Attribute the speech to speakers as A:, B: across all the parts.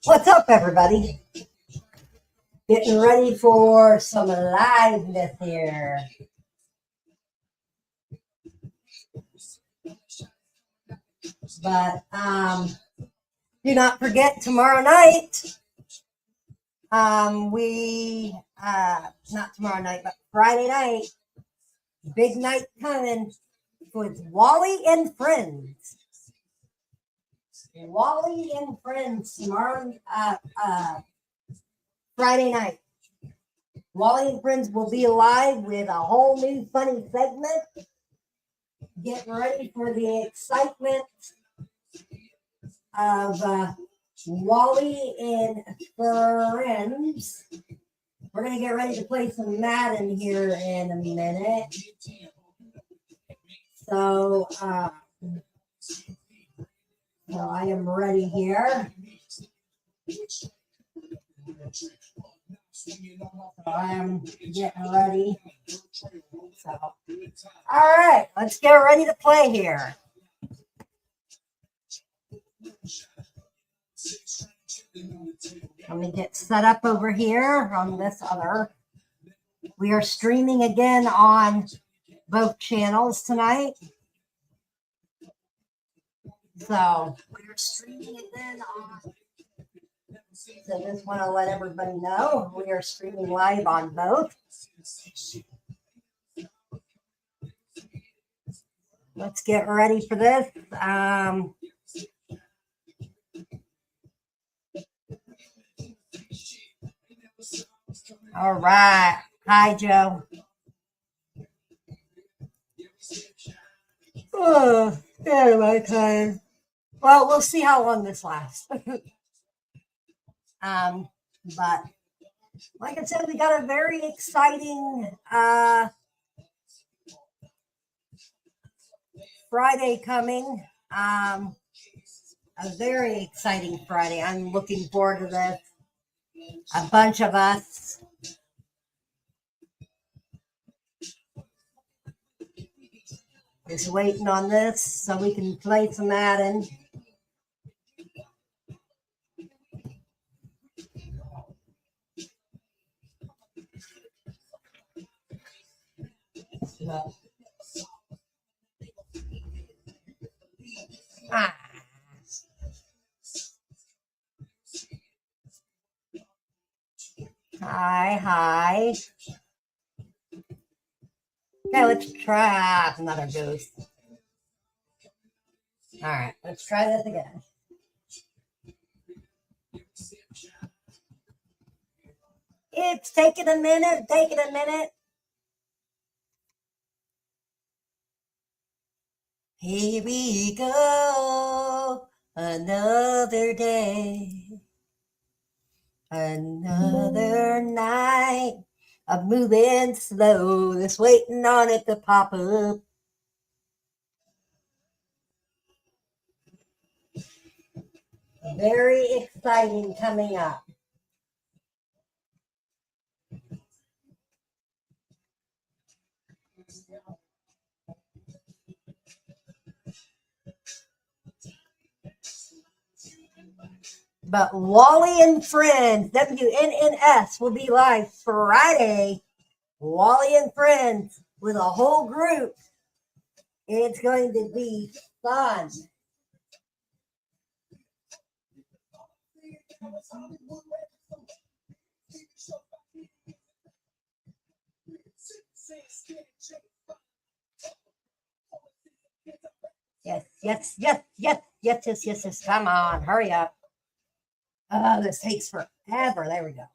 A: What's up, everybody? Getting ready for some liveness here. But do not forget tomorrow night. Not tomorrow night, but Friday night. Big night coming with Wally and Friends. Wally and Friends tomorrow, Friday night. Wally and Friends will be live with a whole new funny segment. Getting ready for the excitement of Wally and Friends. We're going to get ready to play some Madden here in a minute. So I am ready here. I am getting ready. So, all right, let's get ready to play here. Let me get set up over here on this other. We are streaming again on both channels tonight. So we're streaming again on. So just want to let everybody know we are streaming live on both. Let's get ready for this. All right. Hi, Joe. Oh, yeah, my time. Well, we'll see how long this lasts. But like I said, we got a very exciting Friday coming. A very exciting Friday. I'm looking forward to this. A bunch of us. Just waiting on this so we can play some Madden. Hi. Okay, let's try another goose. All right, let's try this again. It's taking a minute. Here we go, another day, another night of moving slow, just waiting on it to pop up. Very exciting coming up. But Wally and Friends, WNNS, will be live Friday. Wally and Friends with a whole group. It's going to be fun. Yes. Come on, hurry up. Oh, this takes forever. There we go.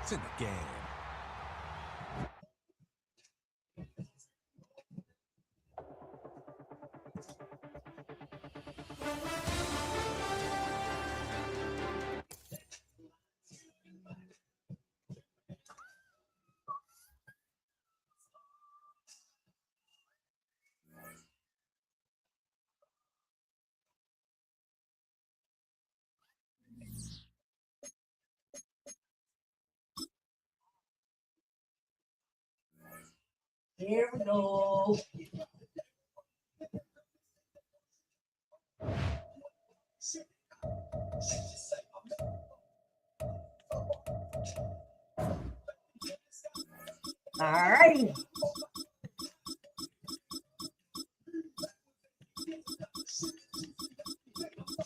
B: It's in the game.
A: Here we go. All righty.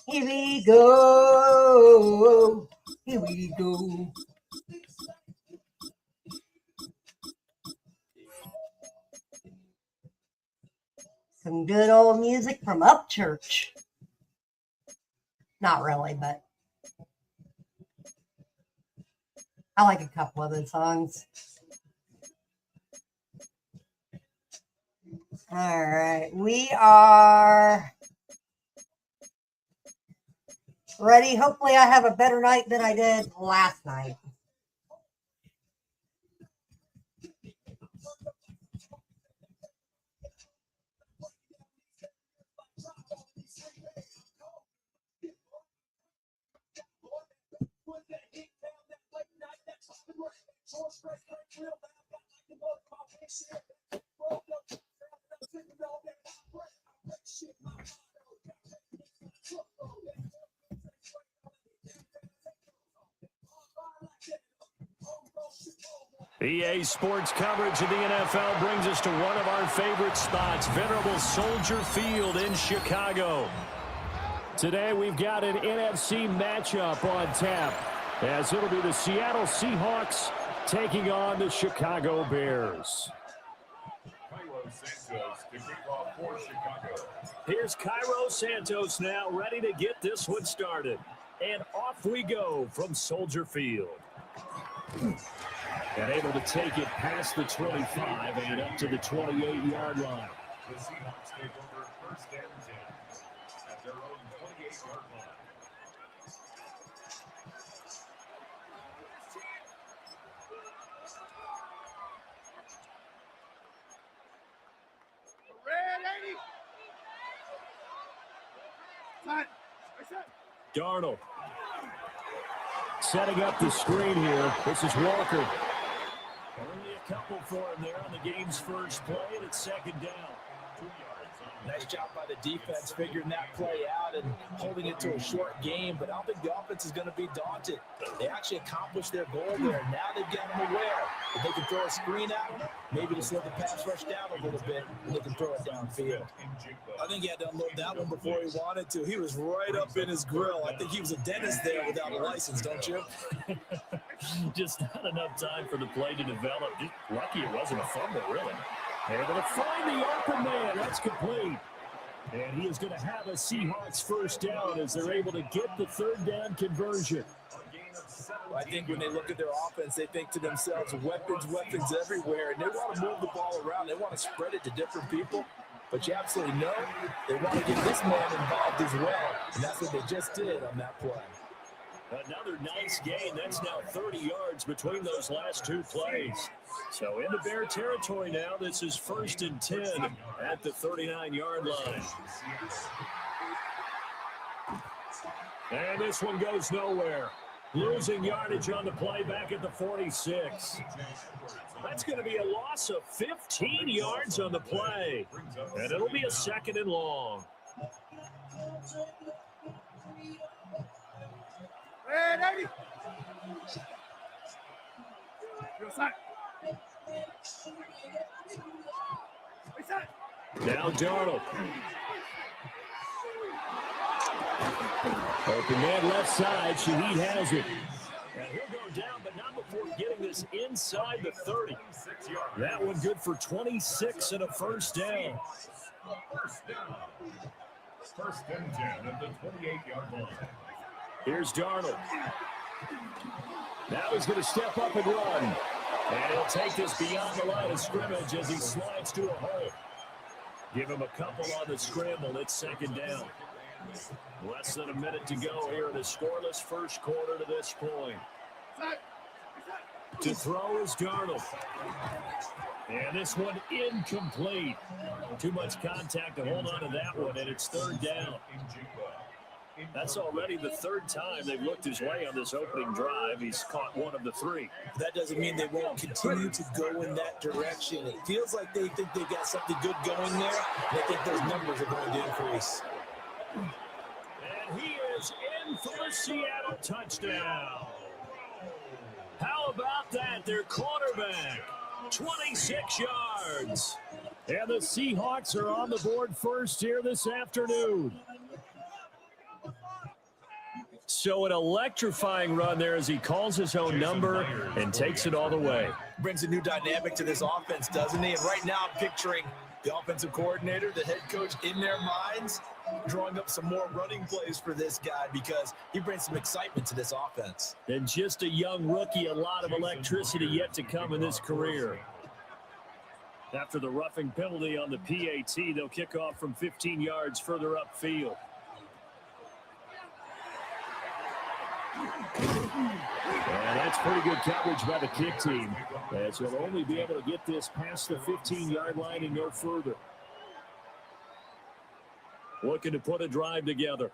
A: Here we go. Here we go. Some good old music from Upchurch. Not really, but I like a couple of those songs. All right, we are ready. Hopefully I have a better night than I did last night.
B: EA Sports coverage of the NFL brings us to one of our favorite spots, venerable Soldier Field in Chicago. Today we've got an NFC matchup on tap, as it'll be the Seattle Seahawks taking on the Chicago Bears. Here's Cairo Santos now, ready to get this one started. And off we go from Soldier Field. And able to take it past the 25 and up to the 28-yard line. The Seahawks take over first and 10 at their own 28-yard line. Darnold setting up the screen here. This is Walker. Only a couple for him there on the game's first play, and it's second down. 2 yards.
C: Nice job by the defense figuring that play out and holding it to a short game, but I don't think the offense is going to be daunted. They actually accomplished their goal there. Now they've got them aware that they can throw a screen out, maybe to slow the pass rush down a little bit, and they can throw it downfield. I think he had to unload that one before he wanted to. He was right up in his grill. I think he was a dentist there without a license, don't you?
B: Just not enough time for the play to develop. Just lucky it wasn't a fumble, really. Able to find the open man. That's complete. And he is going to have a Seahawks first down as they're able to get the third down conversion.
C: I think when they look at their offense, they think to themselves, weapons everywhere. And they want to move the ball around. They want to spread it to different people. But you absolutely know they want to get this man involved as well. And that's what they just did on that play.
B: Another nice gain. That's now 30 yards between those last two plays. So into Bear territory now. This is 1st and 10 at the 39-yard line. And this one goes nowhere. Losing yardage on the play back at the 46. That's going to be a loss of 15 yards on the play. And it'll be a 2nd and long. Now Darnold. Open man left side. Shaheed has it. And he'll go down, but not before getting this inside the 30. That one good for 26 and a first down. First and 10 at the 28-yard line. Here's Darnold. Now he's going to step up and run. And he'll take this beyond the line of scrimmage as he slides to a hole. Give him a couple on the scramble. It's 2nd down. Less than a minute to go here in a scoreless first quarter to this point. To throw is Darnold. And this one incomplete. Too much contact to hold on to that one, and it's 3rd down. That's already the third time they've looked his way on this opening drive. He's caught one of the three.
C: That doesn't mean they won't continue to go in that direction. It feels like they think they got something good going there. They think those numbers are going to increase.
B: And he is in for the Seattle touchdown. How about that? Their quarterback, 26 yards. And the Seahawks are on the board first here this afternoon. So an electrifying run there as he calls his own number and takes it all the way.
C: Brings a new dynamic to this offense, doesn't he? And right now I'm picturing the offensive coordinator, the head coach in their minds, drawing up some more running plays for this guy because he brings some excitement to this offense.
B: And just a young rookie, a lot of electricity yet to come in this career. After the roughing penalty on the PAT, they'll kick off from 15 yards further upfield. And that's pretty good coverage by the kick team, as he'll only be able to get this past the 15-yard line and no further. Looking to put a drive together.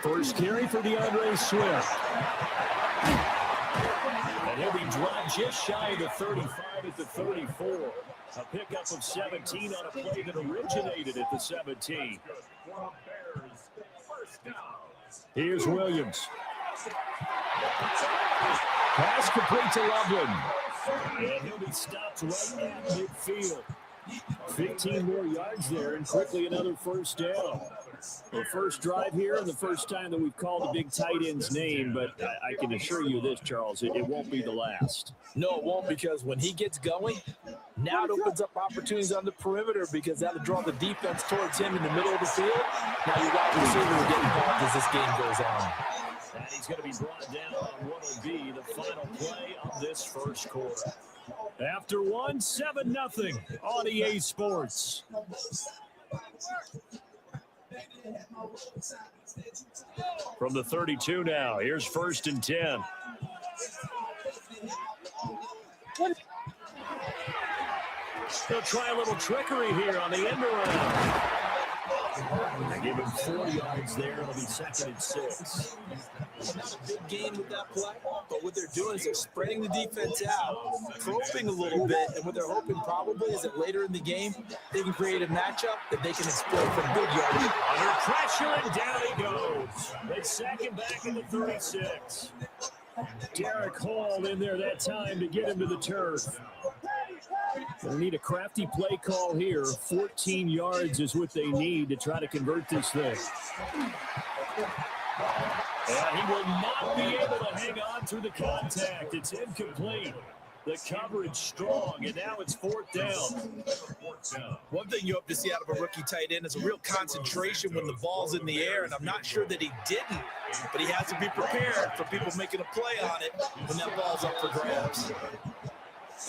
B: First carry for DeAndre Swift. And he'll be dropped just shy of the 35 at the 34. A pickup of 17 on a play that originated at the 17. Here's Williams. Pass complete to Loveland. And he'll be stopped right at midfield. 15 more yards there, and quickly another first down. The first drive here, and the first time that we've called a big tight end's name, but I can assure you this, Charles, it won't be the last.
C: No, it won't, because when he gets going, now it opens up opportunities on the perimeter because that'll draw the defense towards him in the middle of the field. Now your wide receiver will get involved as this game goes on.
B: And he's going to be brought down on what will be the final play of this first quarter. After one, 7-0 on EA Sports. From the 32 now, here's 1st and 10. They'll try a little trickery here on the end around. Give him 4 yards there. It'll be 2nd and 6.
C: Not a big gain with that play, but what they're doing is they're spreading the defense out, probing a little bit, and what they're hoping probably is that later in the game they can create a matchup that they can exploit from big yardage.
B: Under pressure, and down he goes. They sack him back in the 36. Derek Hall in there that time to get him to the turf. They need a crafty play call here. 14 yards is what they need to try to convert this thing. And he will not be able to hang on through the contact. It's incomplete. The coverage strong, and now it's 4th down.
C: One thing you hope to see out of a rookie tight end is a real concentration when the ball's in the air, and I'm not sure that he didn't, but he has to be prepared for people making a play on it when that ball's up for grabs.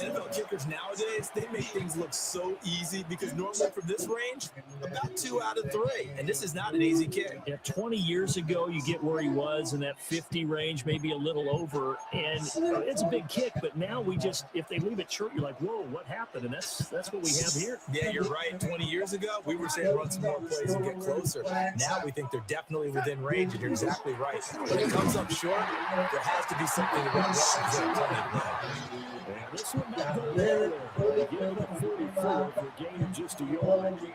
C: NFL kickers nowadays, they make things look so easy because normally from this range, about 2 out of 3. And this is not an easy kick.
B: Yeah, 20 years ago, you get where he was in that 50 range, maybe a little over. And it's a big kick, but now we just, if they leave it short, you're like, whoa, what happened? And that's what we have here.
C: Yeah, you're right. 20 years ago, we were saying run some more plays and get closer. Now we think they're definitely within range, and you're exactly right. When it comes up short, there has to be something that went wrong.
B: And this one not go there. They give it up 44 for a gain of just a yard. We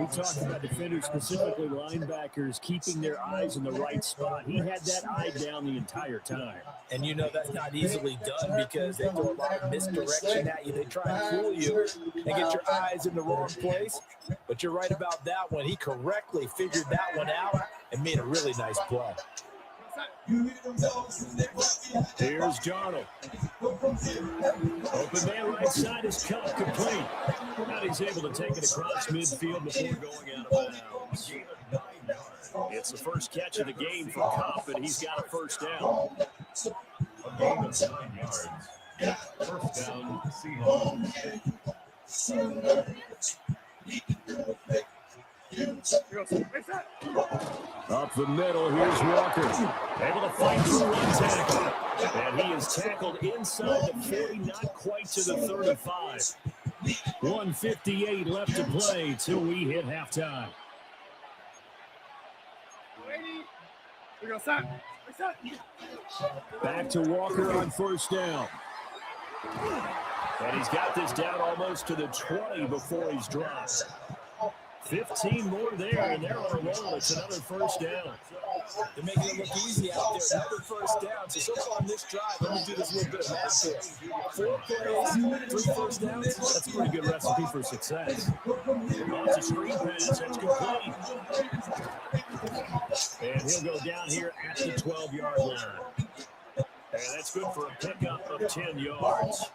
B: talked about defenders, specifically linebackers, keeping their eyes in the right spot. He had that eye down the entire time.
C: And you know that's not easily done because they throw a lot of misdirection at you. They try and fool you and get your eyes in the wrong place. But you're right about that one. He correctly figured that one out and made a really nice play.
B: Here's Darnold. Open man right side is cut complete. Now he's able to take it across midfield before going out of bounds. It's the first catch of the game for Kupp, and he's got a first down. A gain of 9 yards. First down, Seahawks. Up the middle, here's Walker. Able to fight through one tackle. And he is tackled inside the 40, not quite to the 35. 1:58 left to play till we hit halftime. Back to Walker on first down. And he's got this down almost to the 20 before he's dropped. 15 more there, and they're on a roll. It's another first down.
C: They're making it look easy out there. Another first down. So far on this drive, let me do this little bit of math here. 4 plays, 3 first downs.
B: That's a pretty good recipe for success. Lots of screen pass. That's complete. And he'll go down here at the 12-yard line. And that's good for a pickup of 10 yards.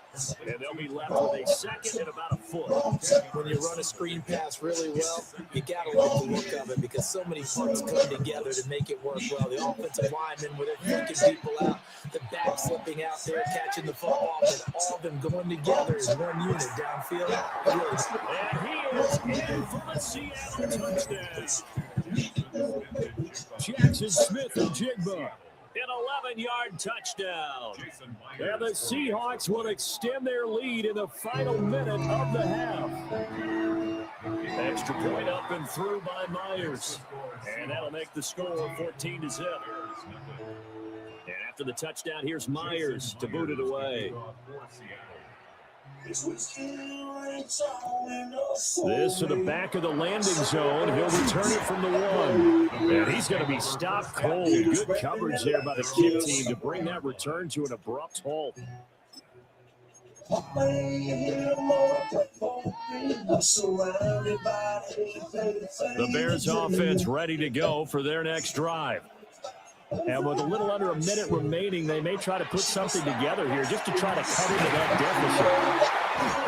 B: And they'll be left with a second and about a foot.
C: When you run a screen pass really well, you got to like the look of it because so many parts come together to make it work well. The offensive linemen, where they're kicking people out, the back slipping out there, catching the football, and all of them going together as one unit downfield.
B: And he is in for the Seattle touchdown. Jackson Smith and Jigba. An 11-yard touchdown. And the Seahawks will extend their lead in the final minute of the half. Extra point up and through by Myers. And that'll make the score 14-0. And after the touchdown, here's Myers to boot it away. This to the back of the landing zone. He'll return it from the 1. And he's going to be stopped cold. Good coverage there by the kick team to bring that return to an abrupt halt. The Bears offense ready to go for their next drive. And with a little under a minute remaining, they may try to put something together here just to try to cut into that deficit.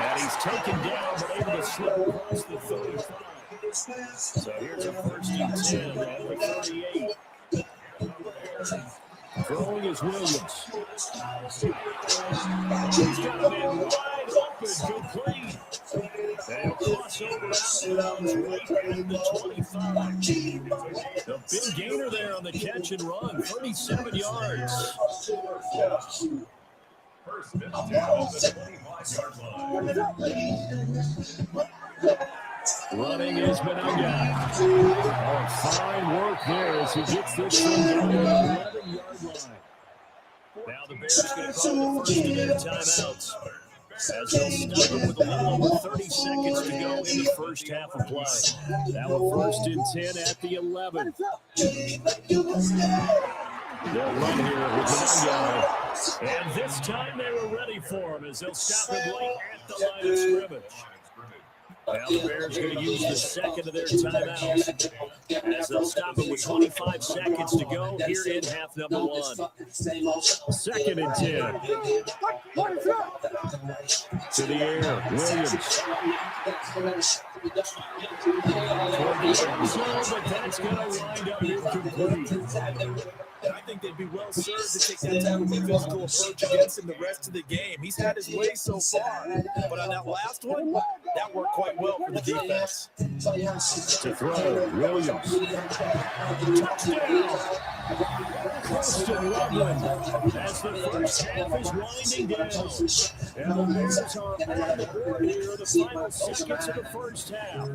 B: And he's taken down, but able to slip across the 35. So here's a 1st and 10 at the 38. Throwing is Williams. He's got a man wide open, complete. They'll cross over out of bounds right at the 25. The big gainer there on the catch and run, 37 yards. First down on the 25-yard line. Running is Benanga. Oh, fine work there as he gets this thing down to the 11-yard line. Now the Bears going to call the first of their timeouts, as they'll stop him with a little over 30 seconds to go in the first half of play. Now a 1st and 10 at the 11. They'll run here with Benanga. And this time they were ready for him as they'll stop him late at the line of scrimmage. Now the Bears going to use the second of their timeouts as they'll stop it with 25 seconds to go here in half number 1. 2nd and 10. To the air, Williams. Toward the end zone, but that's going to wind up incomplete.
C: And I think they'd be well served to take that type of physical approach against him the rest of the game. He's had his way so far, but on that last one, that worked quite well for the defense.
B: To throw, Williams. Touchdown! Christian Loveland as the first half is winding down. And the Bears are on the board here in the final seconds of the first half.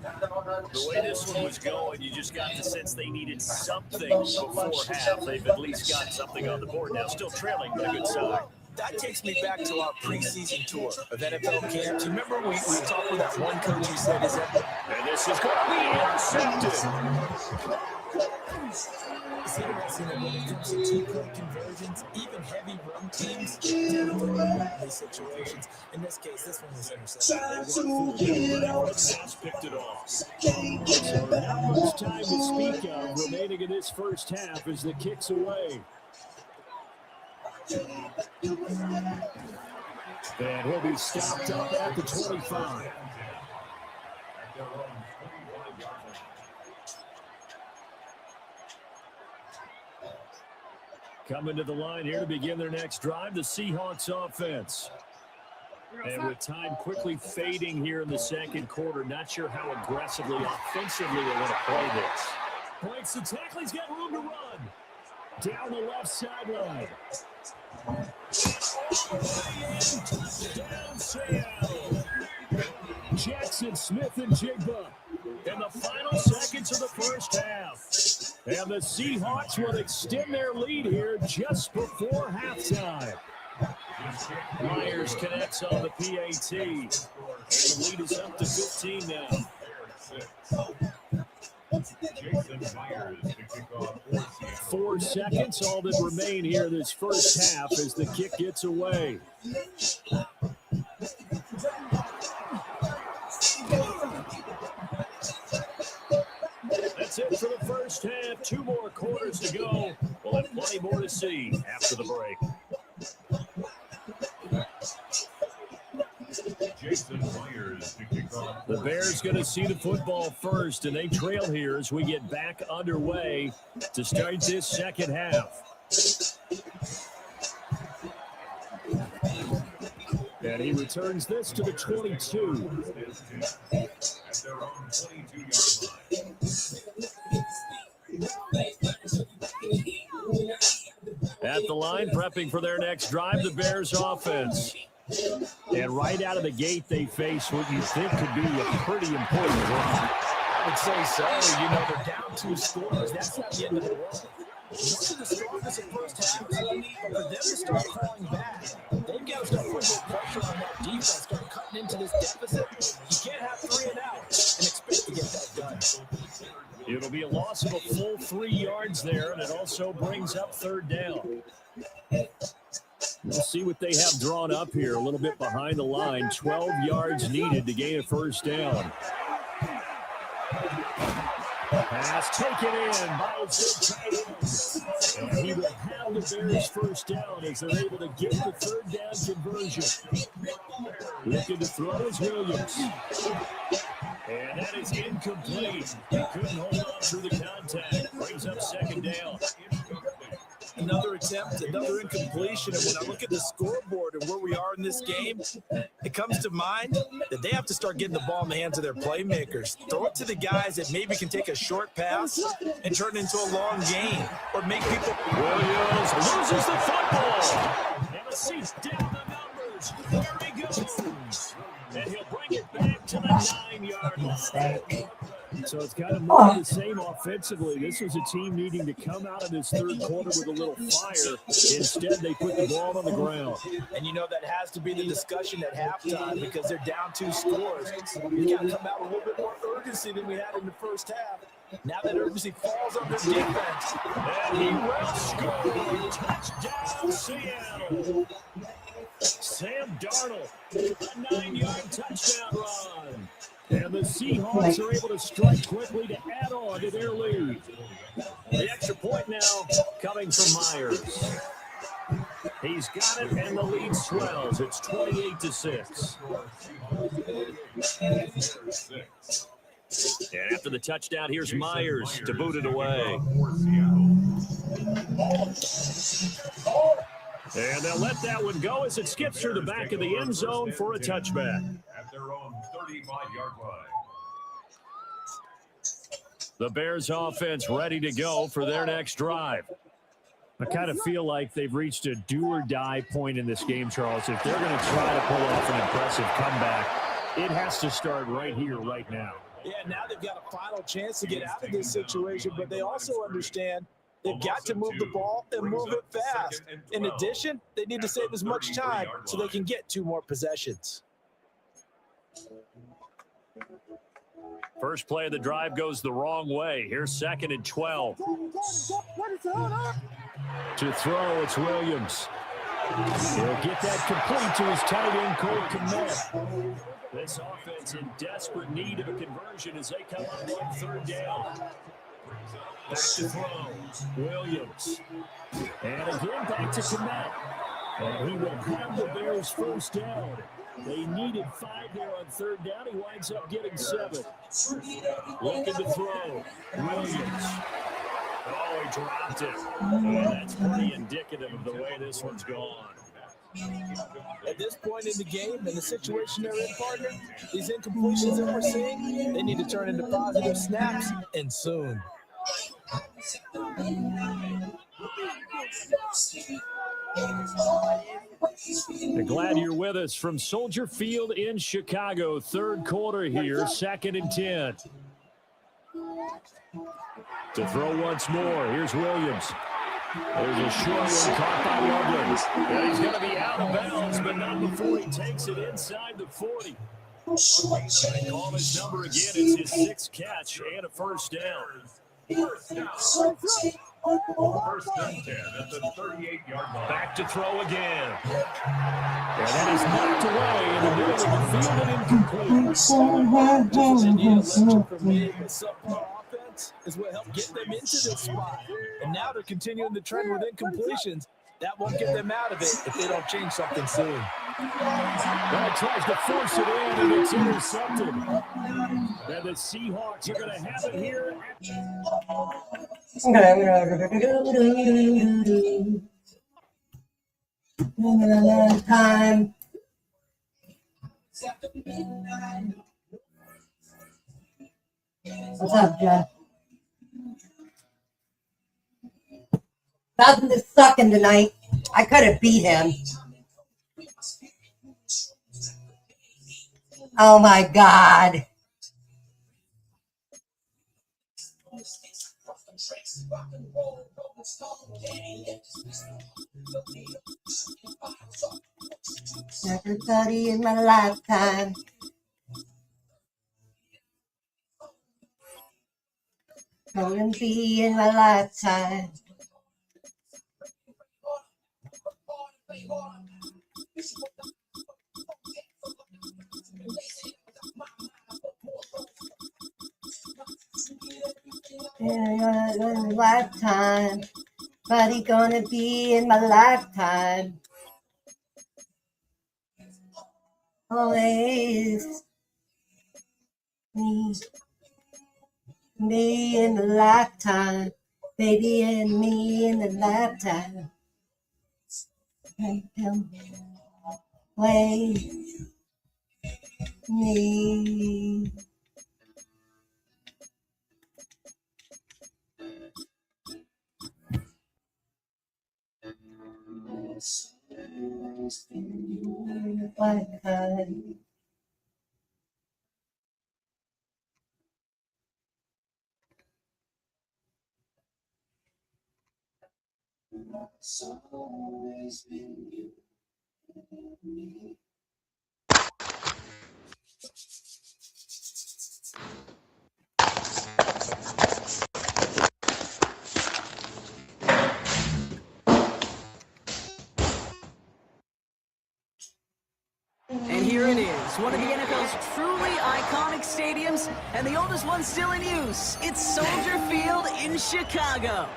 B: The way this one was going, you just got the sense they needed something before half. They've at least got something on the board now. Still trailing, but a good sign.
C: That takes me back to our preseason tour of NFL camps. You remember we talked with that one coach who said, and this is going to be intercepted. It's interesting that when it comes to 2-point conversions, even heavy run teams tend to throw in these situations. In this case, this one was intercepted.
B: Picked it off. So not much time to speak of remaining in this first half as the kick's away. And he'll be stopped up at the 25. Coming to the line here to begin their next drive, the Seahawks offense. And with time quickly fading here in the second quarter, not sure how aggressively, offensively they want to play this. Points the tackle, he's got room to run. Down the left sideline. Touchdown, Seattle. Jackson, Smith, and Jigba in the final seconds of the first half. And the Seahawks will extend their lead here just before halftime. Myers connects on the PAT. The lead is up to 15 now. 4 seconds, all that remain here this first half as the kick gets away. That's it for the first half. 2 more quarters to go. We'll have plenty more to see after the break. The Bears going to see the football first, and they trail here as we get back underway to start this second half. And he returns this to the 22. At the line, prepping for their next drive, the Bears offense. And right out of the gate, they face what you think could be a pretty important drive.
C: I would say so. You know, they're down 2 scores. That's not the end of the world. Most of the strongest in first half, but for them to start calling back, they've got to start putting more pressure on that defense, start cutting into this deficit. You can't have 3 and out and expect to get that done.
B: It'll be a loss of a full 3 yards there, and it also brings up third down. We'll see what they have drawn up here, a little bit behind the line. 12 yards needed to gain a first down. Pass taken in by the tight end. And he will have the Bears first down as they're able to get the third down conversion. Looking to throw is Williams. And that is incomplete. He couldn't hold on through the contact. Brings up second down.
C: Another attempt, another incompletion. And when I look at the scoreboard and where we are in this game, it comes to mind that they have to start getting the ball in the hands of their playmakers. Throw it to the guys that maybe can take a short pass and turn it into a long gain or make people.
B: Williams loses the football. And the Seahawks down the numbers. There he goes. And he'll bring it back to the 9-yard line. So it's kind of more of the same offensively. This was a team needing to come out of this third quarter with a little fire. Instead, they put the ball on the ground.
C: And you know that has to be the discussion at halftime because they're down 2 scores. You got to come out with a little bit more urgency than we had in the first half. Now that urgency falls on their defense.
B: And he will score. Touchdown, Seattle. Sam Darnold, a 9-yard touchdown run. And the Seahawks are able to strike quickly to add on to their lead. The extra point now coming from Myers. He's got it, and the lead swells. It's 28-6. And after the touchdown, here's Myers to boot it away. And they'll let that one go as it skips through the back of the end zone for a touchback.
D: At their own 35-yard line.
B: The Bears offense ready to go for their next drive. I kind of feel like they've reached a do-or-die point in this game, Charles. If they're going to try to pull off an impressive comeback, it has to start right here, right now.
C: Yeah, now they've got a final chance to get out of this situation, but they also understand they've got to move the ball and move it fast. In addition, they need to save as much time so they can get 2 more possessions.
B: First play of the drive goes the wrong way. Here's 2nd and 12. To throw, it's Williams. He'll get that complete to his tight end, Cole Kmet. This offense in desperate need of a conversion as they come up on third down. Back to throw, Williams. And again, back to Kmet. And he will have the Bears first down. They needed 5 there on third down. He winds up getting 7. Looking to throw, Williams. Oh, he dropped it. And that's pretty indicative of the way this one's gone.
C: At this point in the game, and the situation they're in, partner, these incompletions that we're seeing, they need to turn into positive snaps, and soon.
B: We're glad you're with us from Soldier Field in Chicago. Third quarter here, 2nd and 10. To throw once more, here's Williams. There's a short one caught by Loveland. And he's going to be out of bounds, but not before he takes it inside the 40. They call his number again. It's his 6th catch and a first down.
D: First and 10 at the 38-yard line.
B: Back to throw again. And that is knocked away in the middle of the field and incomplete.
C: Is what helped get them into this spot. And now they're continuing the trend with incompletions. That won't get them out of it if they don't change something soon.
B: Well, tries to force it in, and it's intercepted. And the Seahawks are going to have it here.
A: Time. What's up, Jeff? Falcons is sucking tonight. I could have beat him. Oh my God. Everybody in my lifetime. Gonna be in my lifetime. Lifetime, but he gonna be in my lifetime. Always me in the lifetime, baby, and me in the lifetime. Wait, me. Lifetime.
E: And here it is, one of the NFL's truly iconic stadiums, and the oldest one still in use. It's Soldier Field in Chicago.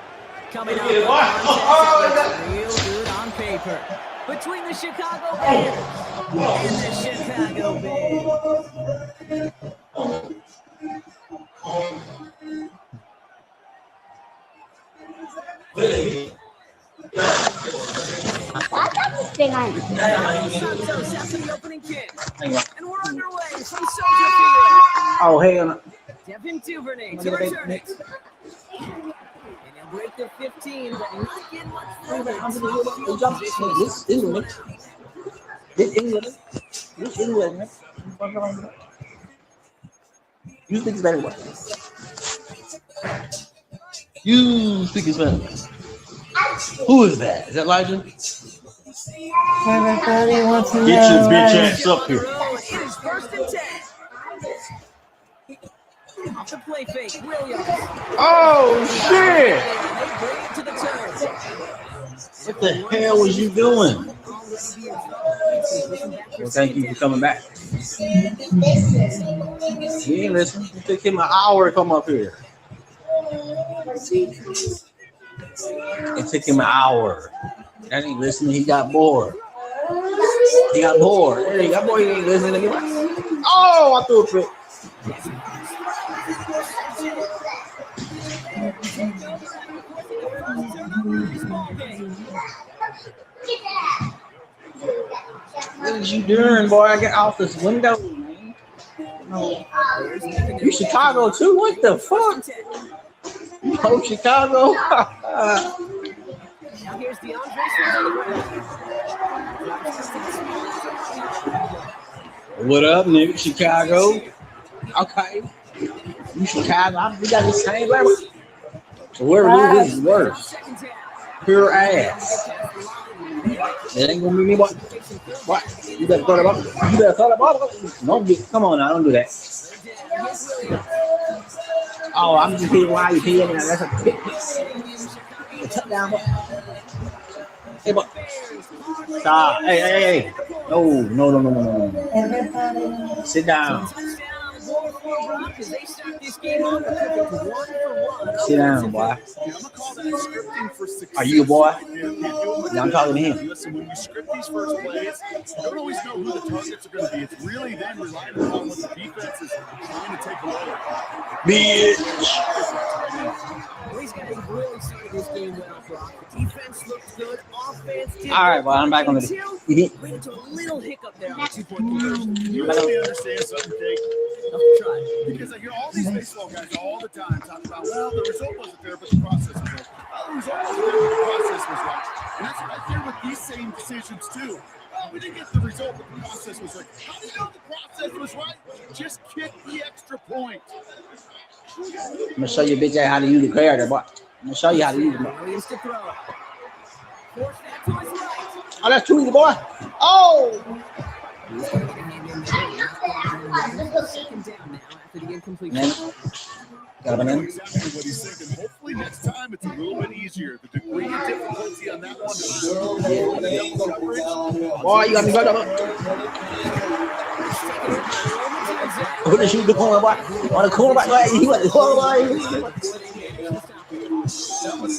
E: Coming up, a contest that looks real good on paper. Between the Chicago Bears and the Chicago Bears. Santos after the opening kick. And we're underway from Soldier Field.
F: Oh, hell no.
E: Devin Duvernay to return it. And he'll break the 15, but not get much further.
F: This English. You speak Spanish what? You speak Spanish. Who is that? Is that Elijah?
A: Everybody wants to know.
F: Get your bitch ass up here.
E: It is 1st and 10. Off the play fake, Williams.
F: Oh, shit!
E: They bring it to the turn.
F: What the hell was you doing? Well, thank you for coming back. You ain't listening. It took him an hour to come up here. It took him an hour. That ain't listening. He got bored. He got bored. Hey, that boy ain't listening to me. Oh, I threw a pick. What is you doing, boy? I get out this window, man. You Chicago too? What the fuck? Oh, Chicago.
E: Now here's DeAndre Swift on the ground.
F: What up, nigga? Chicago. Okay. You Chicago. We got the same level. So where this is worse. Pure ass. It ain't gonna be me, boy. What? You better throw the ball. You better throw the ball. Come on now, don't do that. Oh, I'm just hitting why you hitting. That's a pick. Touchdown, boy. Hey, boy. Stop. Hey. No. Sit down. Sit down, boy. Are you a boy? Yeah, I'm talking to him.
D: Listen, when we script these first plays, you don't always know who the targets are going to be. It's really then relying upon what the defense is trying to take away.
F: Bitch.
E: These guys really started this game well, Brock. Defense looked good. Offense did.
F: All right, well, I'm back on the.
E: Went into a little hiccup there on the 2-point conversion.
D: You really understand something, Jake?
E: I'll try.
D: Because I hear all these baseball guys all the time talking about, well, the result wasn't there, but the process was there. Well, the result wasn't there, but the process was right. And that's what I hear with these same decisions, too. Well, we didn't get the result, but the process was right. How do you know the process was right? Just kick the extra point.
F: I'm gonna show you bitch how to use the character, boy. I'm gonna show you how to use it.
E: Williams to throw. Force that to his right.
F: Oh, that's too easy, boy. Oh!
E: Second down now after the incompletion.
F: Man. Got him in.
D: Exactly what he's thinking. Hopefully next time it's a little bit easier. The degree of difficulty on that one.
F: Boy, you got me right up. What is you doing, boy? On the cornerback, boy. You got the cornerback.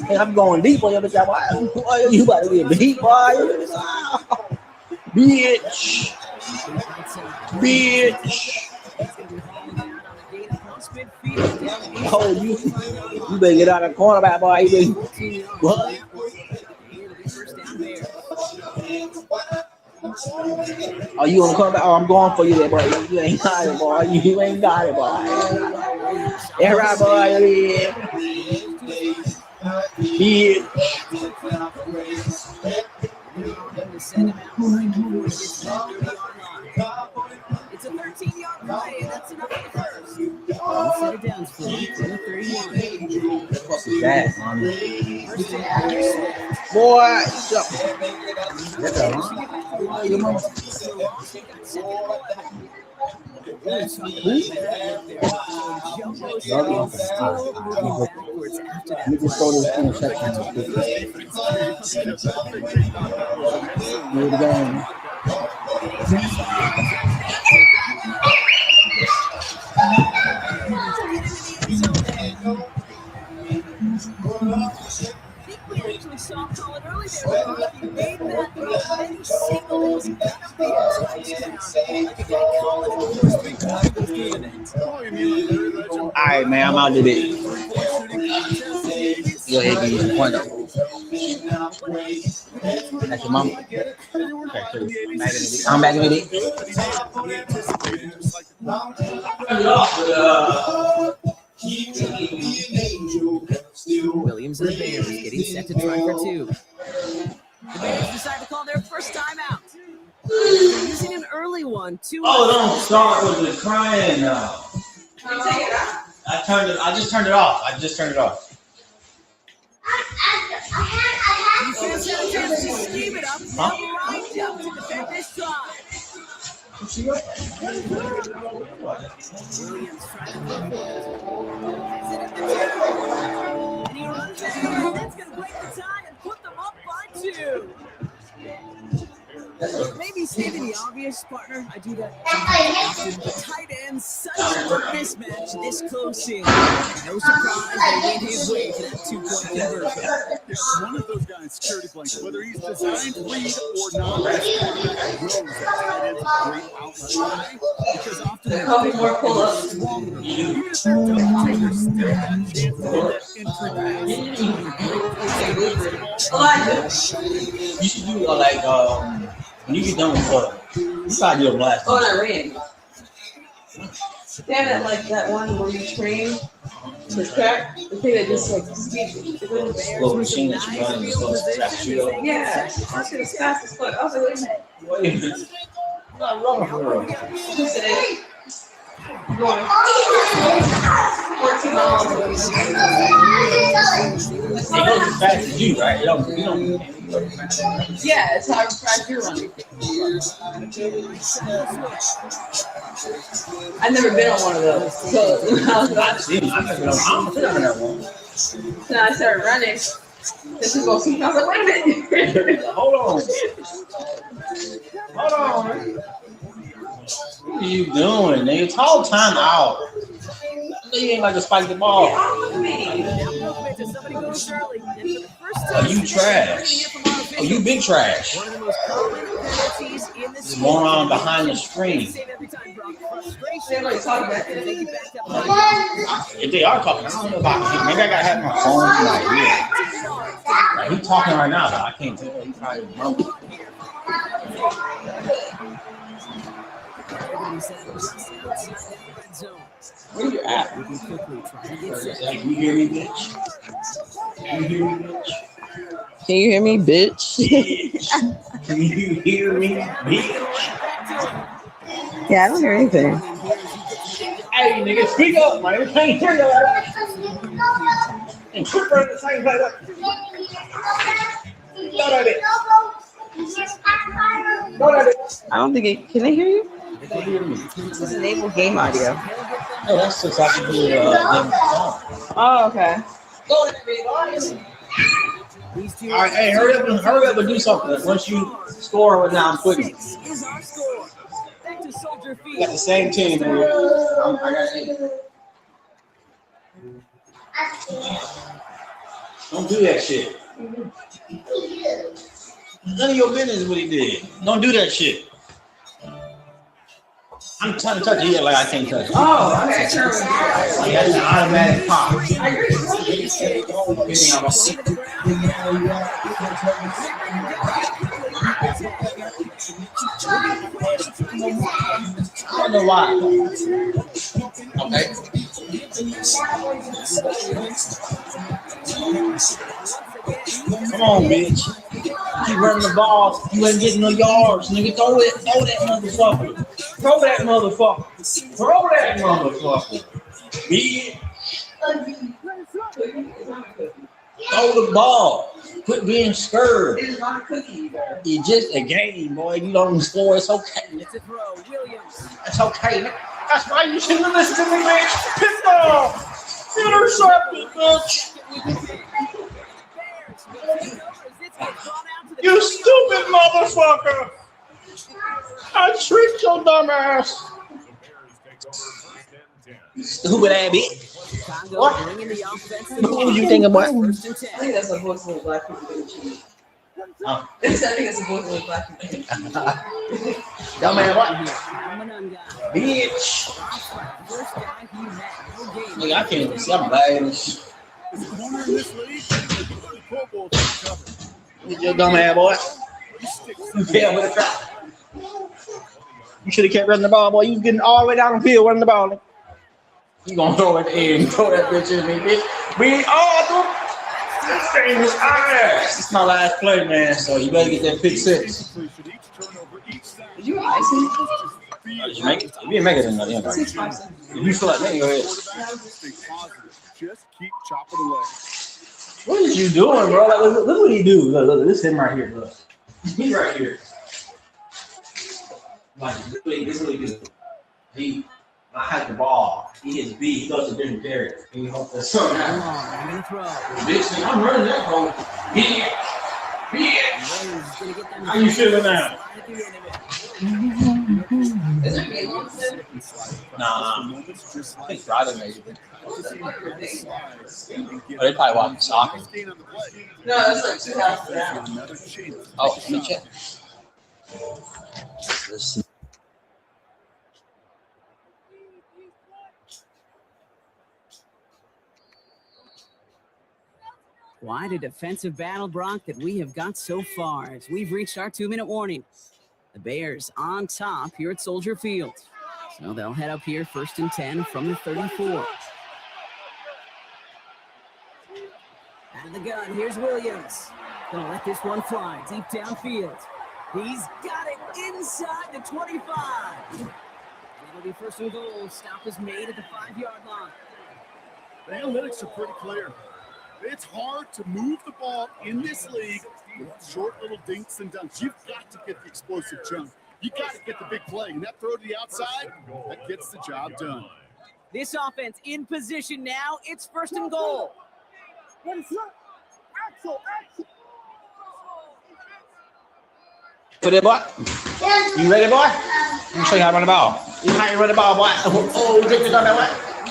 F: Hey, I'm going deep on your bitch, boy. You about to get beat, boy. Bitch. Oh, you better get out of the cornerback, boy. What? Oh, you on the cornerback? Oh, I'm going for you there, boy. You ain't got it, boy. You ain't got it, boy. Yeah, right, boy. Bitch.
E: It's a 13-yard play, and that's enough for the first. Set it down for 31.
F: What the fuck is that, man? Boy, that's a lot. You can throw this in a second. Do it again.
E: We actually saw Colin early there. He made that throw, and he signaled it was going to be a touchdown. Like a guy Colin, of course, big time of the
F: All right, man, I'm out of it. Go ahead, give me the point up. That's your mama. Okay, cool. I'm back in it.
E: Williams and the Bears getting set to try for two. The Bears decide to call their first timeout. They're using an early one.
F: Oh, don't start with the crying now. I just turned it off.
E: Defense had a chance to scheme it up. Now lined up to defend this time. Williams trying to move it. And he runs it, and that's going to break the tie and put them up by 2. Maybe stating the obvious, partner. I do that often. The tight end, such a mismatch this close in. No surprise, they win his way to that 2-point conversion.
D: One of those guys, security blanket, whether he's designed to read or not, knows that tight end's a great outlet. Because often they're more pull-ups. Even if they're double, there's still that chance to get that entry pass.
F: You should do like when you get done with stuff, you try to do a blast.
G: Oh, I ran. They have that like that one where you train The track, the thing that just like speeds.
F: Little machine that you run and just goes track shoot up.
G: Yeah, that shit is fast as fuck. I was like, wait a minute.
F: Wait a minute. I'm not running for real.
G: Today, going 14 miles.
F: It goes as fast as you, right? You don't.
G: Yeah, it's how fast you're running. I've never been on one of those. So
F: I've seen it. I've never been on that one.
G: then I started running. This is going to I was like, wait a minute.
F: Hold on. Hold on. What are you doing, nigga? It's all time out. You ain't like to spike the ball. Oh, you trash. Oh, you big trash. Just going on behind the screen. If they are talking, I don't know about maybe I gotta have my phone right here. Like, he's talking right now, but I can't tell. He's probably mumbling. Where you at? Can you hear me, bitch? Can you hear me, bitch?
G: Can you hear me, bitch?
F: Can you hear me, bitch?
G: Yeah, I don't hear anything.
F: Hey, nigga, speak up, man. We can't hear you. And quit running the same place up. Go at it. Go at it.
G: I don't think it. Can they hear you?
F: They can hear me.
G: Just enable game audio.
F: Oh, that's just I can hear them.
G: Oh, okay.
F: Go at it, big audience. All right, hey, hurry up and do something. Once you score with now, I'm quitting. Got the same team, man. I got 8. Don't do that shit. None of your business what he did. Don't do that shit. I'm trying to touch it like I can't touch it.
G: Oh, okay. Sure.
F: That's an automatic pop. I don't know why. Okay. Come on, bitch. Keep running the ball. You ain't getting no yards, nigga. Throw that motherfucker. Throw that motherfucker. Bitch. Throw the ball. Quit being scared.
G: It's not a cookie.
F: It's just a game, boy. You don't score. It's okay. It's okay. That's why you shouldn't listen to me, bitch. Piss off. Intercepted, bitch. You stupid motherfucker. I tricked your dumb ass. Stupid ass bitch. What? What you think about?
G: I think that's a voice of black people.
F: Oh.
G: I think that's a voice of black people.
F: Dumb man, what? Bitch. Nigga, I can't even see. I'm bad. With your dumb ass, boy. You failed with a trap. You should have kept running the ball, boy. You was getting all the way down the field running the ball. You gonna throw it at the end and throw that bitch in me, bitch. This thing is ass. It's my last play, man. So you better get that pick 6.
G: Did you ice it?
F: Did you make it? You didn't make it in the end. If you feel like me, go ahead.
D: Just keep chopping away.
F: What is you doing, bro? Like, look what he do. Look, this is him right here. Look, he right here. Like, this is what he do. He has the ball. He hits B. He goes to different areas. He hopes that something happens. Bitch, I'm running that ball. Yeah. How you feeling now? Nah. I think Friday maybe. Oh, they probably watching soccer.
G: No, that's like 2 hours now.
F: Oh, let me check. Let's see.
E: Quite a defensive battle, Brock, that we have got so far as we've reached our 2-minute warning. The Bears on top here at Soldier Field. So they'll head up here 1st and 10 from the 34. Out of the gun, here's Williams. Gonna let this one fly deep downfield. He's got it inside the 25. It'll be first and goal. Stop is made at the 5-yard line.
D: The analytics are pretty clear. It's hard to move the ball in this league with short little dinks and dunks. You've got to get the explosive chunk. You got to get the big play. And that throw to the outside, that gets the job done.
E: This offense in position now. It's first and goal.
F: For that boy? You ready, boy? Let me show you how to run the ball. You ain't run the ball, boy. Oh, you think that way?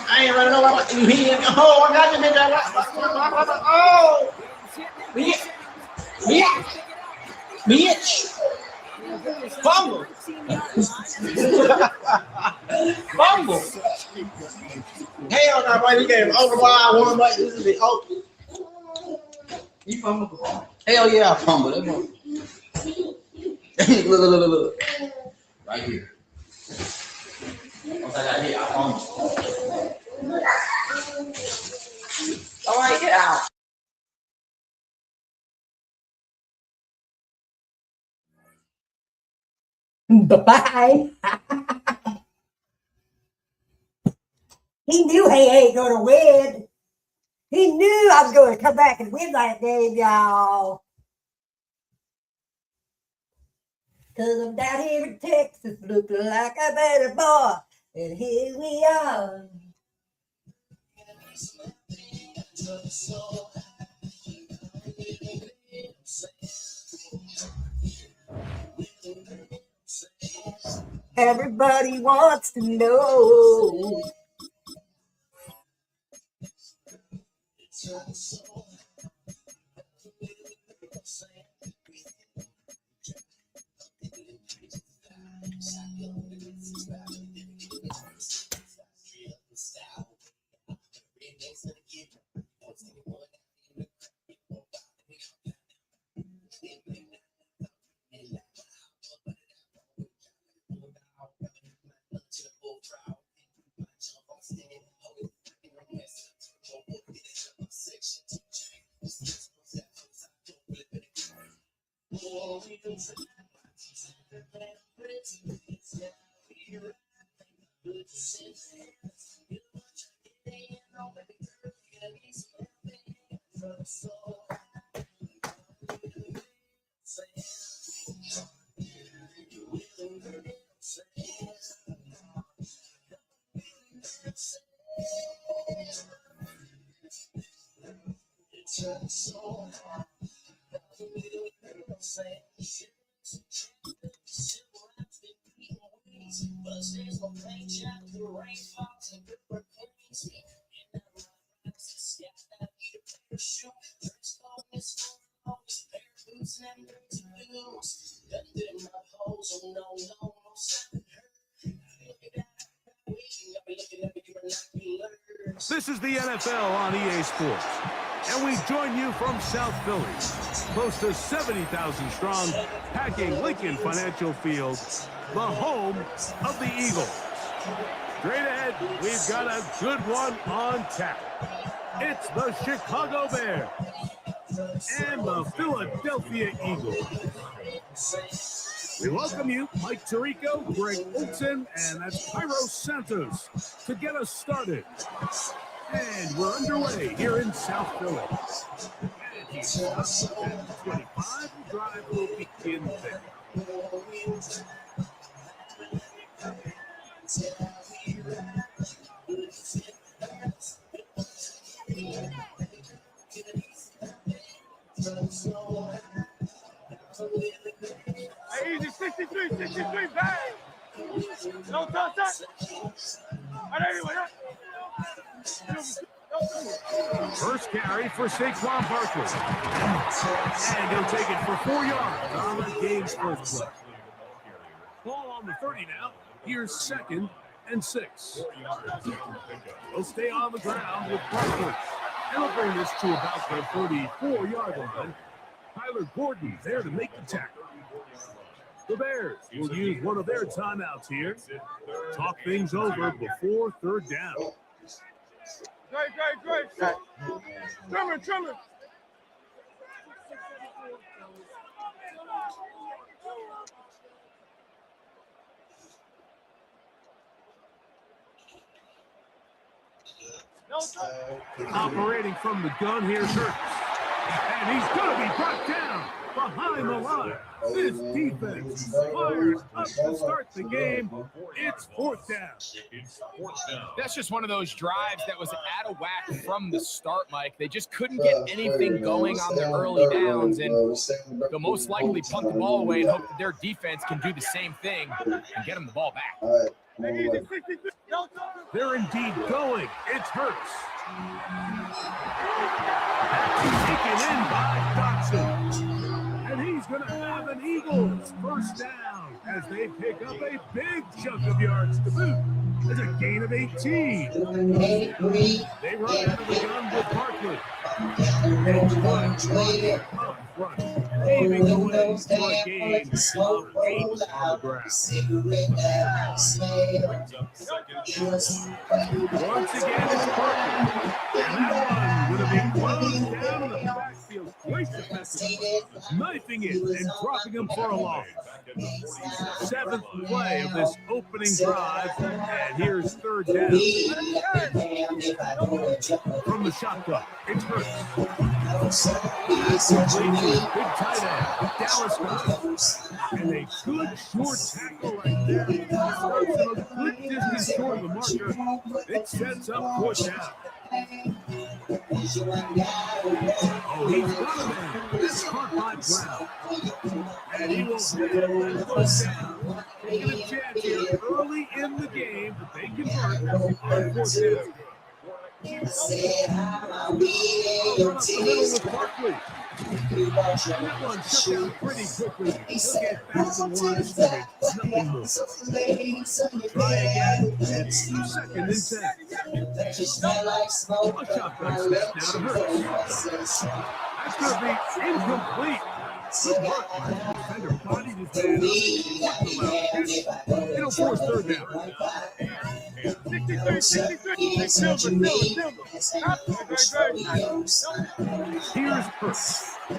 F: I ain't running nowhere. You hit. Oh, I got you, bitch. Oh, bitch. Fumble. Fumble. Hell no, boy. You gave over by one, but this is it. Oh, you fumbled. Hell yeah, I fumbled. Look. Right here. Once I got hit, I fumbled. All right, get out.
A: Bye-bye. He knew Hey ain't gonna win. He knew I was going to come back and win that game, y'all. Because I'm down here in Texas looking like a better boy. And here we are. Everybody wants to know.
B: This is the NFL on EA Sports, and we join you from South Philly, close to 70,000 strong, packing Lincoln Financial Field, the home of the Eagles. Straight ahead, we've got a good one on tap. It's the Chicago Bears and the Philadelphia Eagles. We welcome you, Mike Tirico, Greg Olson, and that's Cairo Santos to get us started. And we're underway here in South Philly. And he's at 25. The drive will begin there.
H: Easy, 63, bang! No touch that!
B: First carry for Saquon Barkley. And he'll take it for 4 yards on the game's first play. Ball on the 30 now. Here's 2nd and 6. He'll stay on the ground with Barkley. And he'll bring this to about the 34-yard line. Tyler Gordon there to make the tackle. The Bears will use one of their timeouts here. Talk things over before 3rd down.
H: Great. Trimmer. Operating from the gun, here's Hurts. And he's going to be brought down behind the line. This defense is fired up to start the game. It's fourth down.
I: That's just one of those drives that was out of whack from the start, Mike. They just couldn't get anything going on the early downs, and they'll most likely punt the ball away and hope that their defense can do the same thing and get them the ball back.
H: They're indeed going. It's Hurts. Taken in by Dotson. And he's going to have an Eagles first down as they pick up a big chunk of yards to boot. There's a gain of 18. They run out of the gun with Barkley. Up front, paving the way for a gain of 8 on the ground. Once again, it's Barkley. And that one would have been closed down in the backfield quite effectively, knifing it and dropping him for a loss. 7th play of this opening drive, and here's third down. From the shotgun, it's Hurts. Big tight end, Dallas Goedert. And a good short tackle right there. Starts him a good distance toward the marker. It sets up fourth down. Oh, he's got him in. This caught by Brown. And he will hit that first down. Taking a chance here early in the game that they convert on fourth down. Run up the middle with Barkley. And that one shut down pretty quickly. He'll get back to the line of scrimmage. Nothing more. Try again. It's 2nd and 10. A shotgun snap now to Hurts. That's going to be incomplete. Good work. Defender bodied his man up. It'll force third down. 63. Here's Hurts. Too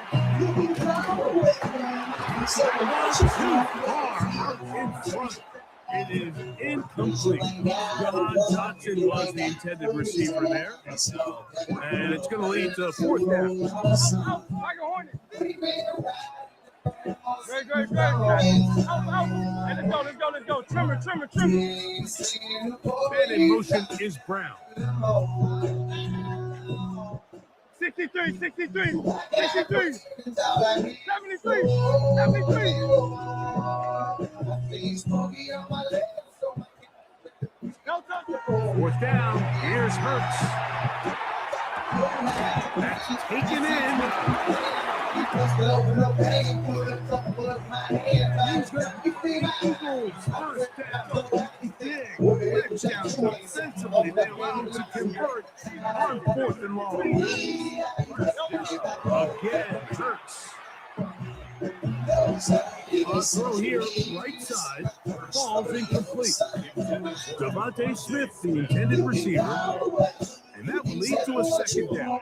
H: far in front. It is incomplete. John Dotson was the intended receiver there. And it's going to lead to fourth down. Great. Let's go. Trimmer. Man in motion is Brown. 63. 73. Fourth down. Here's Hurts. That's taken in. He's got Eagles first down. Big touchdown defensively. They allow him to convert on 4th and long. Again, Hurts. Throw here, right side, falls incomplete. Devontae Smith, the intended receiver, and that will lead to a second down.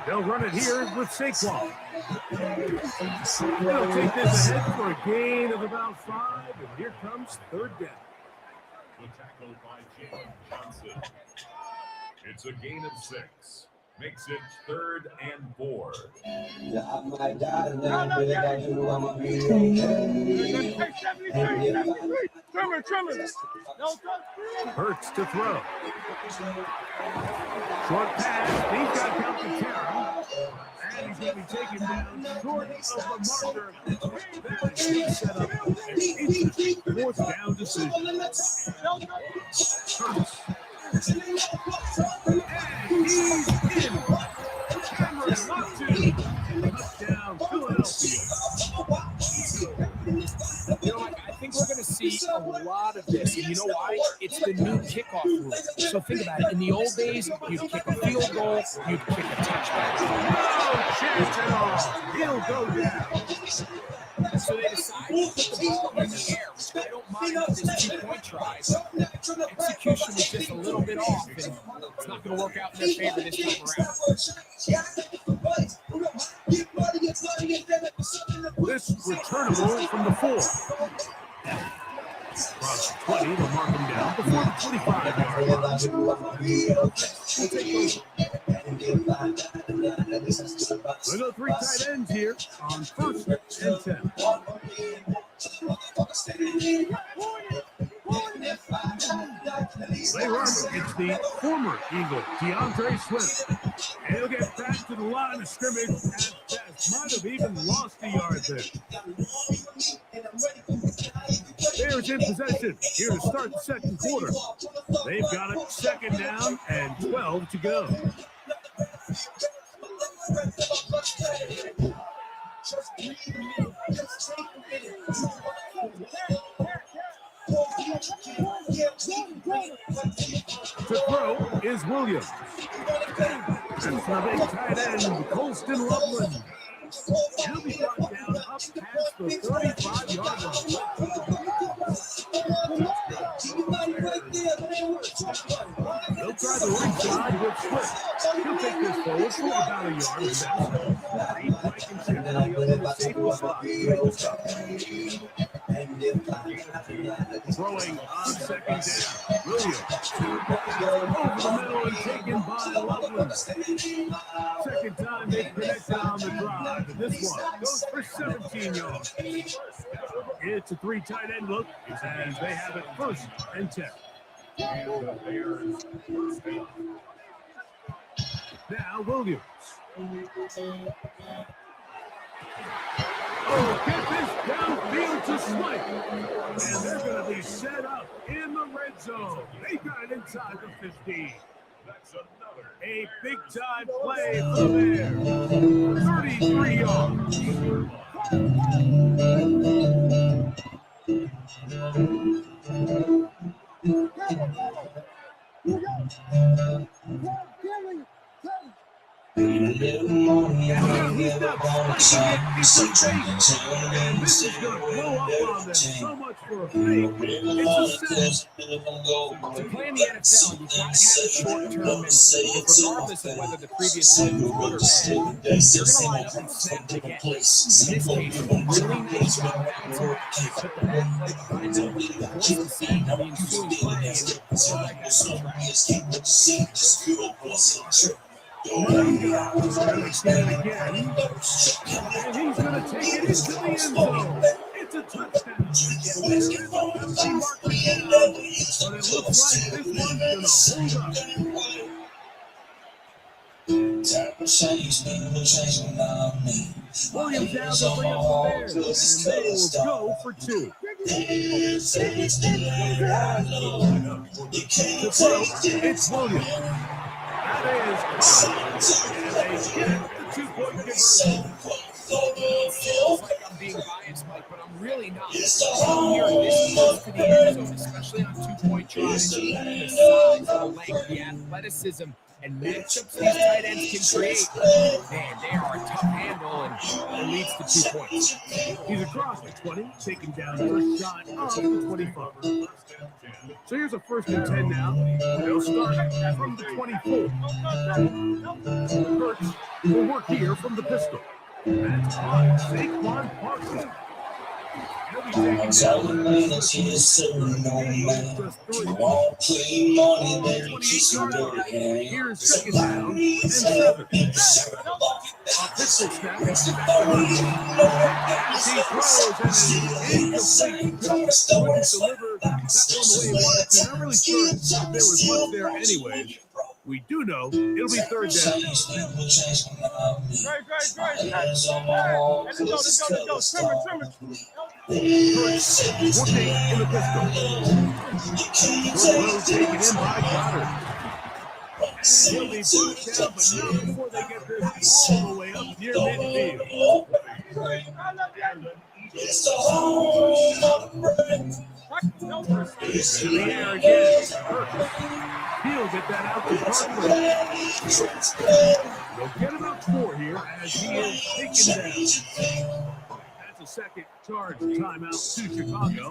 H: They'll run it here with Saquon. They'll take this ahead for a gain of about 5, and here comes third down.
J: The tackle by Jalen Johnson. It's a gain of 6. Makes it 3rd and 4.
H: Hurts to throw. Short pass. He's got to count the carry. And he's going to be taken down short of the marker. That is set up. It's 4th down decision. Hurts. And he's in. Cameron Watson. Touchdown, Philadelphia.
I: You know, I think we're going to see a lot of this. And you know why? It's the new kickoff rule. So think about it. In the old days, you'd kick a field goal, you'd kick a touchdown.
H: No chance at all. He'll go down.
I: So they decided to put the ball in the air, which I don't mind with this 2-point try. Execution was just a little bit off, and it's not going to work out in their favor this time around.
H: This returnable from the 4. Across 20, they'll mark him down before the 25-yard line. We go 3 tight ends here on 1st and 10. They run against the former Eagle, DeAndre Swift. And he'll get back to the line of scrimmage at best. Might have even lost a yard there. Bears in possession here to start the 2nd quarter. They've got it 2nd down and 12 to go. To throw is Williams. And the big tight end, Colston Loveland. He'll be brought down up past the 35-yard line. They'll try the right side with Swift. He'll take this forward for about a yard and throwing on 2nd down. Williams over the middle and taken by Loveland. 2nd time they've connected on the drive. And this one goes for 17 yards. It's a 3 tight end look as they have it 1st and 10. Now Williams. Oh, get this downfield to Swift. And they're going to be set up in the red zone. They got it inside the 15. That's another. A big-time play for the Bears. 33 yards. And this is going to blow up on them. So much for a fake. It's a set.
I: To play in the NFL, you've got to have a short-term memory. Because regardless of whether the previous team was good or bad, you're going to line up and snap again. In this case, really nice back-to-back. Put the bad play behind them, force the seed of the ensuing play, and pull that guy on track.
H: Again. And he's going to take it into the end zone. It's a touchdown. There is a penalty marker down, but it looks like this one's going to hold up. Williams down to bring up the Bears, and they will go for 2. To throw, it's Williams. That is and they get the 2-point conversion.
I: Feels like I'm being biased, Mike, but I'm really not. I'm hearing this close to the end zone, especially on 2-point tries. The size, the length, the athleticism, and matchups these tight ends can create. Man, they are a tough handle, and it leads to 2 points.
H: He's across the 20, taking down the shot of the 25. So here's a 1st and 10 now. They'll start from the 24. Hurts will work here from the pistol. That's on Saquon Parsons. He'll be taking down here's 2nd down and 7. A pistol snap. He throws and is incomplete. Deliver that one the way he wanted to. I'm really sure there was much there anyways. We do know it'll be 3rd down.
K: Great. Let's go. Trimmer.
H: Working in the pistol. Short road taken in by Goddard. He'll be brought down, but not before they get this all the way up near midfield. It's in the air again. He'll get that out to Barkley. They'll get about 4 here as he is taken down. That's a second charge timeout to Chicago.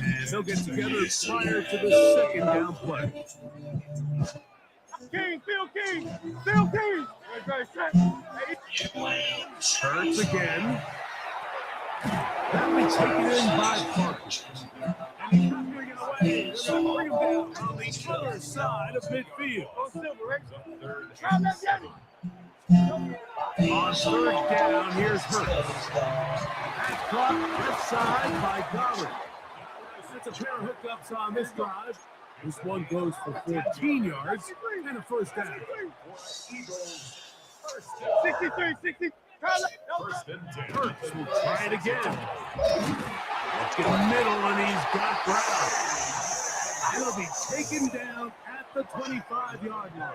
H: And they'll get together prior to the second down play.
K: Phil King.
H: Hurts again. That'll be taken in by Parker. And he's not going to get away. They're going to bring him down on the other side of midfield. On third down, here's Hurts. That's caught left side by Goddard. That's a pair of hookups on this drive. This one goes for 14 yards and a first down.
K: 63.
H: Hurts will try it again. Let's get a middle, and he's got Brown. He'll be taken down at the 25-yard line.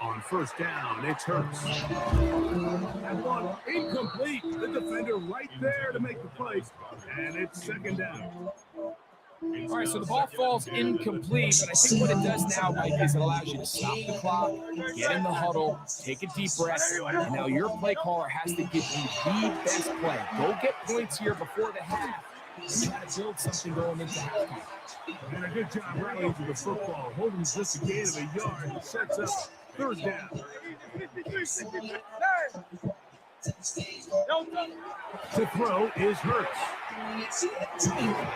H: On first down, it's Hurts. That one incomplete. The defender right there to make the play, and it's second down.
I: All right, so the ball falls incomplete, but I think what it does now, Mike, is it allows you to stop the clock, get in the huddle, take a deep breath, and now your play caller has to give you the best play. Go get points here before the half. You got to build something going into halftime.
H: And a good job rallying to the football, holding just a gain of a yard, and sets up third down. To throw is Hurts.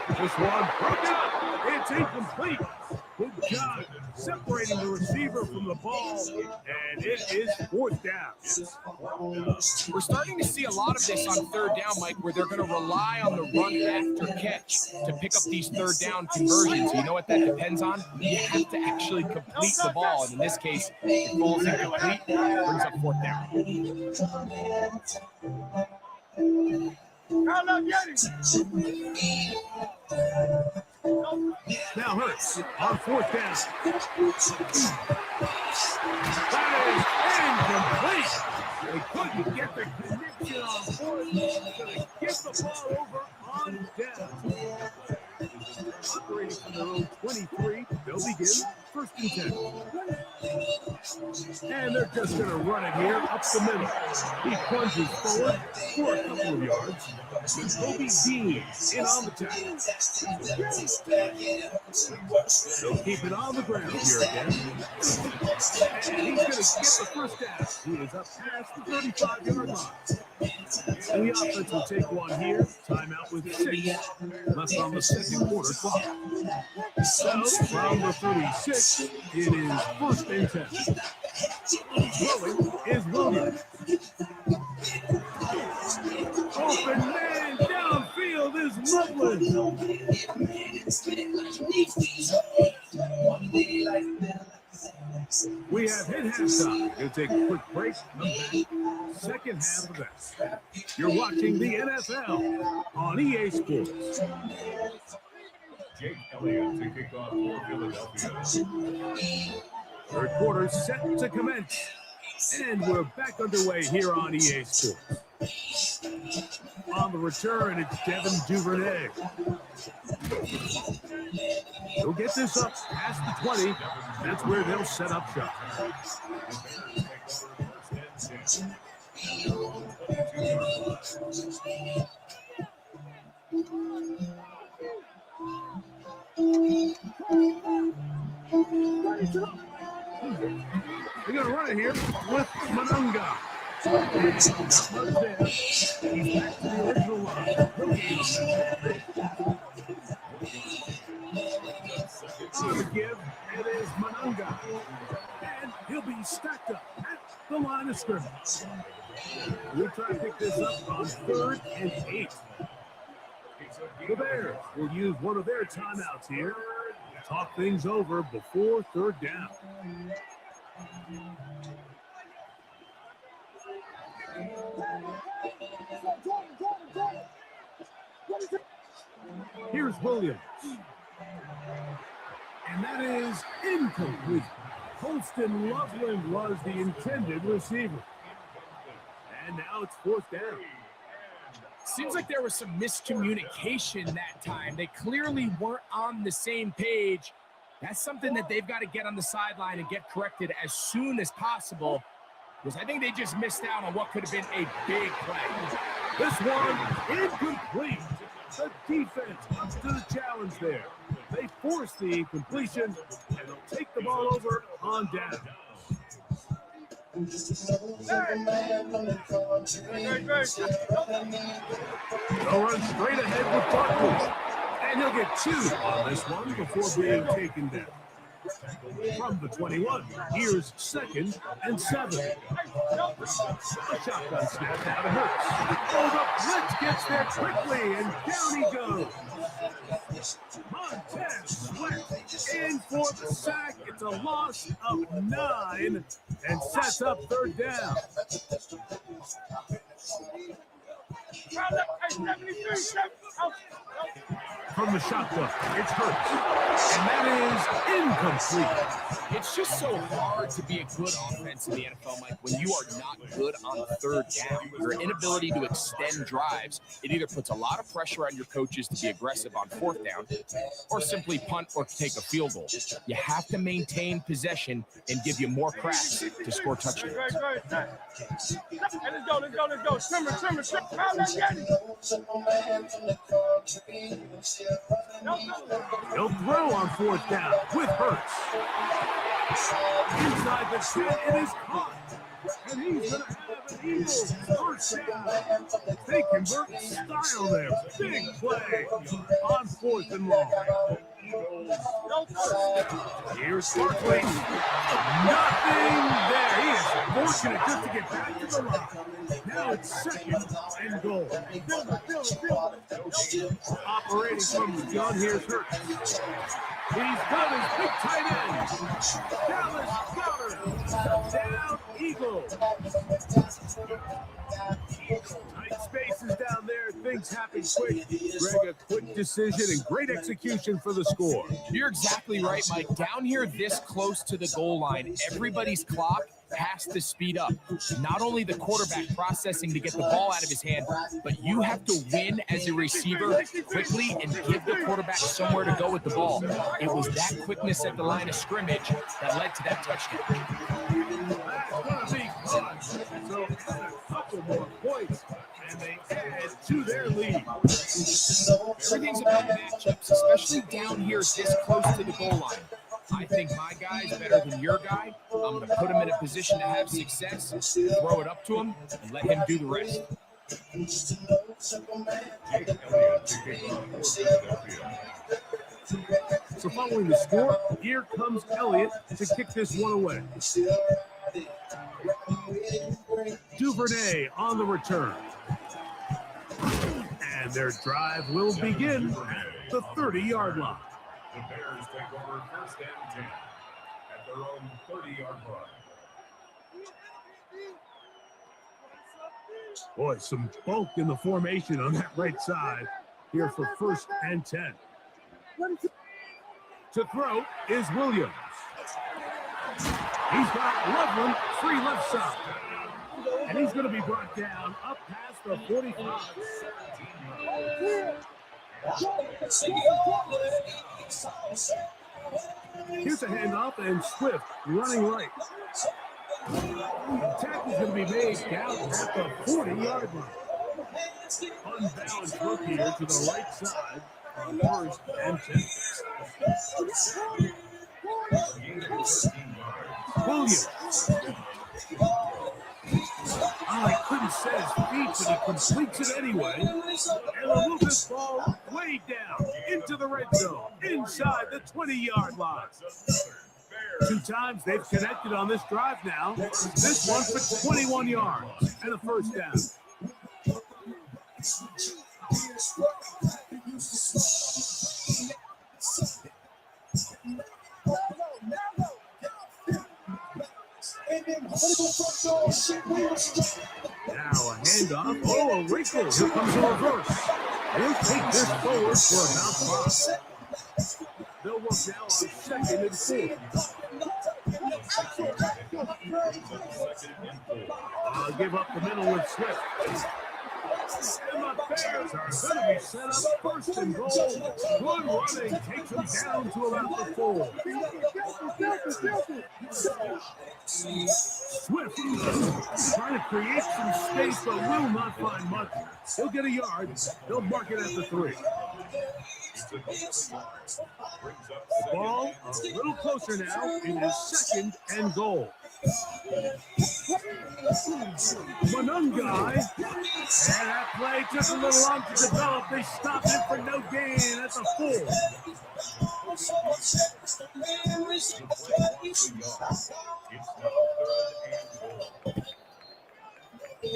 H: This one broken up. It's incomplete. Good job separating the receiver from the ball, and it is fourth down.
I: We're starting to see a lot of this on third down, Mike, where they're going to rely on the run after catch to pick up these third down conversions. You know what that depends on? You have to actually complete the ball, and in this case, it falls incomplete, brings up fourth down.
H: Now Hurts on fourth down. That is incomplete. They couldn't get the connection on fourth, so they get the ball over on down. Operating from their own 23, they'll begin first and 10. And they're just going to run it here up the middle. He plunges forward for a couple of yards. Kobe Dean in on the tackle. They'll keep it on the ground here again. And he's going to get the first down. He is up past the 35-yard line. And the offense will take one here. Timeout with 6 left on the second quarter clock. So from the 36, it is first and 10. Throwing is Williams. Open man downfield is Loveland. We have hit halftime. We'll take a quick break. Second half of that. You're watching the NFL on EA Sports.
J: Jake Elliott to kick off for Philadelphia.
H: Third quarter set to commence. And we're back underway here on EA Sports. On the return, it's Devin Duvernay. He'll get this up past the 20. That's where they'll set up shop. They're going to run it here with Manunga. Not much there. He's back to the original line. On the give, it is Manunga. And he'll be stacked up at the line of scrimmage. We'll try to pick this up on 3rd and 8. The Bears will use one of their timeouts here to talk things over before third down. Here's Williams. And that is incomplete. Holston Loveland was the intended receiver. And now it's fourth down.
I: Seems like there was some miscommunication that time. They clearly weren't on the same page. That's something that they've got to get on the sideline and get corrected as soon as possible, because I think they just missed out on what could have been a big play.
H: This one incomplete. The defense up to the challenge there. They force the incompletion, and they'll take the ball over on down. They'll run straight ahead with Barkley. And he'll get 2 on this one before being taken down. From the 21, here's 2nd and 7. A shotgun snap now to Hurts. Oh, the blitz gets there quickly, and down he goes. Montez Sweat in for the sack. It's a loss of 9 and sets up 3rd down. From the shotgun, it's Hurts, and that is incomplete.
I: It's just so hard to be a good offense in the NFL, Mike, when you are not good on 3rd down. Your inability to extend drives, it either puts a lot of pressure on your coaches to be aggressive on 4th down or simply punt or take a field goal. You have to maintain possession and give you more cracks to score touchdowns.
K: Let's go. Trimmer.
H: He'll throw on 4th down with Hurts. Inside the 10, it is caught. And he's going to have an Eagles 1st down. They convert style there. Big play on 4th and long. Here's Barkley. Nothing there. He is fortunate just to get back to the line. Now it's 2nd and goal. Operating from the gun, here's Hurts. He's got his big tight end. Dallas Goedert. Down Eagle. Tight spaces down there. Things happen quick. Greg, a quick decision and great execution for the score.
I: You're exactly right, Mike. Down here this close to the goal line, everybody's clock has to speed up. Not only the quarterback processing to get the ball out of his hand, but you have to win as a receiver quickly and give the quarterback somewhere to go with the ball. It was that quickness at the line of scrimmage that led to that touchdown.
H: That's going to be fun. So add a couple more points, and they add to their lead.
I: Everything's about matchups, especially down here this close to the goal line. I think my guy's better than your guy. I'm going to put him in a position to have success, throw it up to him, and let him do the rest.
H: So following the score, here comes Elliott to kick this one away. Duvernay on the return. And their drive will begin at the 30-yard line.
J: The Bears take over 1st and 10 at their own 30-yard line.
H: Boy, some bulk in the formation on that right side here for 1st and 10. To throw is Williams. He's got Loveland free left side. And he's going to be brought down up past the 45. Here's a handoff, and Swift running right. Tackle's going to be made down at the 40-yard line. Unbalanced look here to the right side on 1st and 10. Williams. I couldn't set his feet, but he completes it anyway. And will move this ball way down into the red zone, inside the 20-yard line. 2 times they've connected on this drive now. This one for 21 yards and a 1st down. Now a handoff. Oh, a wrinkle. Here comes a reverse. He'll take this forward for about 5. They'll work now on 2nd and 4. I'll give up the middle with Swift. And the Bears are going to be set up first and goal. Good running takes them down to about the 4. Swift trying to create some space, but will not find much. He'll get a yard. They'll mark it at the 3. The ball a little closer now. It is second and goal. Manungai. And that play took a little long to develop. They stopped it for no gain at the 4.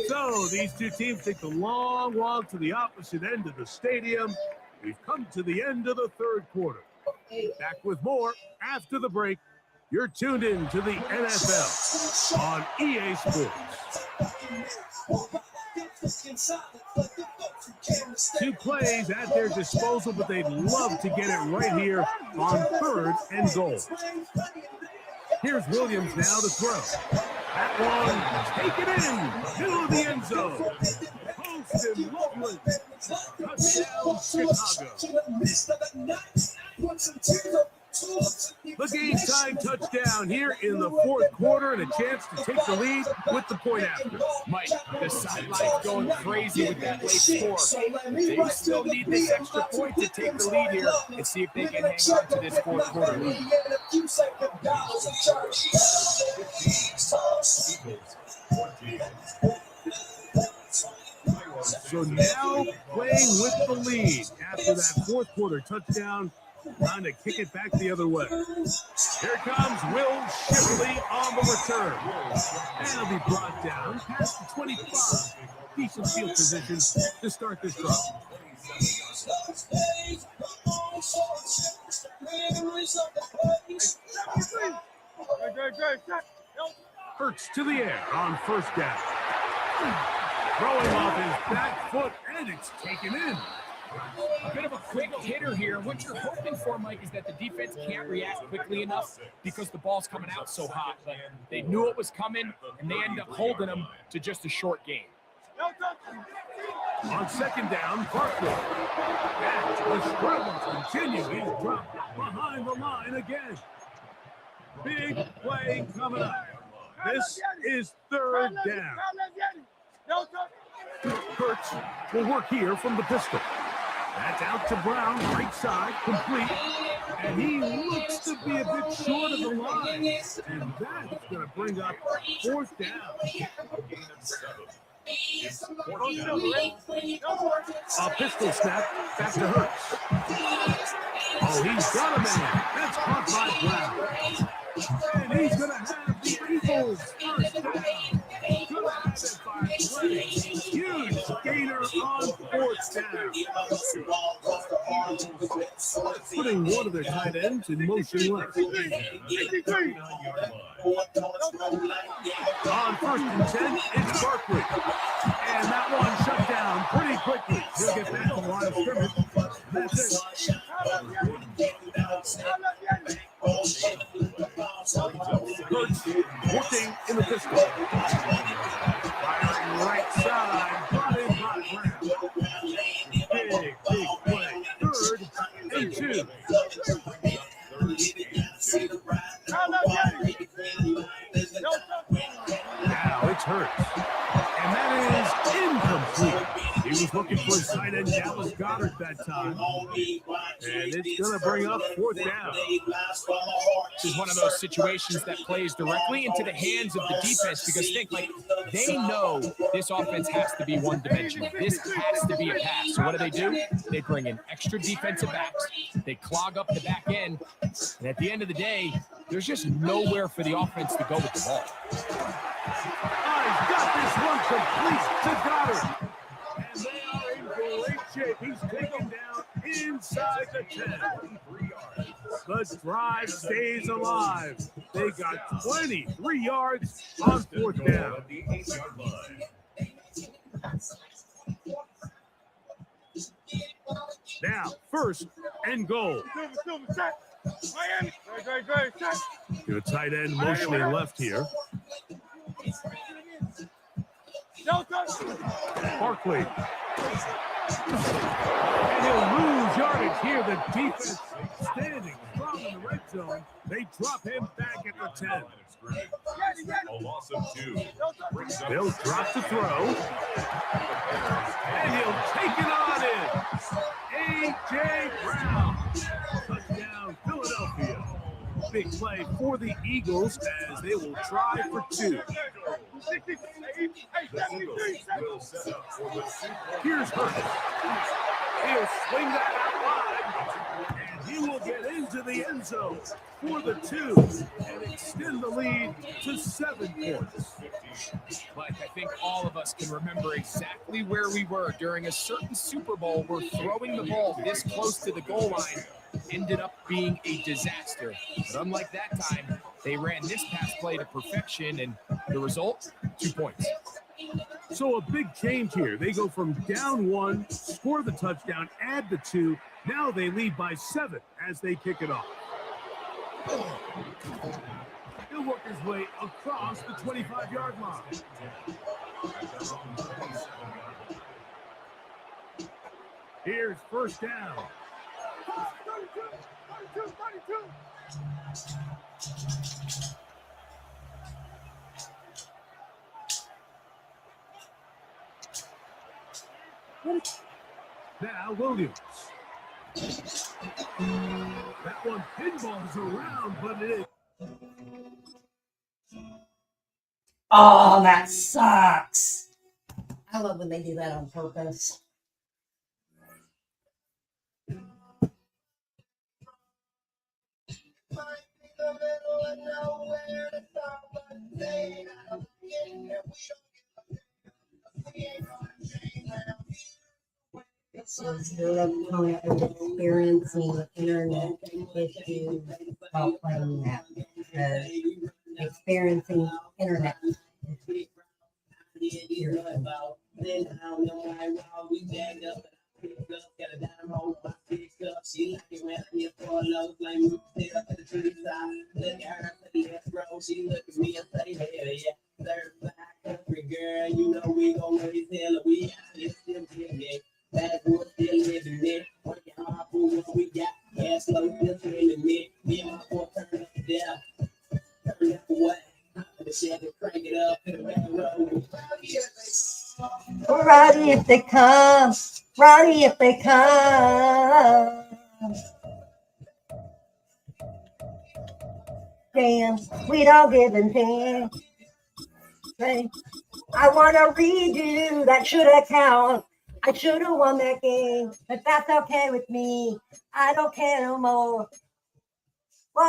H: So these two teams take the long walk to the opposite end of the stadium. We've come to the end of the third quarter. Back with more after the break. You're tuned in to the NFL on EA Sports. 2 plays at their disposal, but they'd love to get it right here on third and goal. Here's Williams now to throw. That one, take it in, middle of the end zone. Post and Loveland. Touchdown, Chicago. The game-time touchdown here in the fourth quarter and a chance to take the lead with the point after.
I: Mike, the sideline's going crazy with that late score. They still need this extra point to take the lead here and see if they can hang on to this fourth quarter lead.
H: So now playing with the lead after that fourth quarter touchdown. Trying to kick it back the other way. Here comes Will Shipley on the return. And he'll be brought down past the 25. Decent field position to start this drive. Hurts to the air on first down. Throwing off his back foot, and it's taken in.
I: A bit of a quick hitter here. What you're hoping for, Mike, is that the defense can't react quickly enough because the ball's coming out so hot. But they knew it was coming, and they end up holding them to just a short game.
H: On second down, Barkley. And the struggles continue. He's dropped behind the line again. Big play coming up. This is third down. Kurtz will work here from the pistol. That's out to Brown, right side, complete. And he looks to be a bit short of the line. And that's going to bring up fourth down. A pistol snap, back to Hurts. Oh, he's got a man. That's caught by Brown. And he's going to have the Eagles first down. Good identified play. Huge gainer on fourth down. Putting one of their tight ends in motion left. On first and 10, it's Barkley. And that one shut down pretty quickly. He'll get back to the line of scrimmage. That's it. Hurts working in the pistol. Firing right side. Brought in by Brown. Big play. Third and 2. Now it's Hurts. And that is incomplete. He was looking for his tight end, Dallas Goedert, that time. And it's going to bring up fourth down.
I: This is one of those situations that plays directly into the hands of the defense because they know this offense has to be one-dimensional. This has to be a pass. So what do? They bring in extra defensive backs. They clog up the back end. And at the end of the day, there's just nowhere for the offense to go with the ball.
H: He's got this one complete to Goedert. And they are in great shape. He's taken down inside the 10. The drive stays alive. They got 23 yards on fourth down. Now, first and goal. Your tight end motioning left here. Barkley And he'll lose yardage here. The defense standing strong in the red zone. They drop him back at the 10.
J: A loss of 2.
H: They'll drop the throw. And he'll take it on in. A.J. Brown. Touchdown, Philadelphia. Big play for the Eagles as they will try for 2. Here's Hurts. He'll swing that out wide, and he will get into the end zone for the 2 and extend the lead to 7 points.
I: Mike, I think all of us can remember exactly where we were during a certain Super Bowl where throwing the ball this close to the goal line ended up being a disaster. But unlike that time, they ran this pass play to perfection, and the result, 2 points.
H: So a big change here. They go from down 1, score the touchdown, add the 2. Now they lead by 7 as they kick it off. He'll work his way across the 25-yard line. Here's first down. 32. Now Williams. That one pinballs around, but it is.
A: Oh, that sucks. I love when they do that on purpose. So they're experiencing internet issues while playing that. Experiencing internet. Rowdy if they come, rowdy if they come. Damn, we don't give a damn. I want to redo that shoulda count. I should have won that game, but that's okay with me. I don't care no more. Whoa,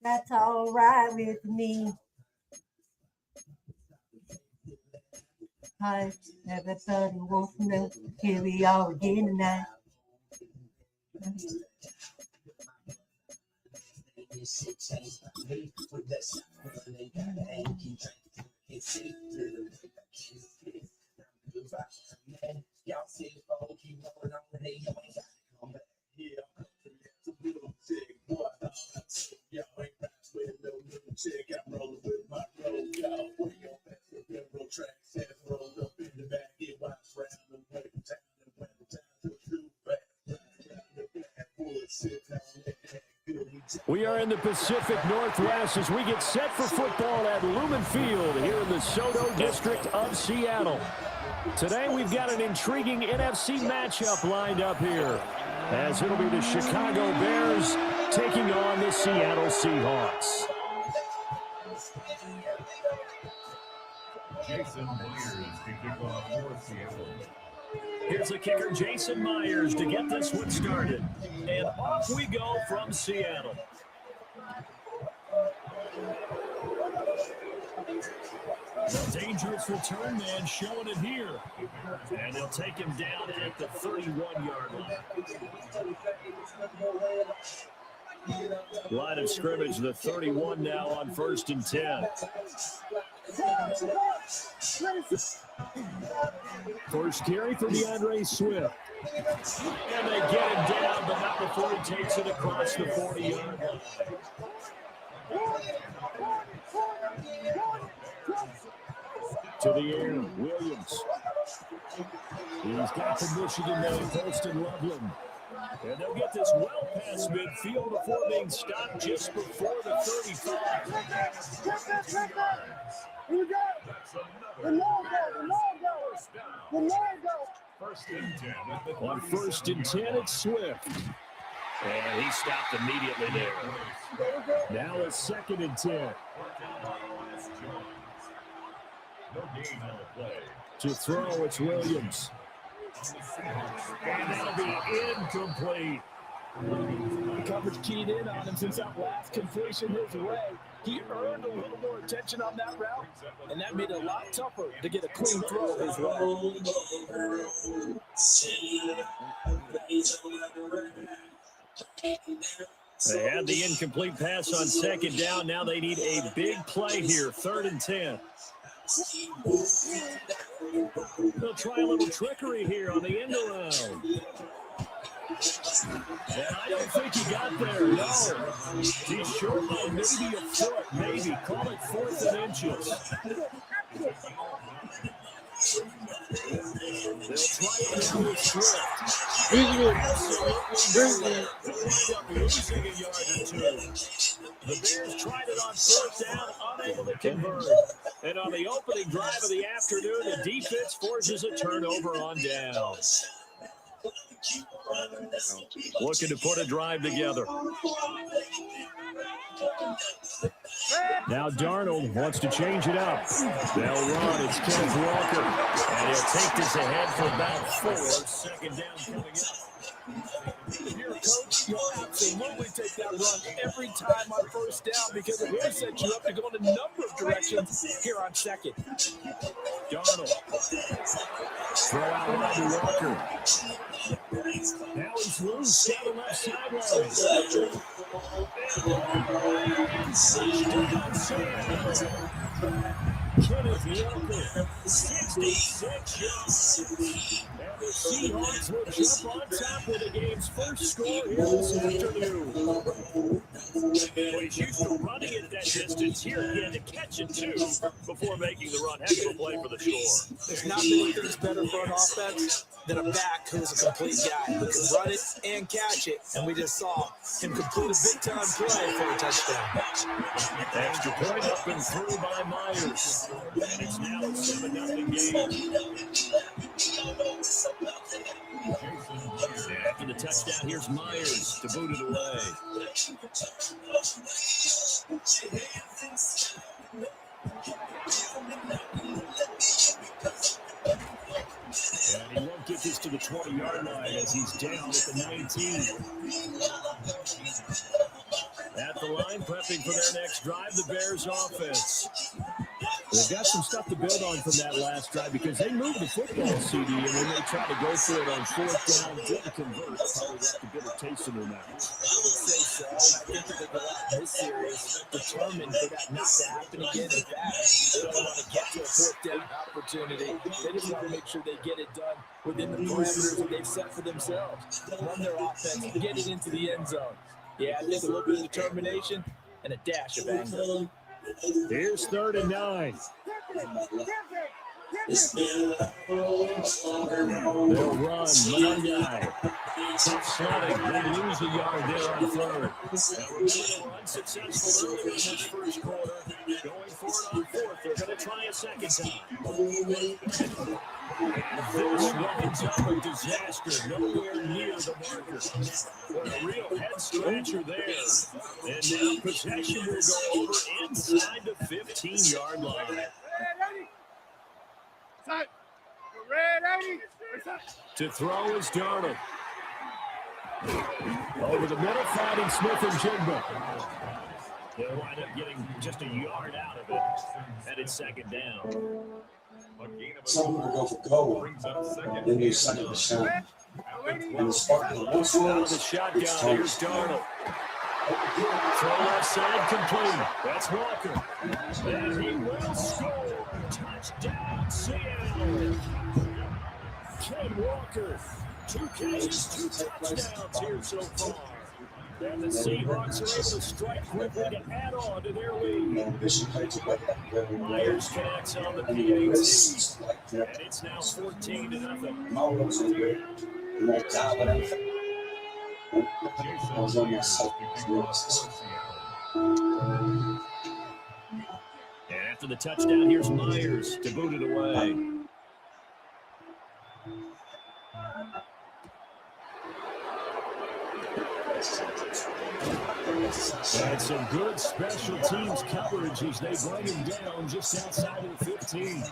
A: that's all right with me. Hi, everybody wants to know. Here we are again tonight.
B: We are in the Pacific Northwest as we get set for football at Lumen Field here in the SoDo district of Seattle. Today we've got an intriguing NFC matchup lined up here, as it'll be the Chicago Bears taking on the Seattle Seahawks.
J: Jason Myers to kick off for Seattle.
B: Here's the kicker, Jason Myers, to get this one started. And off we go from Seattle. Dangerous return man showing it here. And they'll take him down at the 31-yard line. Line of scrimmage, the 31 now on 1st and 10. First carry for DeAndre Swift. And they get him down, but not before he takes it across the 40-yard line. To the air, Williams. He's got the Michigan name, Colston Loveland. And they'll get this well past midfield before being stopped just before the 35. On 1st and 10, it's Swift. And he stopped immediately there. Now it's 2nd and 10. To throw, it's Williams. And that'll be incomplete.
C: The coverage keyed in on him since that last completion his way. He earned a little more attention on that route, and that made it a lot tougher to get a clean throw his way.
B: They had the incomplete pass on 2nd down. Now they need a big play here, 3rd and 10. They'll try a little trickery here on the end around. And I don't think he got there, no. He's short by maybe a foot, maybe. Call it 4th and inches. They'll try it now with Swift. Losing a yard or two. The Bears tried it on 4th down, unable to convert. And on the opening drive of the afternoon, the defense forces a turnover on downs. Looking to put a drive together. Now Darnold wants to change it up. They'll run. It's Kenneth Walker. And he'll take this ahead for about 4. 2nd down coming up.
C: If you're a coach, you'll absolutely take that run every time on 1st down because it really sets you up to go in a number of directions here on 2nd.
B: Darnold. Throw out wide to Walker. Now he's loose down the left sideline. Kenneth Walker, 66 yards. And the Seahawks will jump on top with the game's first score here this afternoon. Well, he's used to running it that distance. Here he had to catch it, too, before making the run. Heck of a play for the score.
C: There's not many things better for an offense than a back who's a complete guy who can run it and catch it. And we just saw him complete a big-time play for a touchdown.
B: Extra point up and through by Myers. And it's now a 7-0 game. After the touchdown, here's Myers to boot it away. And he won't get this to the 20-yard line as he's down at the 19. At the line, prepping for their next drive, the Bears offense. They've got some stuff to build on from that last drive because they moved the football, CD, and when they try to go for it on 4th down, didn't convert. Probably left a bitter taste in their mouth.
C: I would say so. And I think that they go out in this series determined for that not to happen again. In fact, they don't want to get to a 4th down opportunity. They just want to make sure they get it done within the parameters that they've set for themselves. Run their offense, get it into the end zone. Yeah, I think a little bit of determination and a dash of anger.
B: Here's 3rd and 9. They'll run. Monday. Tough sledding. They lose a yard there on 3rd. Unsuccessful early in this first quarter. Going for it on 4th. They're going to try a second time. This winds up a disaster. Nowhere near the marker. What a real head scratcher there. And now possession will go over inside the 15-yard line. To throw is Darnold. Over the middle, finding Smith and Jigba. They'll wind up getting just a yard out of it. And it's 2nd down.
L: Someone will go for goal. Then you second the shot. And the spark of the one
B: out of the shotgun. Here's Darnold. Throw left side complete. That's Walker. And he will score. Touchdown, Seattle. Ken Walker. 2 catches, 2 touchdowns here so far. And the Seahawks are able to strike quickly to add on to their lead. Myers connects on the PAT. And it's now 14-0. And after the touchdown, here's Myers to boot it away. And some good special teams coverage as they bring him down just outside of the 15.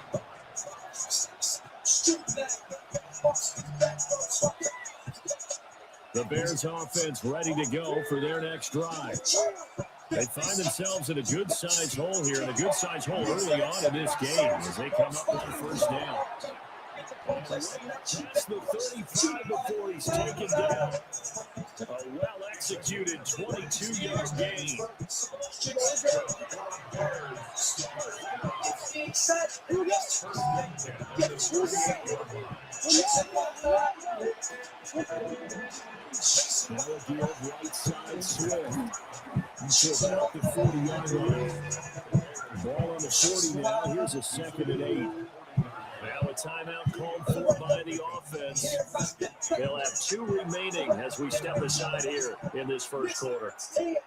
B: The Bears offense ready to go for their next drive. They find themselves in a good-sized hole here, and a good-sized hole early on in this game as they come up with the first down. Past the 35 before he's taken down. A well-executed 22-yard gain. Now give right side Swift. He's about the 40-yard line. Ball on the 40 now. Here's a 2nd and 8. Now a timeout called for by the offense. They'll have 2 remaining as we step aside here in this first quarter. Here's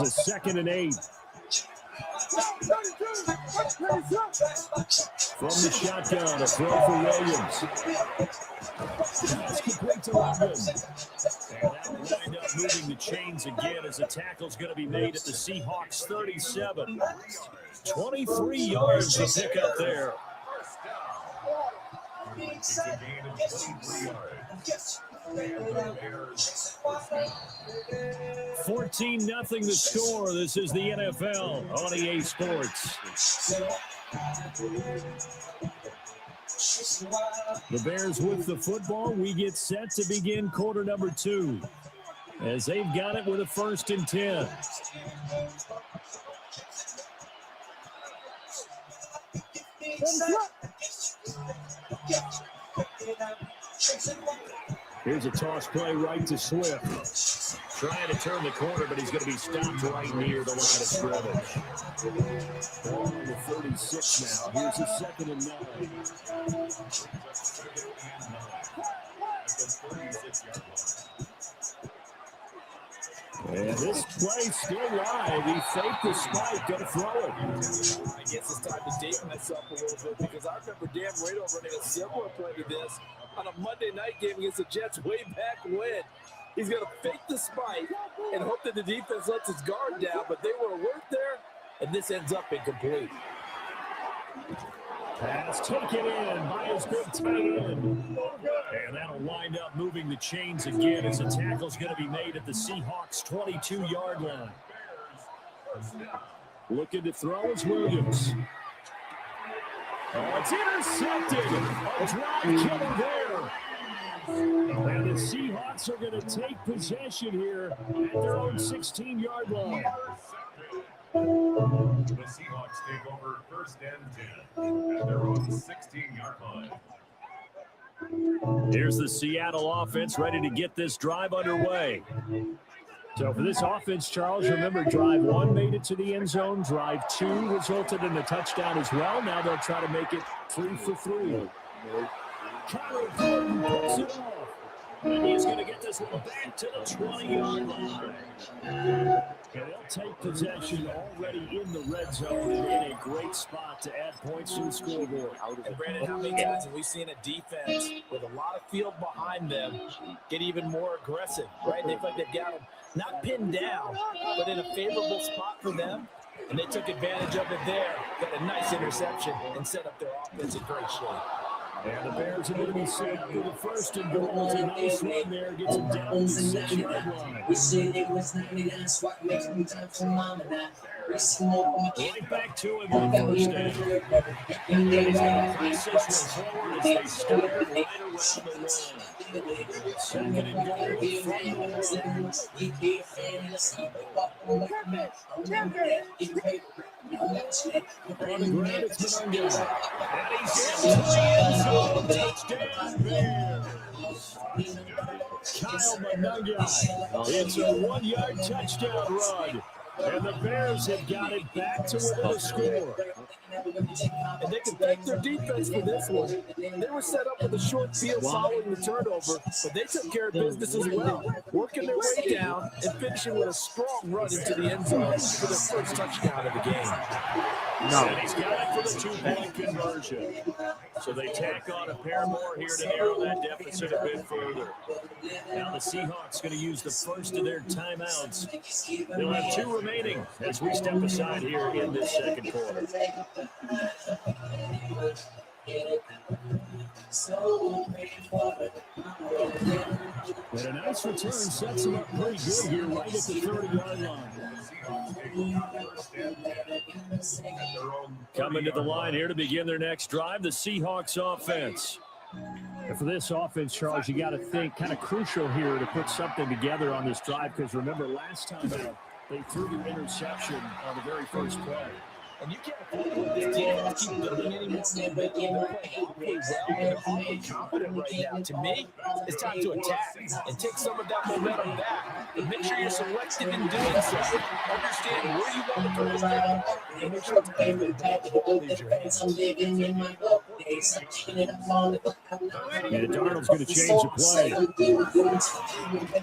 B: a 2nd and 8. From the shotgun, a throw for Williams. That's complete to Logan. And that will wind up moving the chains again as the tackle's going to be made at the Seahawks 37. 23 yards to pick up there.
J: It's a gain of 23 yards.
B: 14-0 the score. This is the NFL on EA Sports. The Bears with the football. We get set to begin quarter number 2 as they've got it with a 1st and 10. Here's a toss play right to Swift. Trying to turn the corner, but he's going to be stopped right near the line of scrimmage. Ball on the 36 now. Here's a 2nd and 9. And this play still live. He faked the spike, going to throw it.
C: I guess it's time to date myself a little bit because I remember Dan Marino running a similar play to this on a Monday night game against the Jets way back when. He's going to fake the spike and hope that the defense lets his guard down, but they were alert there, and this ends up incomplete.
B: Pass taken in by his big tight end. And that'll wind up moving the chains again as the tackle's going to be made at the Seahawks 22-yard line. Looking to throw is Williams. Oh, it's intercepted. A drive killer there. And the Seahawks are going to take possession here at their own 16-yard line.
J: The Seahawks take over 1st and 10 at their own 16-yard line.
B: Here's the Seattle offense ready to get this drive underway. So for this offense, Charles, remember drive 1 made it to the end zone. Drive 2 resulted in a touchdown as well. Now they'll try to make it 3 for 3. Kyler Gordon picks it off. And he's going to get this one back to the 20-yard line. And they'll take possession already in the red zone and in a great spot to add points to the scoreboard.
C: And Brandon, how many times have we seen a defense with a lot of field behind them get even more aggressive, right? They feel like they've got them not pinned down, but in a favorable spot for them. And they took advantage of it there. Got a nice interception and set up their offense in great shape.
B: And the Bears are going to be set for the 1st and goal. It's a nice run there. Gets it down to the 6-yard line. Right back to him on 1st down. And he's going to process one forward as they start right around the line. 2nd and goal from the line. On the ground, it's Monanga. And he's into the end zone. Touchdown, Bears. Kyle Monanga. It's a 1-yard touchdown run. And the Bears have got it back to within a score.
C: And they can thank their defense for this one. They were set up with a short field following the turnover, but they took care of business as well, working their way down and finishing with a strong run into the end zone for their first touchdown of the game.
B: And he's got it for the 2-point conversion. So they tack on a pair more here to narrow that deficit a bit further. Now the Seahawks going to use the first of their timeouts. They'll have 2 remaining as we step aside here in this second quarter. And a nice return sets them up pretty good here right at the 30-yard line. Coming to the line here to begin their next drive, the Seahawks offense. And for this offense, Charles, you got to think kind of crucial here to put something together on this drive, because remember last time they threw the interception on the very first play.
C: And you can't afford to let this defense keep building any more momentum. They're playing awfully well, and they're awfully confident right now. To me, it's time to attack and take some of that momentum back. But make sure you're selective in doing so. Understand where you want to throw the ball, and make sure the ball leaves your hands.
B: And Darnold's going to change the play.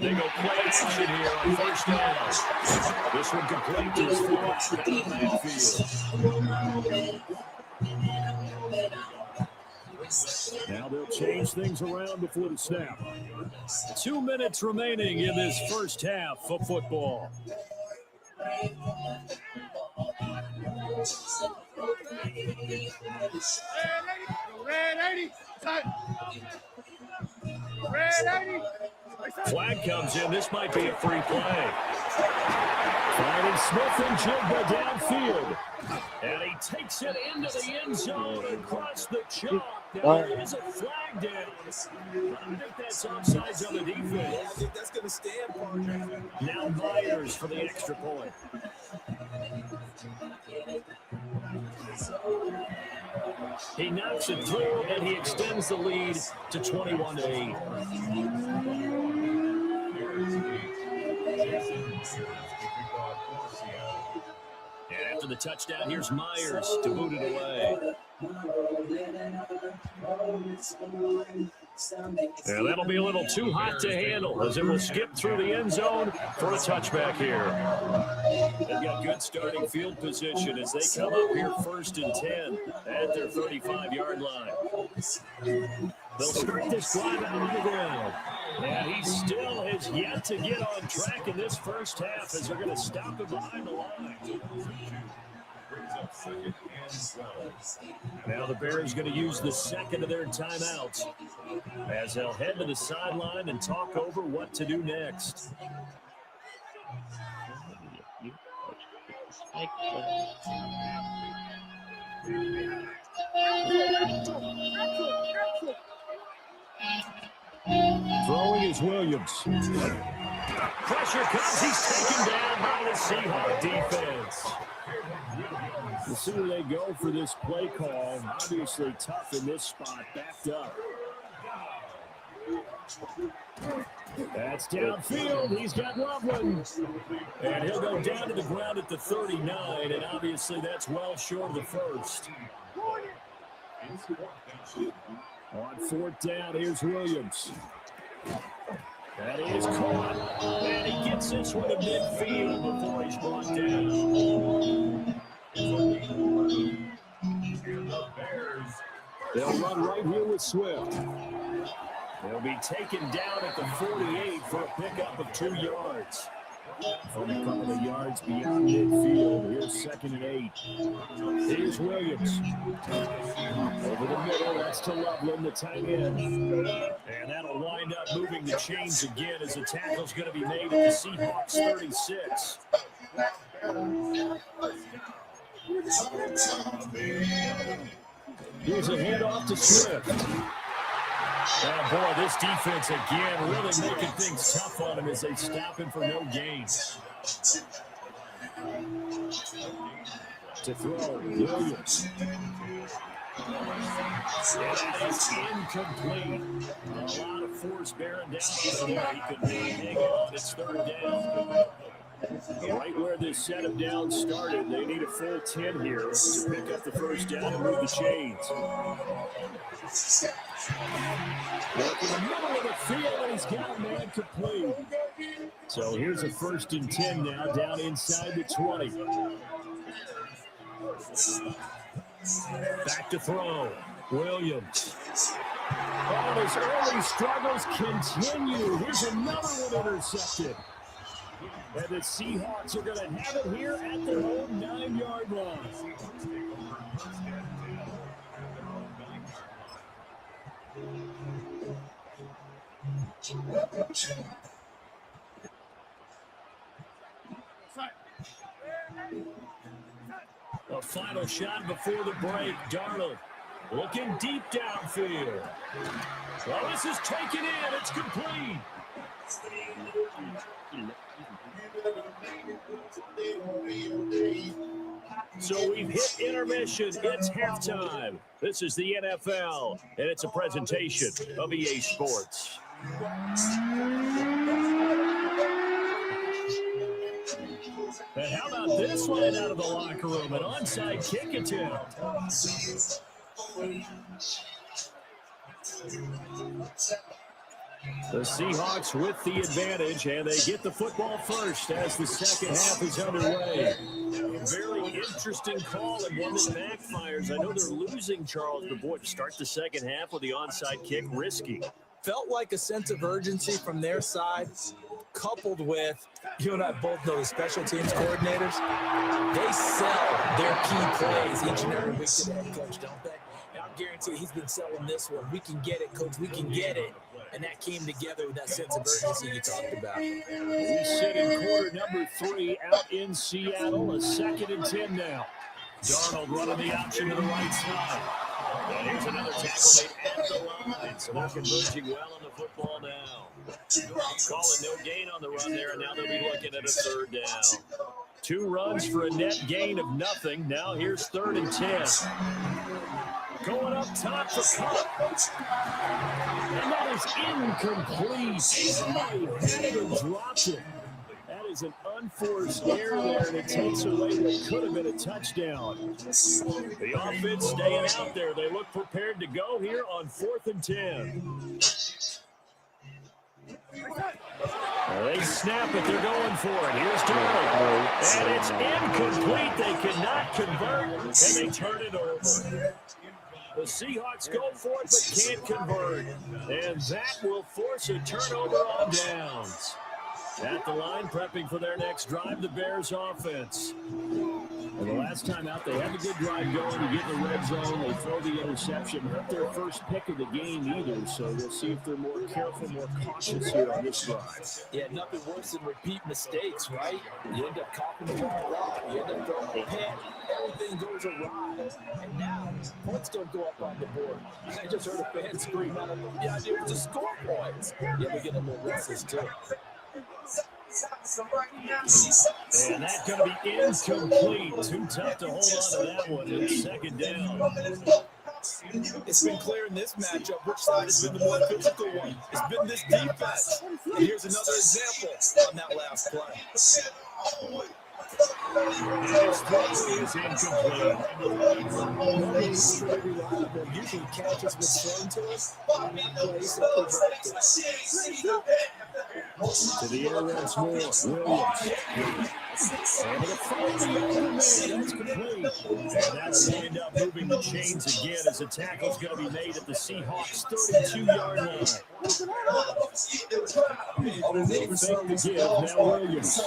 B: They go play action here on first down. This one complete to his full backfield. Now they'll change things around before the snap. 2 minutes remaining in this first half of football. Flag comes in. This might be a free play. Finding Smith and Jigba downfield. And he takes it into the end zone across the chalk. Now there is a flag down. I think that's offsides on the defense.
C: Yeah, I think that's going to stand, partner.
B: Now Myers for the extra point. He knocks it through, and he extends the lead to 21-8. And after the touchdown, here's Myers to boot it away. And that'll be a little too hot to handle as it will skip through the end zone for a touchback here. They've got good starting field position as they come up here 1st and 10 at their 35-yard line. They'll start this drive out on the ground. And he still has yet to get on track in this first half as they're going to stop him behind the line. Now the Bears going to use the second of their timeouts as they'll head to the sideline and talk over what to do next. Throwing is Williams. Pressure comes. He's taken down by the Seahawks defense. The sooner they go for this play call, obviously tough in this spot, backed up. That's downfield. He's got Loveland. And he'll go down to the ground at the 39, and obviously that's well short of the first. On 4th down, here's Williams. That is caught. And he gets this one to midfield before he's brought down. They'll run right here with Swift. They'll be taken down at the 48 for a pickup of 2 yards. From a couple of yards beyond midfield, here's 2nd and 8. Here's Williams. Over the middle, that's to Loveland, the tight end. And that'll wind up moving the chains again as the tackle's going to be made at the Seahawks 36. Here's a handoff to Swift. Oh, boy, this defense again really making things tough on him as they stop him for no gain. To throw, Williams. And that is incomplete. A lot of force bearing down on there. He could really dig it on its third down. Right where this set of downs started, they need a full 10 here to pick up the first down and move the chains. Working the middle of the field, and he's got a man complete. So here's a 1st and 10 now, down inside the 20. Back to throw. Williams. Oh, his early struggles continue. Here's another one intercepted. And the Seahawks are going to have it here at their own 9-yard line. A final shot before the break. Darnold looking deep downfield. Well, this is taken in. It's complete. So we've hit intermission. It's halftime. This is the NFL, and it's a presentation of EA Sports. And how about this line out of the locker room? An onside kick attempt. The Seahawks with the advantage, and they get the football first as the second half is underway. A very interesting call and one that backfires. I know they're losing, Charles, but boy, to start the second half with the onside kick, risky.
C: Felt like a sense of urgency from their side, coupled with, you and I both know the special teams coordinators, they sell their key plays each and every week to the head coach, don't they? And I'm guaranteed he's been selling this one. We can get it, coach, we can get it. And that came together with that sense of urgency you talked about.
B: We sit in quarter number 3 out in Seattle. A 2nd and 10 now. Darnold running the option to the right side. And here's another tackle made at the line. So they're converging well on the football now. Calling no gain on the run there, and now they'll be looking at a 3rd down. 2 runs for a net gain of nothing. Now here's 3rd and 10. Going up top for Cup. And that is incomplete. Somebody had it and dropped it. That is an unforced error there, and it takes away what could have been a touchdown. The offense staying out there. They look prepared to go here on 4th and 10. They snap it. They're going for it. Here's Darnold. And it's incomplete. They cannot convert, and they turn it over. The Seahawks go for it, but can't convert. And that will force a turnover on downs. At the line, prepping for their next drive, the Bears offense. And the last time out, they have a good drive going. They get in the red zone. They throw the interception. Not their first pick of the game either, so we'll see if they're more careful, more cautious here on this drive.
C: Yeah, nothing worse than repeat mistakes, right? You end up coughing the ball a lot. You end up throwing a pin. Everything goes awry. And now, points don't go up on the board. I just heard a fan scream out of the idea was to score points. Yeah, we get a little restless too.
B: And that's going to be incomplete. Too tough to hold on to that one. It's 2nd down.
C: It's been clear in this matchup which side has been the more physical one. It's been this defense. And here's another example on that last play.
B: His throw is incomplete.
C: Usually catches what's thrown to us.
B: To the air once more. Williams. And it'll follow the other man. That's complete. And that's going to end up moving the chains again as a tackle's going to be made at the Seahawks' 32-yard line. They fake the give. Now Williams.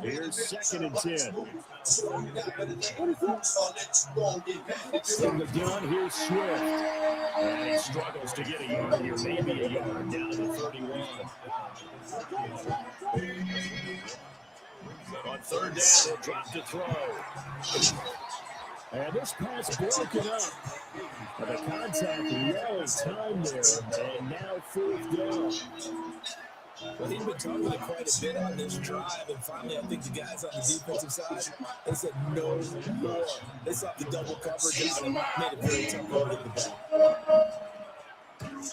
B: Here's 2nd and 10. From the gun, here's Swift. And he struggles to get a yard here, maybe a yard down to the 31. On 3rd down, they'll drop to throw. And this pass broken up. And the contact well timed there. And now 4th down.
C: Well, he's been talking quite a bit on this drive, and finally I think the guys on the defensive side, they said no more. They saw the double coverage out and made it very tough to get the ball.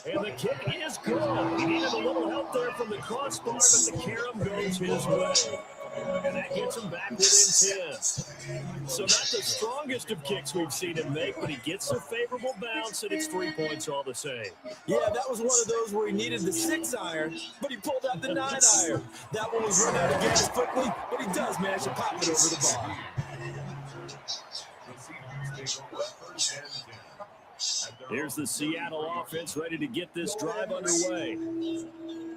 B: And the kick is good. He needed a little help there from the crossbar, but the carom goes his way. And that gets him back within 10. So not the strongest of kicks we've seen him make, but he gets a favorable bounce, and it's 3 points all the same.
C: Yeah, that was one of those where he needed the 6-iron, but he pulled out the 9-iron. That one was run out of gas quickly, but he does manage to pop it over the bar.
B: Here's the Seattle offense ready to get this drive underway.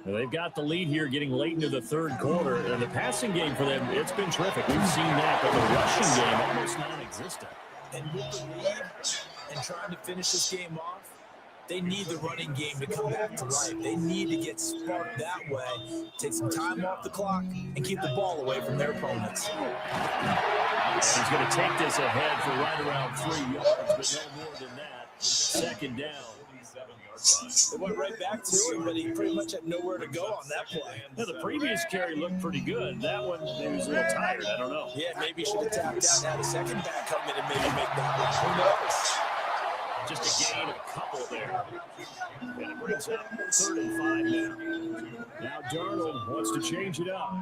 B: Now, they've got the lead here getting late into the third quarter, and the passing game for them, it's been terrific. We've seen that, but the rushing game almost non-existent.
C: And with the lead and trying to finish this game off, they need the running game to come back to life. They need to get sparked that way, take some time off the clock, and keep the ball away from their opponents.
B: He's going to take this ahead for right around 3 yards, but no more than that. Second down.
C: They went right back to him, but he pretty much had nowhere to go on that play.
B: Yeah, the previous carry looked pretty good. That one, he was a little tired. I don't know.
C: Yeah, maybe he should have tapped out, had a second back come in and maybe make that one. Who knows?
B: Just a gain of a couple there. And it brings up 3rd and 5 now. Now Darnold wants to change it up.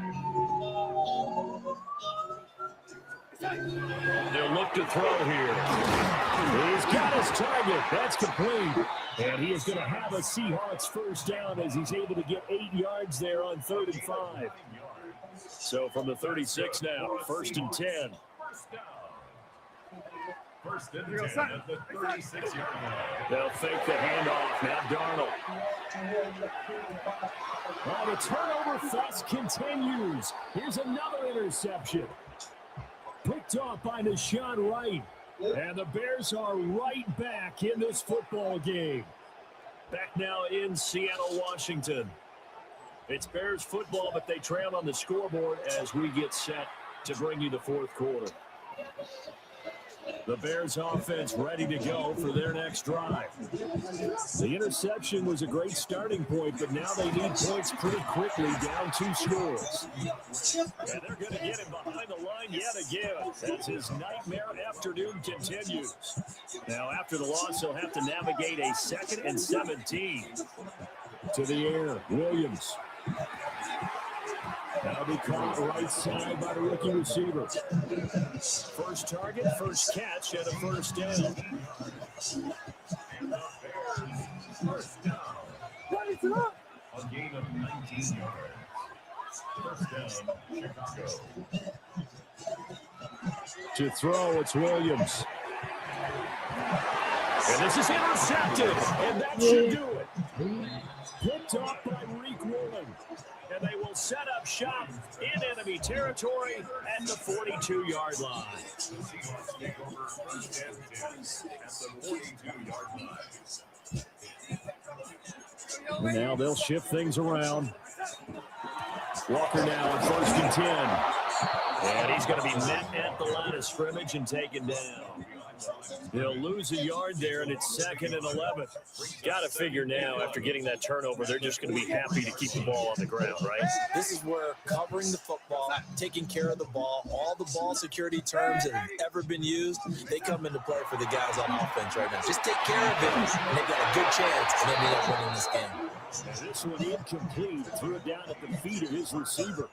B: They'll look to throw here. He's got his target. That's complete. And he is going to have a Seahawks first down as he's able to get 8 yards there on 3rd and 5. So from the 36 now, 1st and 10.
J: First and 10 at the 36-yard line.
B: They'll fake the handoff. Now Darnold. Well, the turnover fest continues. Here's another interception. Picked off by Deshaun Wright. And the Bears are right back in this football game. Back now in Seattle, Washington. It's Bears football, but they trail on the scoreboard as we get set to bring you the 4th quarter. The Bears offense ready to go for their next drive. The interception was a great starting point, but now they need points pretty quickly, down 2 scores. And they're going to get him behind the line yet again as his nightmare afternoon continues. Now, after the loss, he'll have to navigate a 2nd and 17. To the air, Williams. That'll be caught right side by the rookie receiver. First target, first catch, and a first down.
J: And the Bears first down. A gain of 19 yards. First down, Chicago.
B: To throw, it's Williams. And this is intercepted, and that should do it. Picked off by Reek Woolen. And they will set up shop in enemy territory at the 42-yard line.
J: The Seahawks take over 1st and 10 at the 42-yard line.
B: And now they'll shift things around. Walker now on 1st and 10. And he's going to be met at the line of scrimmage and taken down. They'll lose a yard there, and it's 2nd and 11. Got to figure now, after getting that turnover, they're just going to be happy to keep the ball on the ground, right?
C: This is where covering the football, taking care of the ball, all the ball security terms that have ever been used, they come into play for the guys on offense right now. Just take care of it, and they've got a good chance of ending up winning this game.
B: And this one incomplete. Threw it down at the feet of his receiver.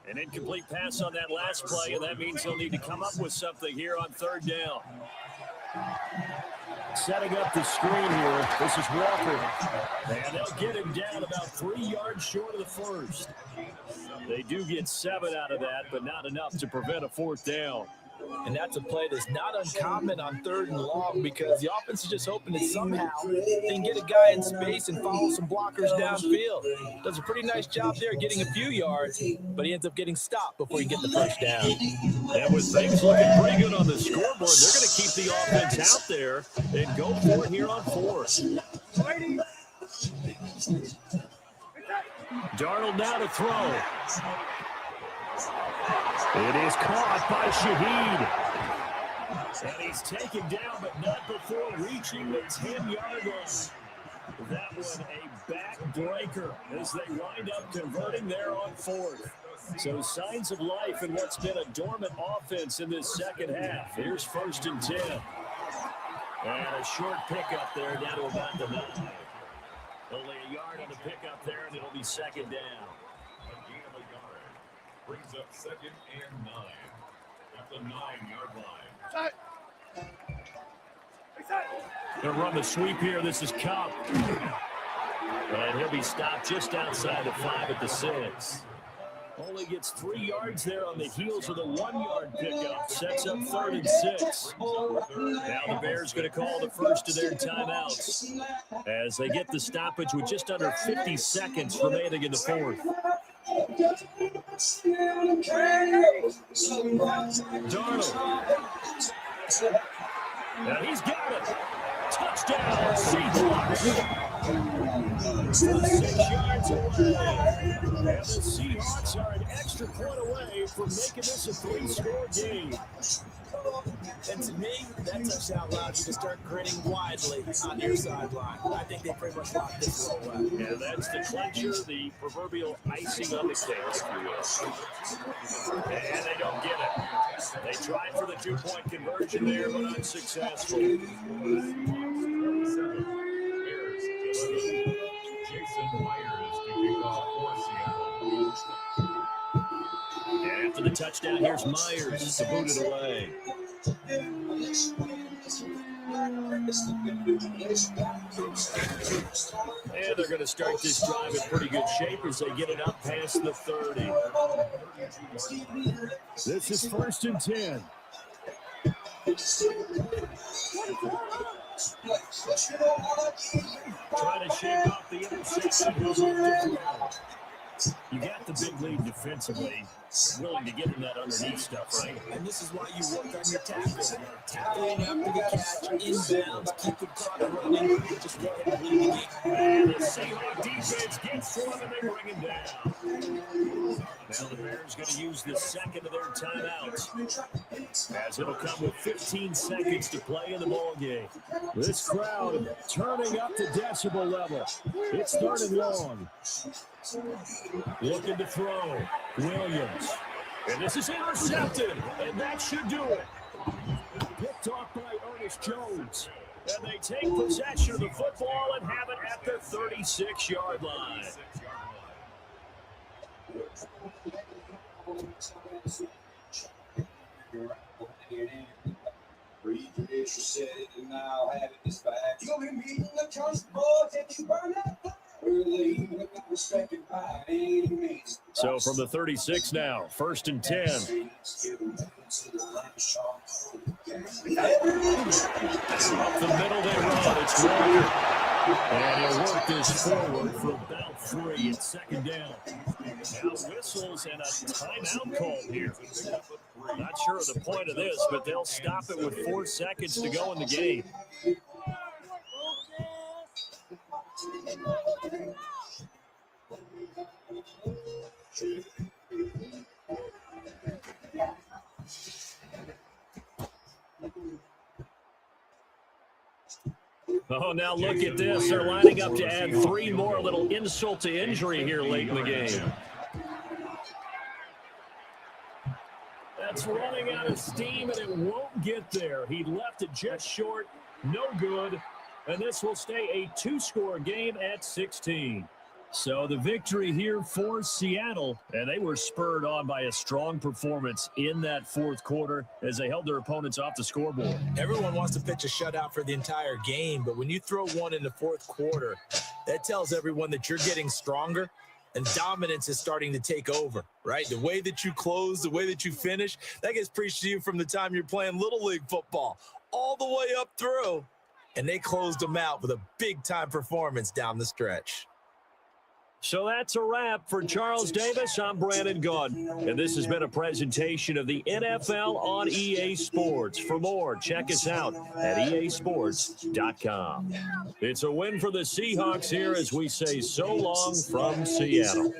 B: An incomplete pass on that last play, and that means he'll need to come up with something here on 3rd down. Setting up the screen here. This is Walker. And they'll get him down about 3 yards short of the first. They do get 7 out of that, but not enough to prevent a 4th down.
C: And that's a play that's not uncommon on 3rd and long because the offense is just hoping that somehow they can get a guy in space and follow some blockers downfield. Does a pretty nice job there getting a few yards, but he ends up getting stopped before he gets the first down.
B: And with things looking pretty good on the scoreboard, they're going to keep the offense out there and go for it here on 4th. Darnold now to throw. It is caught by Shaheed. And he's taken down, but not before reaching the 10-yard line. That one a backbreaker as they wind up converting there on fourth. So signs of life in what's been a dormant offense in this second half. Here's 1st and 10. And a short pickup there down to about the 9. Only a yard on the pickup there, and it'll be 2nd down.
J: A gain of a yard brings up 2nd and 9 at the 9-yard line.
B: Going to run the sweep here. This is Cup. And he'll be stopped just outside the 5 at the 6. Only gets 3 yards there on the heels of the 1-yard pickup. Sets up 3rd and 6. Now the Bears going to call the first of their timeouts as they get the stoppage with just under 50 seconds remaining in the fourth. Darnold. And he's got it. Touchdown, Seahawks. 6 yards away. And the Seahawks are an extra point away from making this a 3-score game.
C: And to me, that touchdown allowed you to start grinning widely on your sideline. I think they pretty much locked this one away.
B: And that's the clincher, the proverbial icing on the cake, if you will. And they don't get it. They tried for the 2-point conversion there, but unsuccessful.
J: Jason Myers to kick off for Seattle.
B: And after the touchdown, here's Myers to boot it away. And they're going to start this drive in pretty good shape as they get it up past the 30. This is 1st and 10. Trying to shake off the interception. You got the big lead defensively, willing to get in that underneath stuff, right?
C: And this is why you work on your tackles. Tackling after the catch, inbounds, keep the clock running, just go ahead and lead the game.
B: And the Seahawks defense gets one and they bring him down. Now the Bears going to use the second of their timeouts, as it'll come with 15 seconds to play in the ball game. This crowd turning up the decibel level. It's 3rd and long. Looking to throw. Williams. And this is intercepted. And that should do it. Picked off by Ernest Jones. And they take possession of the football and have it at their 36-yard line.
L: Read the issue, said it, and I'll have it this back. You'll be meeting the church boys if you burn that.
B: So from the 36 now, 1st and 10. Up the middle they run. It's Walker. And he'll work this forward for about 3. It's 2nd down. Now whistles and a timeout call here. Not sure of the point of this, but they'll stop it with 4 seconds to go in the game. Oh, now look at this. They're lining up to add 3 more. A little insult to injury here late in the game. That's running out of steam, and it won't get there. He left it just short. No good. And this will stay a 2-score game at 16. So the victory here for Seattle, and they were spurred on by a strong performance in that 4th quarter as they held their opponents off the scoreboard.
C: Everyone wants to pitch a shutout for the entire game, but when you throw one in the 4th quarter, that tells everyone that you're getting stronger and dominance is starting to take over, right? The way that you close, the way that you finish, that gets preached to you from the time you're playing Little League football all the way up through. And they closed them out with a big-time performance down the stretch.
B: So that's a wrap for Charles Davis. I'm Brandon Gunn, and this has been a presentation of the NFL on EA Sports. For more, check us out at easports.com. It's a win for the Seahawks here as we say so long from Seattle.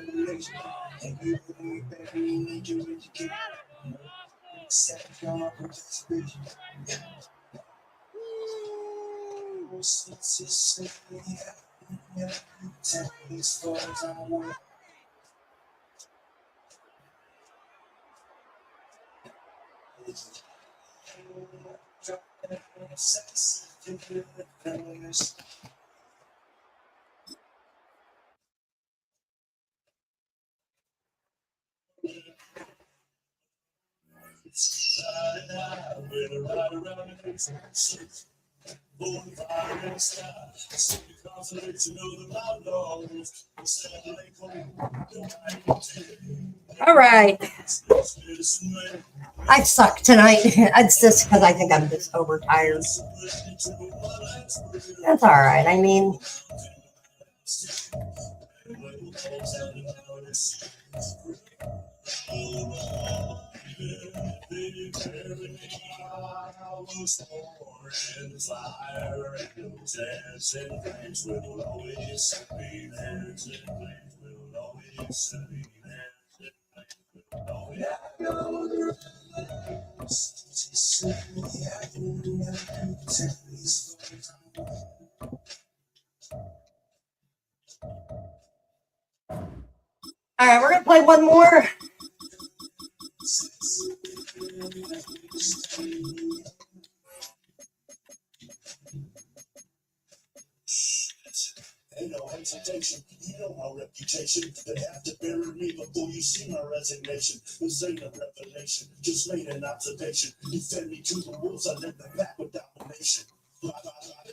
A: All right. I suck tonight. It's just because I think I'm just overtired. That's all right. I mean, all right, we're going to play one more.
M: Ain't no hesitation, you know my reputation. They have to bury me before you see my resignation. This ain't a revelation, just made an observation. You fed me to the wolves, I live the back with domination. Fly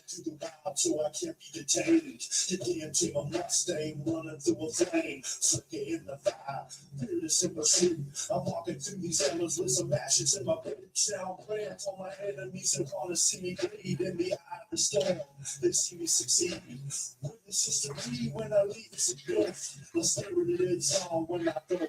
M: to the wild, so I can't be detained. The DMT, my Mustang, running through a flame. Flicker in the fire, fearless in pursuit. I'm walking through these embers with some ashes in my boots. Now I'm praying for my enemies and wanna see me bleed in the eye of the storm. They see me succeed. Witnesses to me when I leave, it's a gift. The spirit lives on when I go.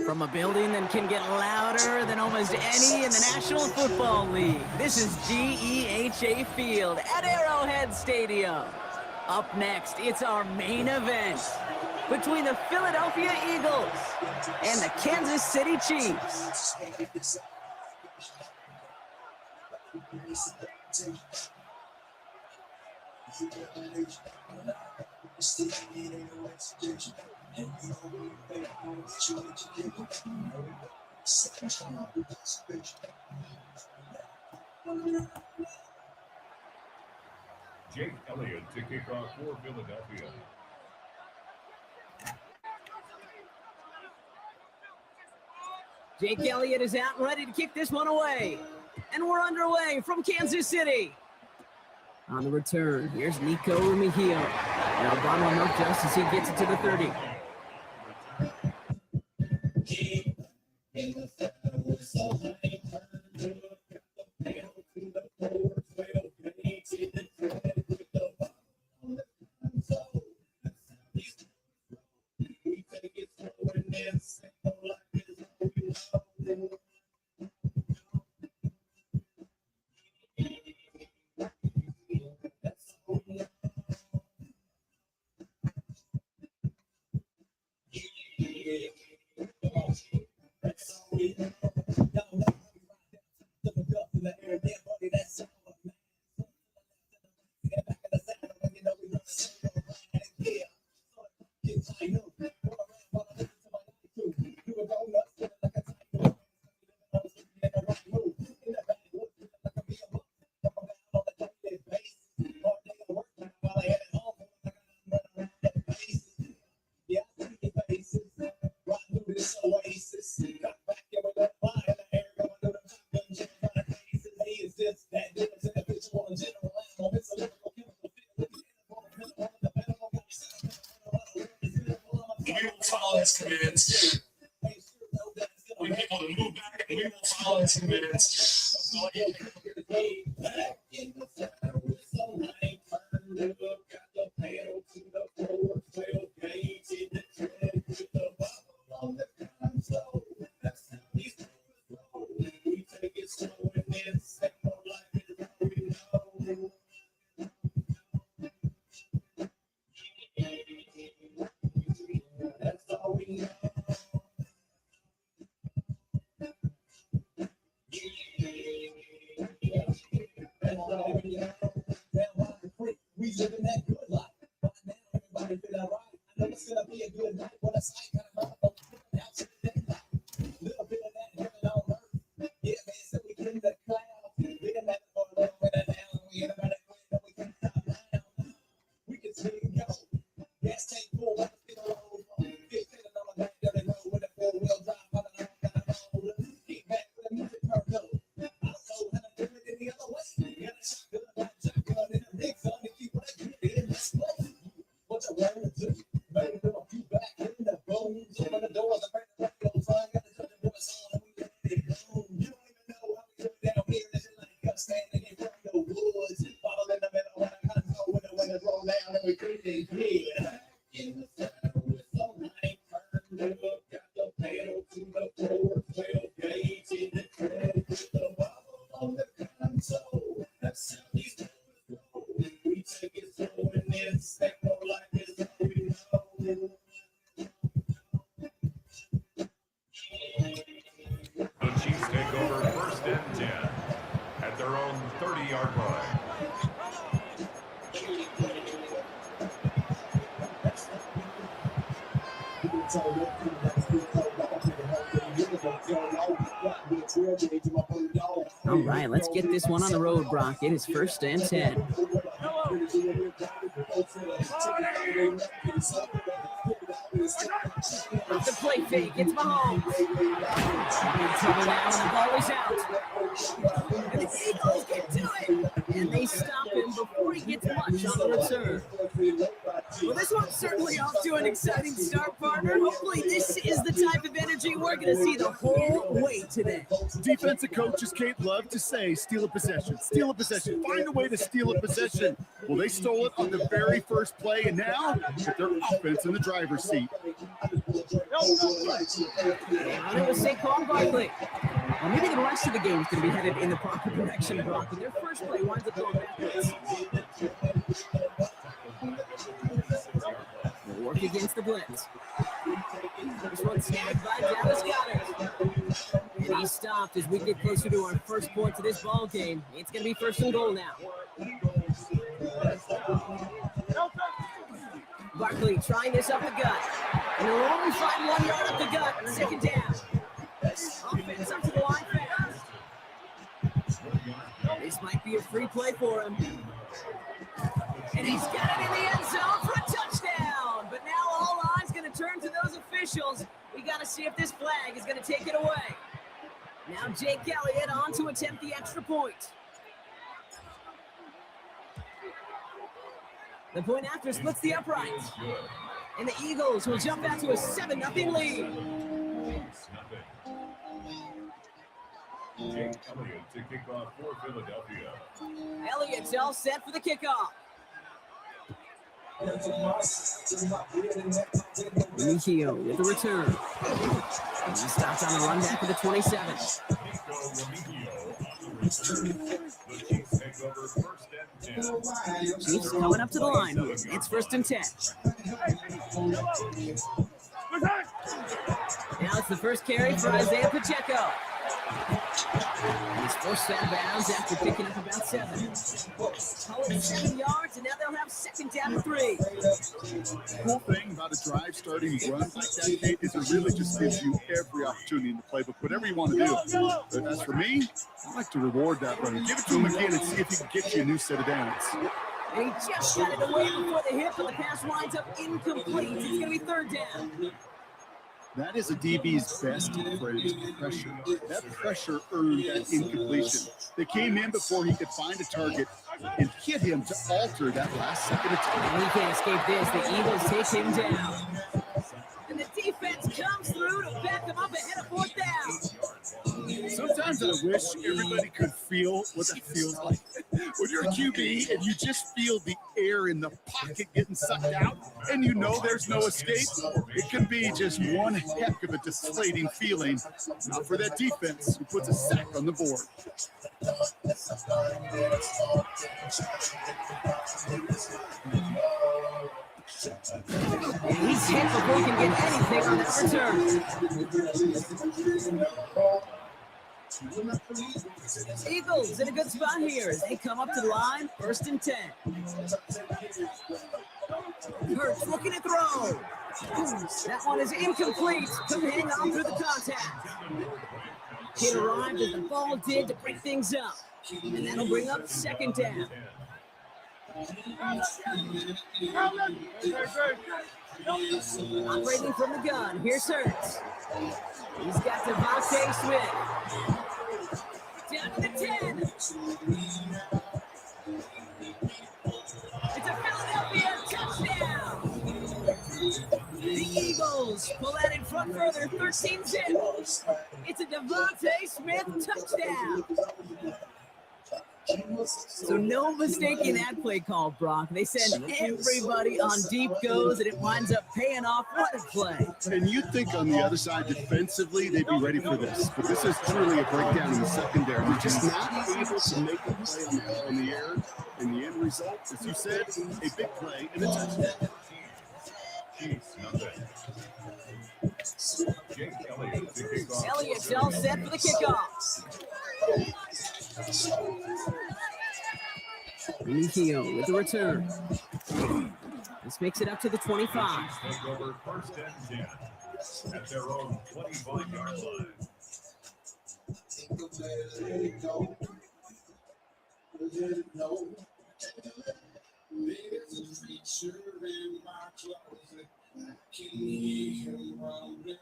E: From a building that can get louder than almost any in the National Football League, this is GEHA Field at Arrowhead Stadium. Up next, it's our main event between the Philadelphia Eagles and the Kansas City Chiefs.
J: Jake Elliott to kick off for Philadelphia.
E: Jake Elliott is out and ready to kick this one away. And we're underway from Kansas City. On the return, here's Nico Remigio. Now Obama Mark just as he gets it to the 30.
M: Commands. We need people to move back and we will follow its commands. We living that good life. By now, everybody feel all right. I know it's gonna be a good night. What a sight, kind of love. Out to the daylight. Little bit of that heaven on earth. Yeah, man, so we in the clouds. We done that for a little bit of down. We ain't about that we can stop now. We can see it go. Gas tank full, like a big old road. Big feeling on the back dirty road with a four-wheel drive. Keep back with the music per go. I don't know how to do it any other way. Got a shotgun, got a shotgun, and a big gun to keep what I get in this place. What you learn to do? Maybe put a few back in the bones. Open the doors, I break the radio sign. Got the judge voice on, and we let it go. You don't even know how we do it down here. This is like us standing in front of the woods. Bottle in the middle, and I kind of know when the windows roll down, and we creep in here. In the center with some night turned up, got the pedal to the floor, 12 gauge in the tread with the bottle on the console. That's how these doors go. We take it slow and then step more like this. We know.
J: The Chiefs take over 1st and 10 at their own 30-yard line.
E: All right, let's get this one on the road, Brock. It is 1st and 10. Off the play fake, it's Mahomes. In trouble now, and the ball is out. And the Eagles get to it. And they stop him before he gets much on the return. Well, this one's certainly off to an exciting start, partner. Hopefully this is the type of energy we're going to see the whole way today.
D: Defensive coaches can't love to say, steal a possession, find a way to steal a possession. Well, they stole it on the very first play, and now with their offense in the driver's seat.
E: And it was Saquon Barkley. Well, maybe the rest of the game is going to be headed in the proper direction, Brock, but their first play winds up going backwards. They'll work against the blitz. First one snagged by Dallas Goedert. And he stopped as we get closer to our first points of this ball game. It's going to be 1st and goal now. Barkley trying this up the gut. And they'll only find 1 yard up the gut. 2nd down. Offense up to the line fast. This might be a free play for him. And he's got it in the end zone for a touchdown. But now all eyes going to turn to those officials. We got to see if this flag is going to take it away. Now Jake Elliott on to attempt the extra point. The point after splits the uprights. And the Eagles will jump out to a 7-0 lead.
J: Jake Elliott to kick off for Philadelphia.
E: Elliott's all set for the kickoff. Remigio with the return. And he stops on the run back of the 27. Chiefs coming up to the line. It's 1st and 10. Now it's the first carry for Isaiah Pacheco. He's forced out of bounds after picking up about 7. Call it 7 yards, and now they'll have 2nd down and 3.
D: The cool thing about a drive starting runs like that, Kate, is it really just gives you every opportunity in the playbook, whatever you want to do. But as for me, I like to reward that run. Give it to him again and see if he can get you a new set of downs.
E: And he just got it away before the hit, but the pass winds up incomplete. It's going to be 3rd down.
D: That is a DB's best phrase, pressure. That pressure earned that incompletion. They came in before he could find a target and hit him to alter that last second attack.
E: And he can't escape this. The Eagles take him down. And the defense comes through to back him up ahead of 4th down.
D: Sometimes I wish everybody could feel what that feels like. When you're a QB and you just feel the air in the pocket getting sucked out and you know there's no escape, it can be just one heck of a deflating feeling. Not for that defense who puts a sack on the board.
E: And he's hit before he can get anything on that return. Eagles in a good spot here as they come up to the line, 1st and 10. Hurts looking to throw. That one is incomplete. Couldn't hang on through the contact. Kid arrived as the ball did to break things up. And that'll bring up 2nd down. Operating from the gun, here's Hurts. He's got Devontae Smith. Down to the 10. It's a Philadelphia touchdown. The Eagles pull out in front further, 13-zip. It's a Devontae Smith touchdown. So no mistaking that play call, Brock. They send everybody on deep goes, and it winds up paying off. What a play.
D: And you'd think on the other side, defensively, they'd be ready for this. But this is truly a breakdown in the secondary. They're just not able to make a play on the air. And the end result, as you said, a big play and a touchdown.
E: Elliott's all set for the kickoff. Mikio with the return. This makes it up to the 25.
J: Take over 1st and 10 at their own 25-yard line. There's a creature in my closet. I can hear him rumbling.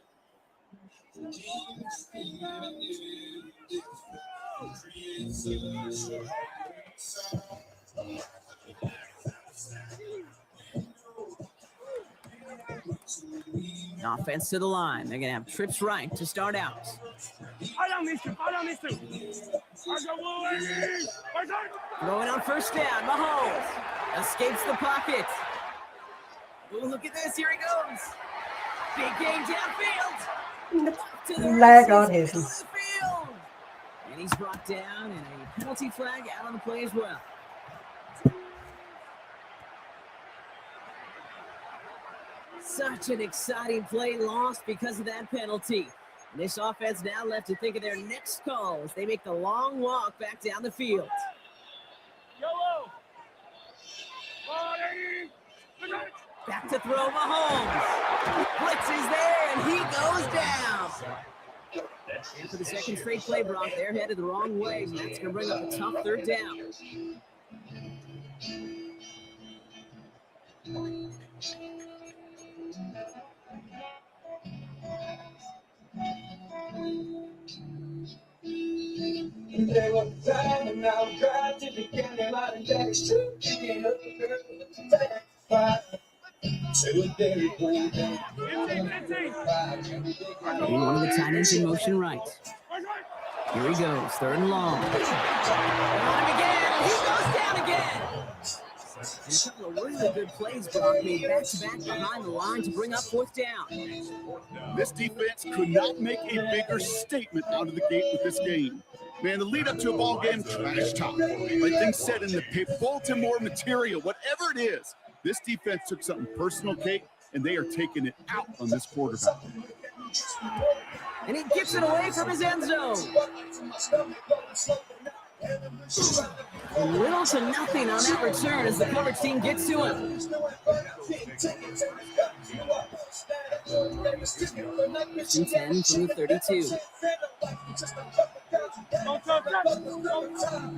E: Offense to the line. They're going to have trips right to start out. Throwing on 1st down. Mahomes escapes the pocket. Oh, look at this. Here he goes. Big game downfield. To the
A: Lag on his.
E: field. And he's brought down, and a penalty flag out on the play as well. Such an exciting play lost because of that penalty. And this offense now left to think of their next call as they make the long walk back down the field.
K: YOLO!
E: Back to throw Mahomes. Blitz is there, and he goes down. And for the 2nd straight play, Brock, they're headed the wrong way, and that's going to bring up a tough 3rd down.
M: There was a time when I was driving to the county line and Jack Street, picking up a girl with a fat fire.
E: Getting one of the tight ends in motion right. Here he goes, 3rd and long. On him again, he goes down again. And a couple of really good plays, Brock, made back-to-back behind the line to bring up 4th down.
D: This defense could not make a bigger statement out of the gate with this game. Man, the lead up to a ball game, trash talk. Like things said in the bulletin board material, whatever it is, this defense took something personal, Kate, and they are taking it out on this quarterback.
E: And he gets it away from his end zone. Little to nothing on that return as the coverage team gets to him. First and 10 from the 32.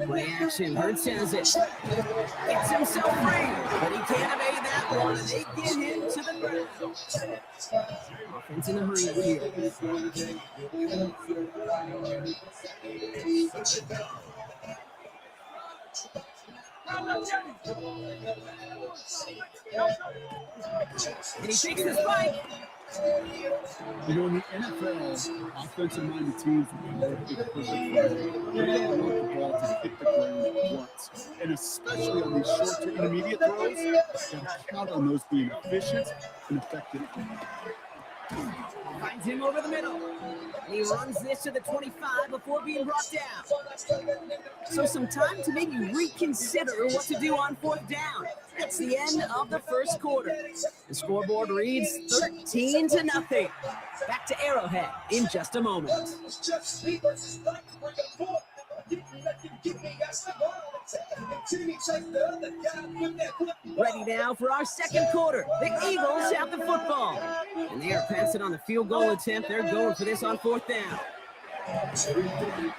E: Play action, Hurts has it. Gets himself free, but he can't evade that one. They get him to the ground. Offense in a hurry here. And he takes the spike.
D: You know, in the NFL, offensive-minded teams will never be perfect Friday. They don't want the ball to hit the ground once. And especially on these short to intermediate throws, you got to count on those being efficient and effective.
E: Finds him over the middle. And he runs this to the 25 before being brought down. So some time to maybe reconsider what to do on 4th down. That's the end of the first quarter. The scoreboard reads 13-0. Back to Arrowhead in just a moment. Ready now for our second quarter. The Eagles have the football. And they are passing on the field goal attempt. They're going for this on 4th down.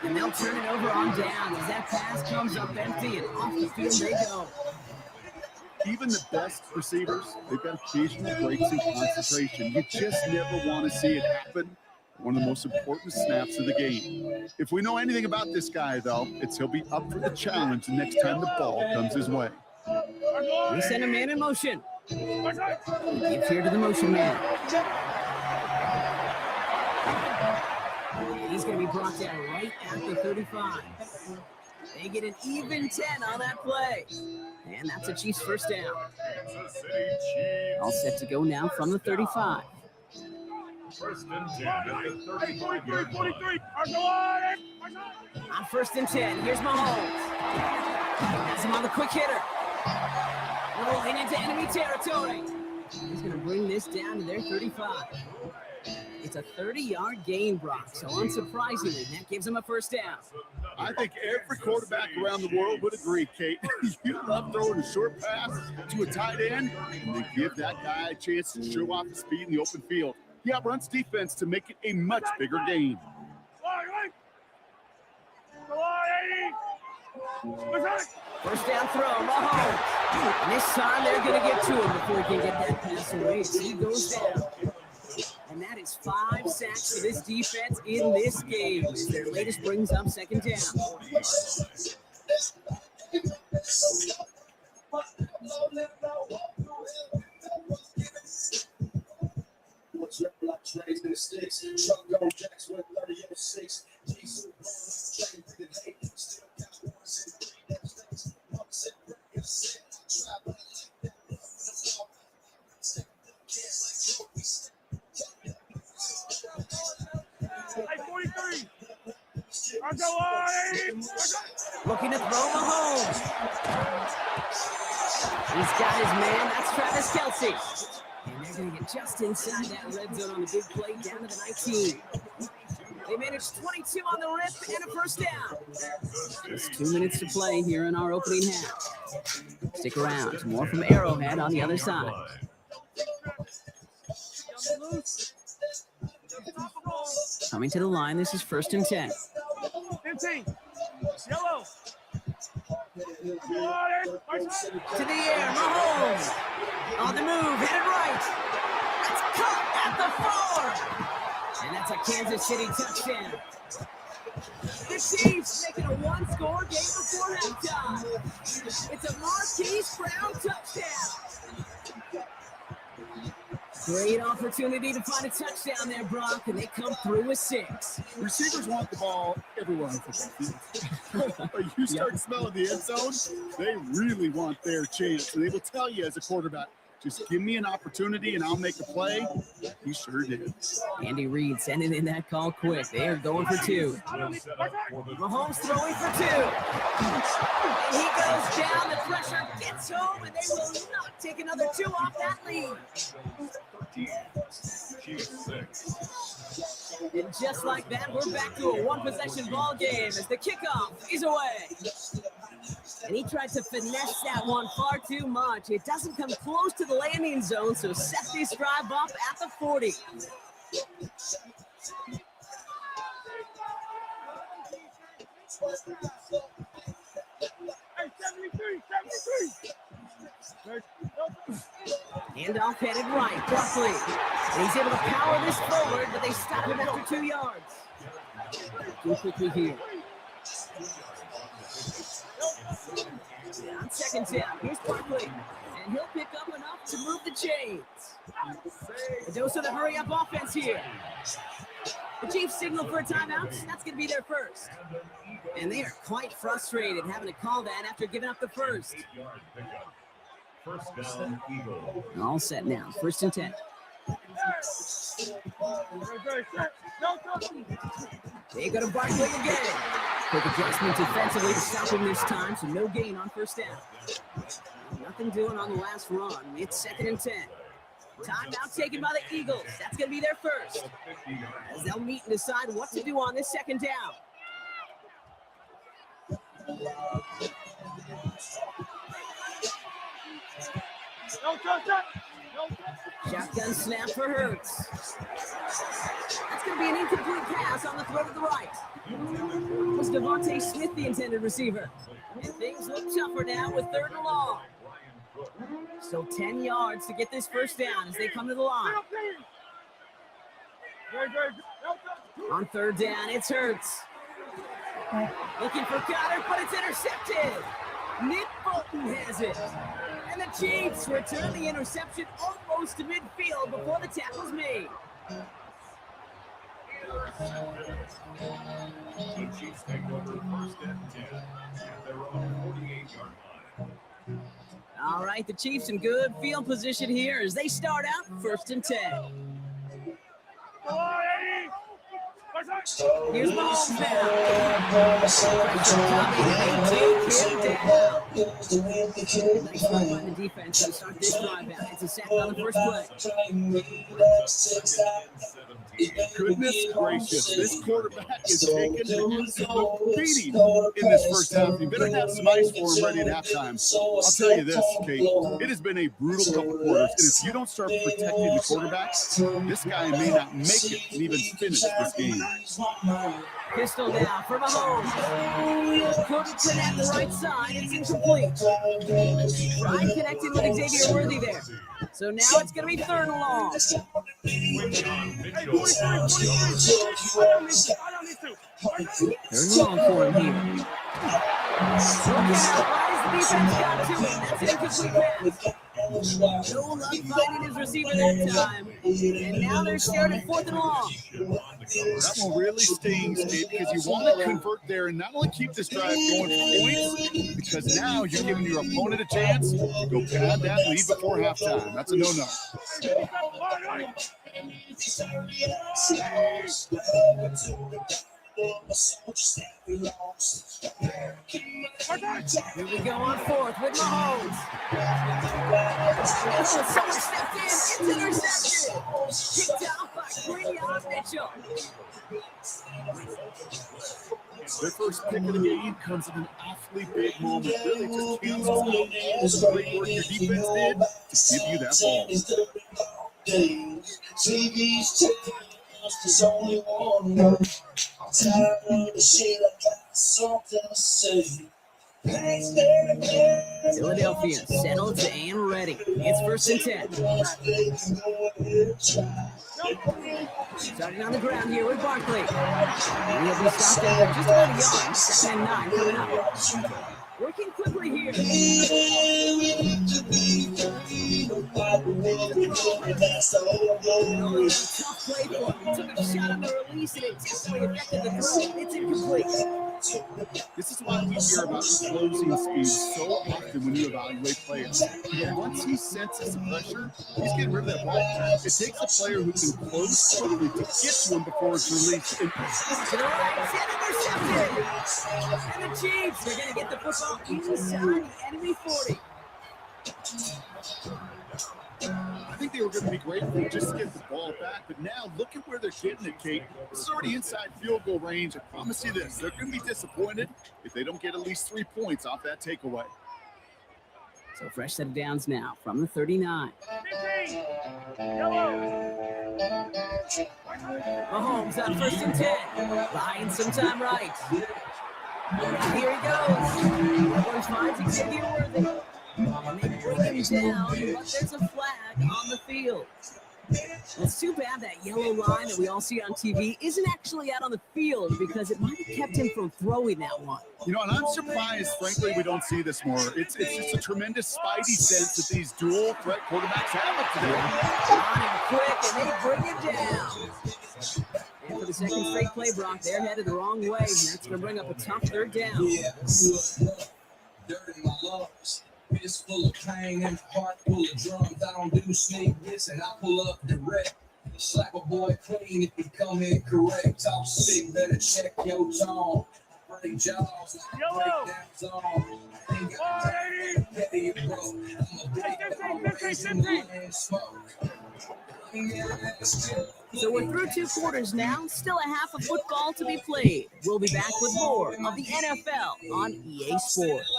E: And they'll turn it over on down as that pass comes up empty and off the field they go.
D: Even the best receivers, they've got occasional breaks in concentration. You just never want to see it happen. One of the most important snaps of the game. If we know anything about this guy, though, it's he'll be up for the challenge the next time the ball comes his way.
E: We send a man in motion. He gives here to the motion man. He's going to be brought down right at the 35. They get an even 10 on that play. And that's a Chiefs first down. All set to go now from the 35.
J: First and 10 at the 35-yard line.
K: 43.
E: On 1st and 10, here's Mahomes. Has him on the quick hitter. Rolling into enemy territory. He's going to bring this down to their 35. It's a 30-yard gain, Brock, so unsurprisingly, that gives him a first down.
D: I think every quarterback around the world would agree, Kate. You love throwing a short pass to a tight end, and they give that guy a chance to show off his speed in the open field. He outruns defense to make it a much bigger gain.
E: First down throw, Mahomes. And this time they're going to get to him before he can get that pass away. So he goes down. And that is 5 sacks for this defense in this game. Their latest brings up 2nd down. Looking to throw Mahomes. He's got his man. That's Travis Kelce. And they're going to get just inside that red zone on the big play down to the 19. They managed 22 on the rip and a first down. Just 2 minutes to play here in our opening half. Stick around. More from Arrowhead on the other side. Coming to the line, this is 1st and 10.
K: 15. Yellow.
E: To the air, Mahomes. On the move, headed right. That's caught at the 4. And that's a Kansas City touchdown. The Chiefs making a 1-score game before halftime. It's a Marquise Brown touchdown. Great opportunity to find a touchdown there, Brock, and they come through with 6.
D: Receivers want the ball everywhere on the football field. But you start smelling the end zone, they really want their chance. And they will tell you as a quarterback, just give me an opportunity and I'll make a play. He sure did.
E: Andy Reid sending in that call quick. They are going for 2. Mahomes throwing for 2. And he goes down. The pressure gets home, and they will not take another 2 off that lead. And just like that, we're back to a 1-possession ball game as the kickoff is away. And he tried to finesse that one far too much. It doesn't come close to the landing zone, so set this drive up at the 40. Handoff headed right, Buckley. And he's able to power this forward, but they stop him after 2 yards. Too quickly here. On 2nd down, here's Buckley. And he'll pick up enough to move the chains. A dose of the hurry-up offense here. The Chiefs signal for a timeout. That's going to be their first. And they are quite frustrated having to call that after giving up the first.
J: First down, Eagle.
E: All set now. 1st and 10. They got a Barkley again. Quick adjustment defensively to stop him this time, so no gain on first down. Nothing doing on the last run. It's 2nd and 10. Timeout taken by the Eagles. That's going to be their first, as they'll meet and decide what to do on this 2nd down. Shotgun snap for Hurts. That's going to be an incomplete pass on the throw to the right. It was Devontae Smith, the intended receiver. And things look tougher now with 3rd and long. So 10 yards to get this first down as they come to the line. On 3rd down, it's Hurts. Looking for Goddard, but it's intercepted. Nick Bolton has it. And the Chiefs return the interception almost to midfield before the tackle's made.
J: The Chiefs take over 1st and 10 at their own 48-yard line.
E: All right, the Chiefs in good field position here as they start out 1st and 10. Here's Mahomes now. Nice run by the defense to start this drive out. It's a sack on the first play.
D: Goodness gracious, this quarterback is taking a beating in this first half. You better have some ice for him ready at halftime. I'll tell you this, Kate, it has been a brutal couple quarters, and if you don't start protecting the quarterback, this guy may not make it and even finish this game.
E: Pistol now for Mahomes. Couldn't connect the right side. It's incomplete. Ryan connected with Xavier Worthy there. So now it's going to be 3rd and long. 3rd and long for him here. The defense got to him. That's an incomplete pass. No luck finding his receiver that time. And now they're scared at 4th and long.
D: That one really stings, Kate, because you want to convert there and not only keep this drive going for points, because now you're giving your opponent a chance to go pad that lead before halftime. That's a no-no.
E: Here we go on 4th with Mahomes. Someone stepped in. It's intercepted. Kicked out by Quinion Mitchell.
D: Their first pick of the game comes at an awfully big moment. Really just cancels out all the great work your defense did to give you that ball.
M: There's only one word. I'm tired of the shit. I got something to say.
E: Philadelphia settled and ready. It's 1st and 10. Starting on the ground here with Barkley. And he'll be stopped at just about a yard. 2nd and 9 coming up. Working quickly here. Tough play for him. Took a shot on the release and it definitely affected the throw. It's incomplete.
D: This is why we hear about closing speed so often when you evaluate players. Once he senses the pressure, he's getting rid of that ball. It takes a player who can close quickly to get to him before it's released.
E: To the right, intercepted. And the Chiefs are going to get the football inside the enemy 40.
D: I think they were going to be grateful just to get the ball back, but now look at where they're getting it, Kate. This is already inside field goal range. I promise you this, they're going to be disappointed if they don't get at least 3 points off that takeaway.
E: So fresh set of downs now from the 39. Mahomes on 1st and 10. Buying some time right. And here he goes. Orange finds Xavier Worthy. And they bring him down, but there's a flag on the field. It's too bad that yellow line that we all see on TV isn't actually out on the field because it might have kept him from throwing that one.
D: You know, and I'm surprised, frankly, we don't see this more. It's just a tremendous spidey sense that these dual threat quarterbacks have up today.
E: On him quick, and they bring him down. And for the second straight play, Brock, they're headed the wrong way, and that's going to bring up a tough 3rd down.
M: Dirt in my lungs.
L: Fist full of pain and heart full of drums. I don't do sneak this and I pull up direct. Slap a boy clean if you come in correct. Talk sick, better check your tone. Break jaws, break that zone. Ain't got time, petty bro. I'm a big dog, smoke.
E: So we're through 2 quarters now, still a half of football to be played. We'll be back with more of the NFL on EA Sports.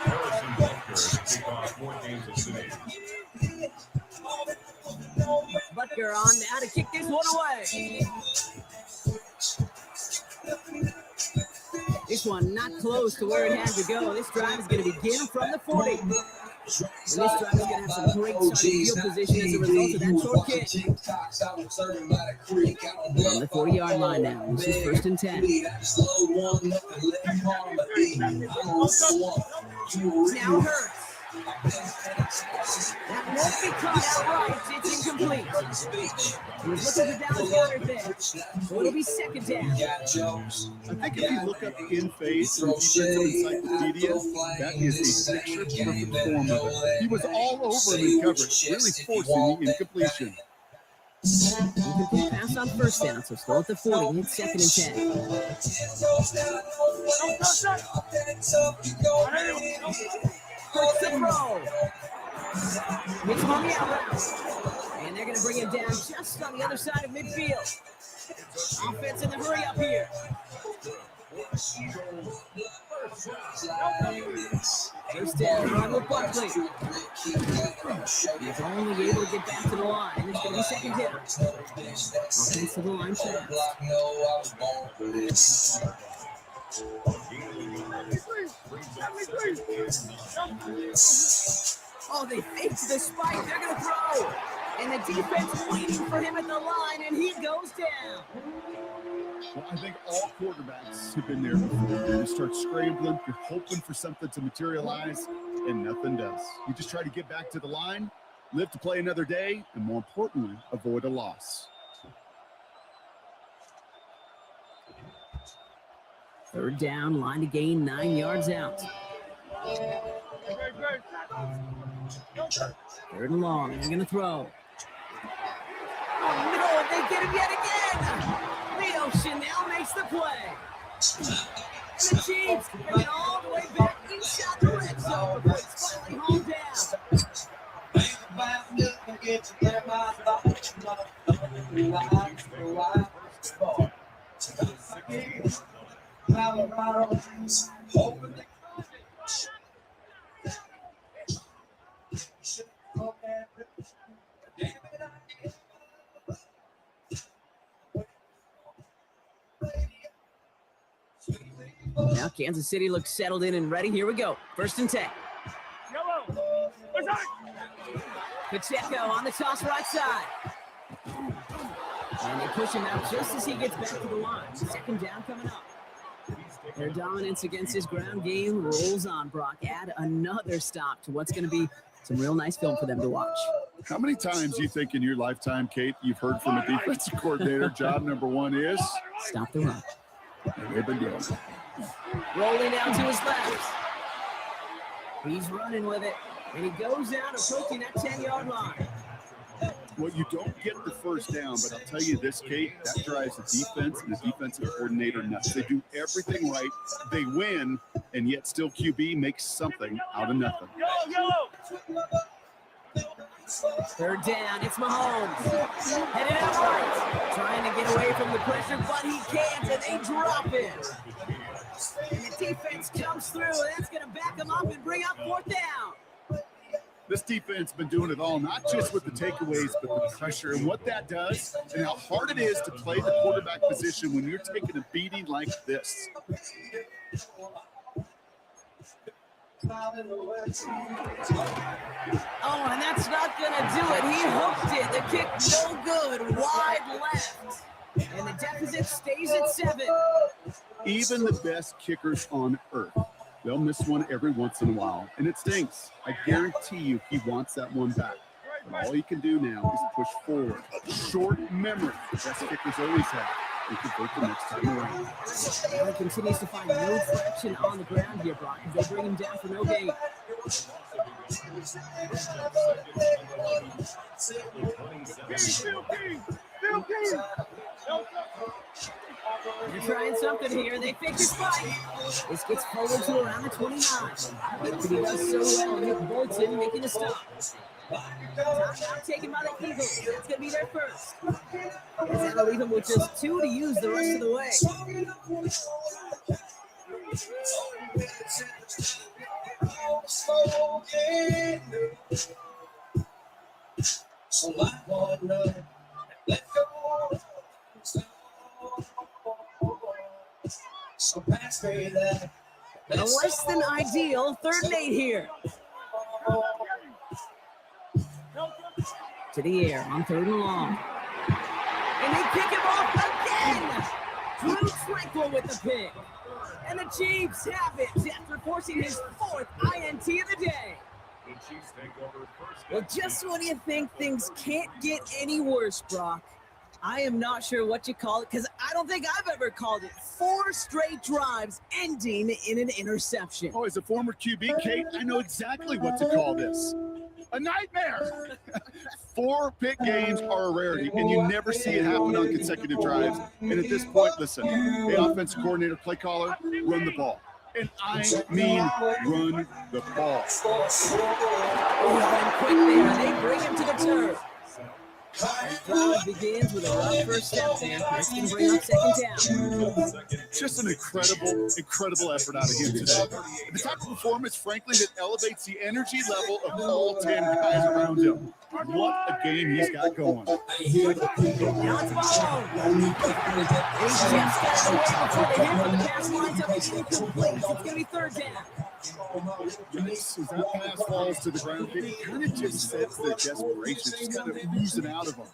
J: Harrison Butker kick off 4 games of today.
E: Butker on now to kick this one away. This one not close to where it had to go. This drive is going to begin from the 40. And this drive is going to have some great starting field position as a result of that short kick. On the 40-yard line now. This is 1st and 10. Now Hurts. That won't be caught outright. It's incomplete. He was looking for down the counter there. So it'll be 2nd down.
D: I think if you look up in phase from defensive encyclopedia, that is a picture-perfect form of it. He was all over him in coverage, really forcing the incompletion.
E: Incomplete pass on 1st down, so still at the 40. It's 2nd and 10. Hurts the throw. It's on the out route. And they're going to bring him down just on the other side of midfield. Offense in the hurry up here. First down, run with Buckley. He's only able to get back to the line. It's going to be 2nd down. Offense to the line pass. Oh, they faked the spike. They're going to throw. And the defense waiting for him at the line, and he goes down.
D: Well, I think all quarterbacks have been there before. You start scrambling, you're hoping for something to materialize, and nothing does. You just try to get back to the line, live to play another day, and more importantly, avoid a loss.
E: 3rd down, line to gain 9 yards out. 3rd and long, they're going to throw. Oh no, they get him yet again! Leo Chanel makes the play. The Chiefs bring it all the way back inside the red zone before it's finally hauled Now Kansas City looks settled in and ready. Here we go. 1st and 10. Pacheco on the toss right side. And they push him out just as he gets back to the line. 2nd down coming up. Their dominance against his ground game rolls on, Brock. Add another stop to what's going to be some real nice film for them to watch.
D: How many times do you think in your lifetime, Kate, you've heard from a defensive coordinator, job number 1 is?
E: Stop the run.
D: They've been doing it.
E: Rolling down to his left. He's running with it. And he goes out approaching that 10-yard line.
D: Well, you don't get the 1st down, but I'll tell you this, Kate, that drives the defense and the defensive coordinator nuts. They do everything right. They win, and yet still QB makes something out of nothing.
E: 3rd down, it's Mahomes. Headed out right. Trying to get away from the pressure, but he can't, and they drop it. And the defense comes through, and that's going to back him up and bring up 4th down.
D: This defense has been doing it all, not just with the takeaways, but the pressure and what that does and how hard it is to play the quarterback position when you're taking a beating like this.
E: Oh, and that's not going to do it. He hooked it. The kick no good. Wide left. And the deficit stays at 7.
D: Even the best kickers on earth, they'll miss one every once in a while, and it stinks. I guarantee you he wants that one back. But all he can do now is push forward. Short memory, the best kickers always have. and convert the next time around.
E: Taylor continues to find no traction on the ground here, Brock, as they bring him down for no gain. They're trying something here. They fake his fight. This gets forward to around the 29. But he does so well. Nick Bolton making a stop. Timeout taken by the Eagles. That's going to be their first. As that'll leave him with just 2 to use the rest of the way. A less than ideal 3rd and 8 here. To the air on 3rd and long. And they pick him off again. Drew Tranquil with the pick. And the Chiefs have it after forcing his 4th INT of the day. Well, just when you think things can't get any worse, Brock, I am not sure what you call it, because I don't think I've ever called it 4 straight drives ending in an interception.
D: Oh, as a former QB, Kate, I know exactly what to call this. A nightmare. 4 pick games are a rarity, and you never see it happen on consecutive drives. And at this point, listen, the offensive coordinator, play caller, run the ball. And I mean run the ball.
E: And quick there, they bring him to the turf. The drive begins with a rough first step there. That's going to bring up 2nd down.
D: Just an incredible effort out of him today. The type of performance, frankly, that elevates the energy level of all 10 guys around him. What a game he's got going.
E: Now it's Mahomes. He's just got it away before the hit from the pass lines up. It's incomplete. It's going to be 3rd down.
D: As that pass falls to the ground, it kind of just sets the desperation, just kind of oozing out of them.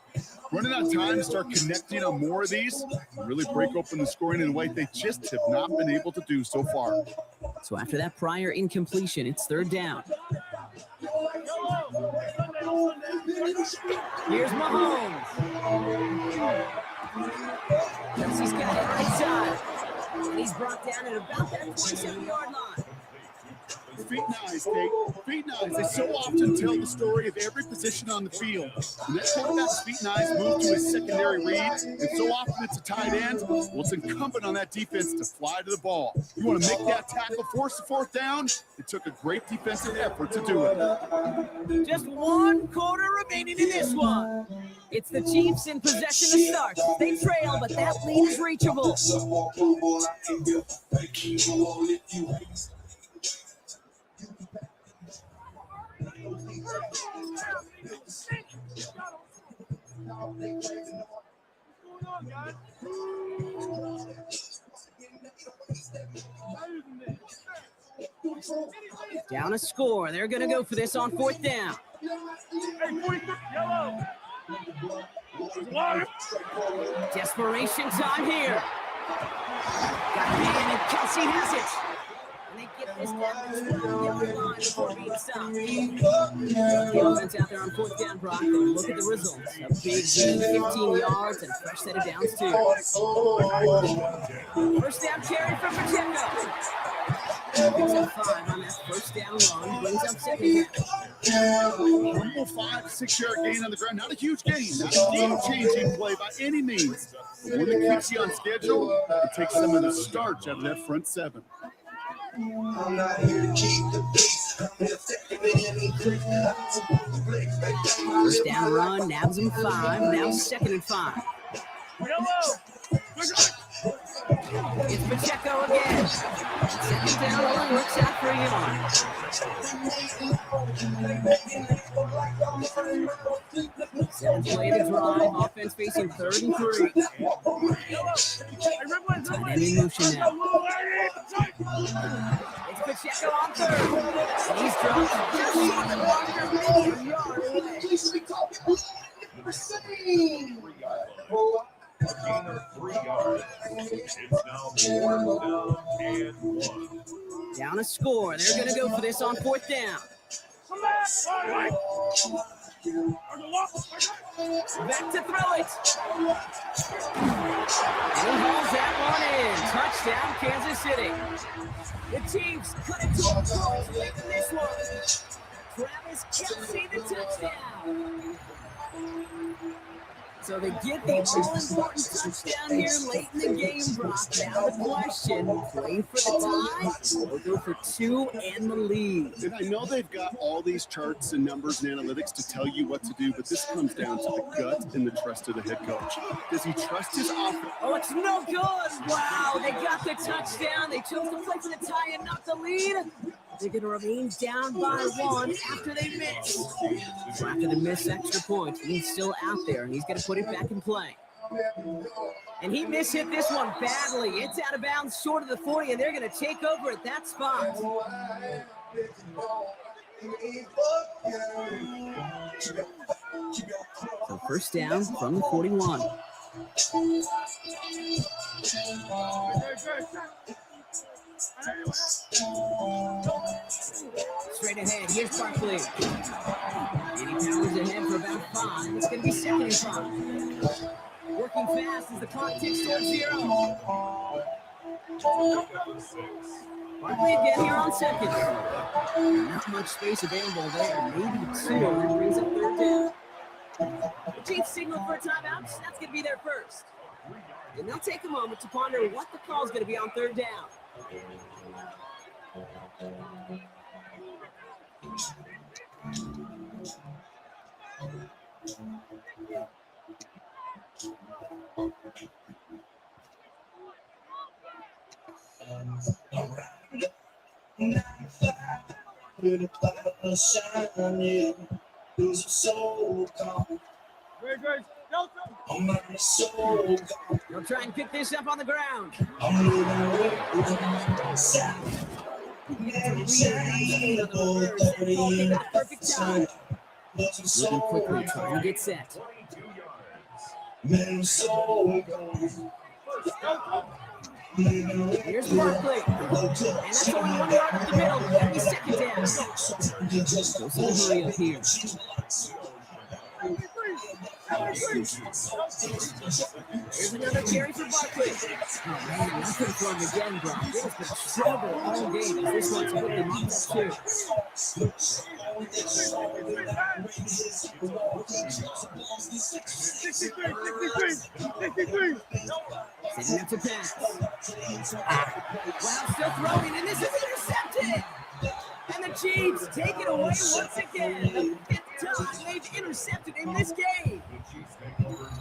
D: Running out of time to start connecting on more of these, really break open the scoring in a way they just have not been able to do so far.
E: So after that prior incompletion, it's 3rd down. Here's Mahomes. Kelsey's got it right side. And he's brought down at about that 27-yard line.
D: Feet nice, Kate. Feet nice. They so often tell the story of every position on the field. When that quarterback's feet nice move to his secondary read, and so often it's a tight end, well, it's incumbent on that defense to fly to the ball. You want to make that tackle, force the 4th down? It took a great defensive effort to do it.
E: Just 1 quarter remaining in this one. It's the Chiefs in possession to start. They trail, but that lead is reachable. Down a score. They're going to go for this on 4th down. Desperation time here. Got a man, and Kelsey has it. And they get this down to the 12-yard line before being stopped. The offense out there on 4th down, Brock. Look at the results. A big gain, 15 yards, and a fresh set of downs, too. First down carry from Pacheco. Picks up 5 on that first down run. Brings up 2nd down.
D: Humble 5 to 6 yard gain on the ground. Not a huge gain. Not a game-changing play by any means. But when it keeps you on schedule, it takes some of the starch out of that front 7.
M: I'm not here to keep the peace. I'm here
E: First down run, nabs him 5. Now 2nd and 5. It's Pacheco again. 2nd down, only works out for a yard. 7th play of the drive, offense facing 3rd and 3. Tight end in motion now. It's Pacheco on 3rd. He's dropped just short of the marker, maybe a yard away.
J: A gain of 3 yards. It's now 4th down and 1.
E: Down a score. They're going to go for this on 4th down. Back to throw it. And he hauls that one in. Touchdown, Kansas City. The Chiefs cut it to a point late in this one. Travis Kelce, the touchdown. So they get the all-important touchdown here late in the game, Brock. Now the question, play for the tie or go for two and the lead?
D: And I know they've got all these charts and numbers and analytics to tell you what to do, but this comes down to the gut and the trust of the head coach. Does he trust his offense?
E: Oh, it's no good. Wow, they got the touchdown. They chose to play for the tie and not the lead. They're going to remain down by one after they miss. After the missed extra point, he's still out there, and he's going to put it back in play. And he mishit this one badly. It's out of bounds short of the 40, and they're going to take over at that spot. So first down from the 41. Straight ahead, here's Barkley. And he powers ahead for about 5. It's going to be second and 5. Working fast as the clock ticks towards 0. Barkley again here on second. Not much space available there. Maybe 2. That brings up third down. The Chiefs signal for a timeout. That's going to be their first. And they'll take a moment to ponder what the call is going to be on third down. They'll try and pick this up on the ground. Perfect time. Looking quickly, trying to get set. Here's Barkley. And that's only 1 yard up the middle. That'll be second down. Go for the hurry up here. Here's another carry for Barkley. Oh man, that's good for him again, bro. This has been trouble all game. This one's put them up too. Setting up to pass. Wow, still throwing, and this is intercepted. And the Chiefs take it away once again. The 5th time they've intercepted in this game.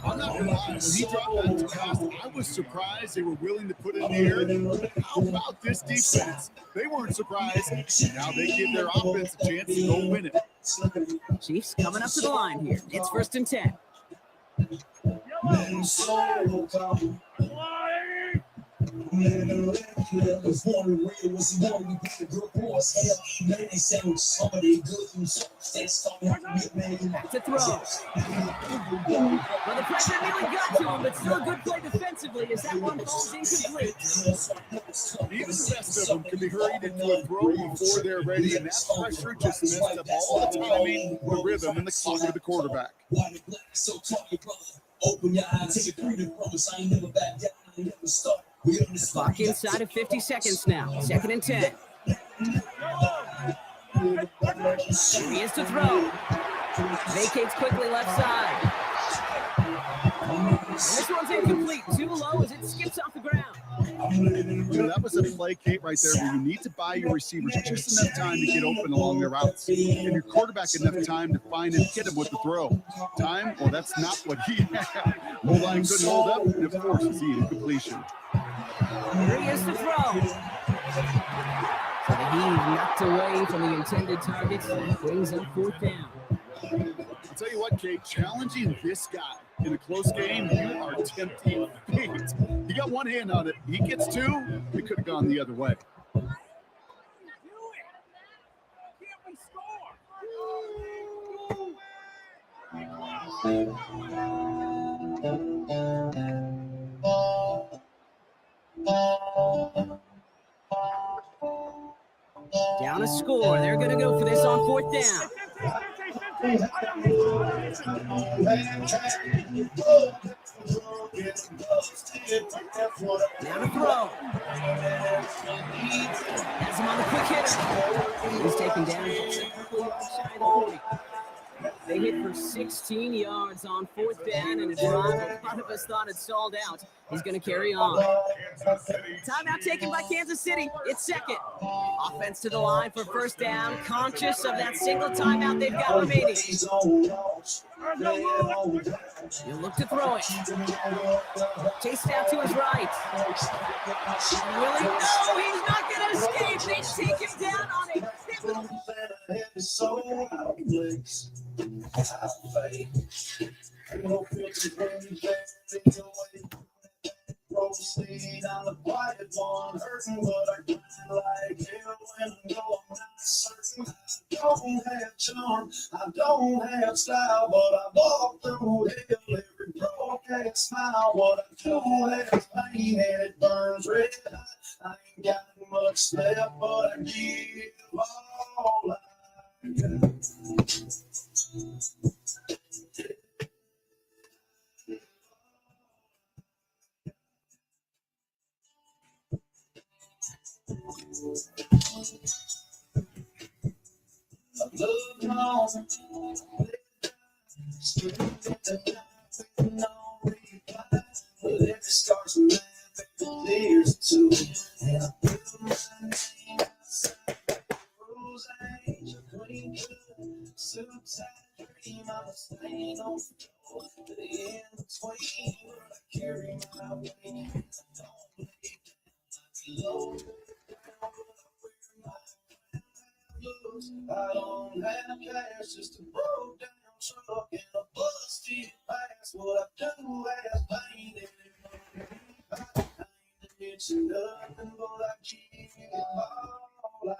D: I'm not going to lie, when he dropped that to pass, I was surprised they were willing to put it in the air. How about this defense? They weren't surprised. Now they give their offense a chance to go win it.
E: Chiefs coming up to the line here. It's 1st and 10. Back to throw. Well, the pressure nearly got to him, but still a good play defensively as that one falls incomplete.
D: Even the best of them can be hurried into a throw before they're ready, and that pressure just messed up all the timing, the rhythm, and the clock of the quarterback. Open your eyes, take a freedom promise. I ain't never back down, I ain't never start.
E: The clock inside of 50 seconds now. 2nd and 10. He is to throw. Vacates quickly left side. And this one's incomplete. Too low as it skips off the ground.
D: That was a play, Kate, right there where you need to buy your receivers just enough time to get open along their routes. And your quarterback enough time to find and hit him with the throw. Time? Well, that's not what he had. O-line couldn't hold up, and of course, it's the incompletion.
E: Here he is to throw. So the heave knocked away from the intended targets and brings up 4th down.
D: I'll tell you what, Kate, challenging this guy in a close game, you are tempting fate. He got one hand on it. He gets 2, it could have gone the other way.
E: Down a score. They're going to go for this on 4th down. Now to throw. Has him on the quick hitter. He's taken down just a couple yards shy of the 40. They hit for 16 yards on 4th down and a drive. A lot of us thought it stalled out. He's going to carry on. Timeout taken by Kansas City. It's second. Offense to the line for 1st down. Conscious of that single timeout they've got remaining. He'll look to throw it. Chased out to his right. Will he? No, he's not going to escape. They take him down on a pivotal.
M: Proceed on the quiet one, hurting, but I grind like hell when I know I'm not certain. I don't have charm, I don't have style, but I walk through hell every broadcast smile. What I do have pain and it burns red hot. I ain't got much left, but I give all I got. I don't have cash, just a broke down truck and a busted pass. What I do have pain in it. I ain't mentioned nothing, but I give all I got.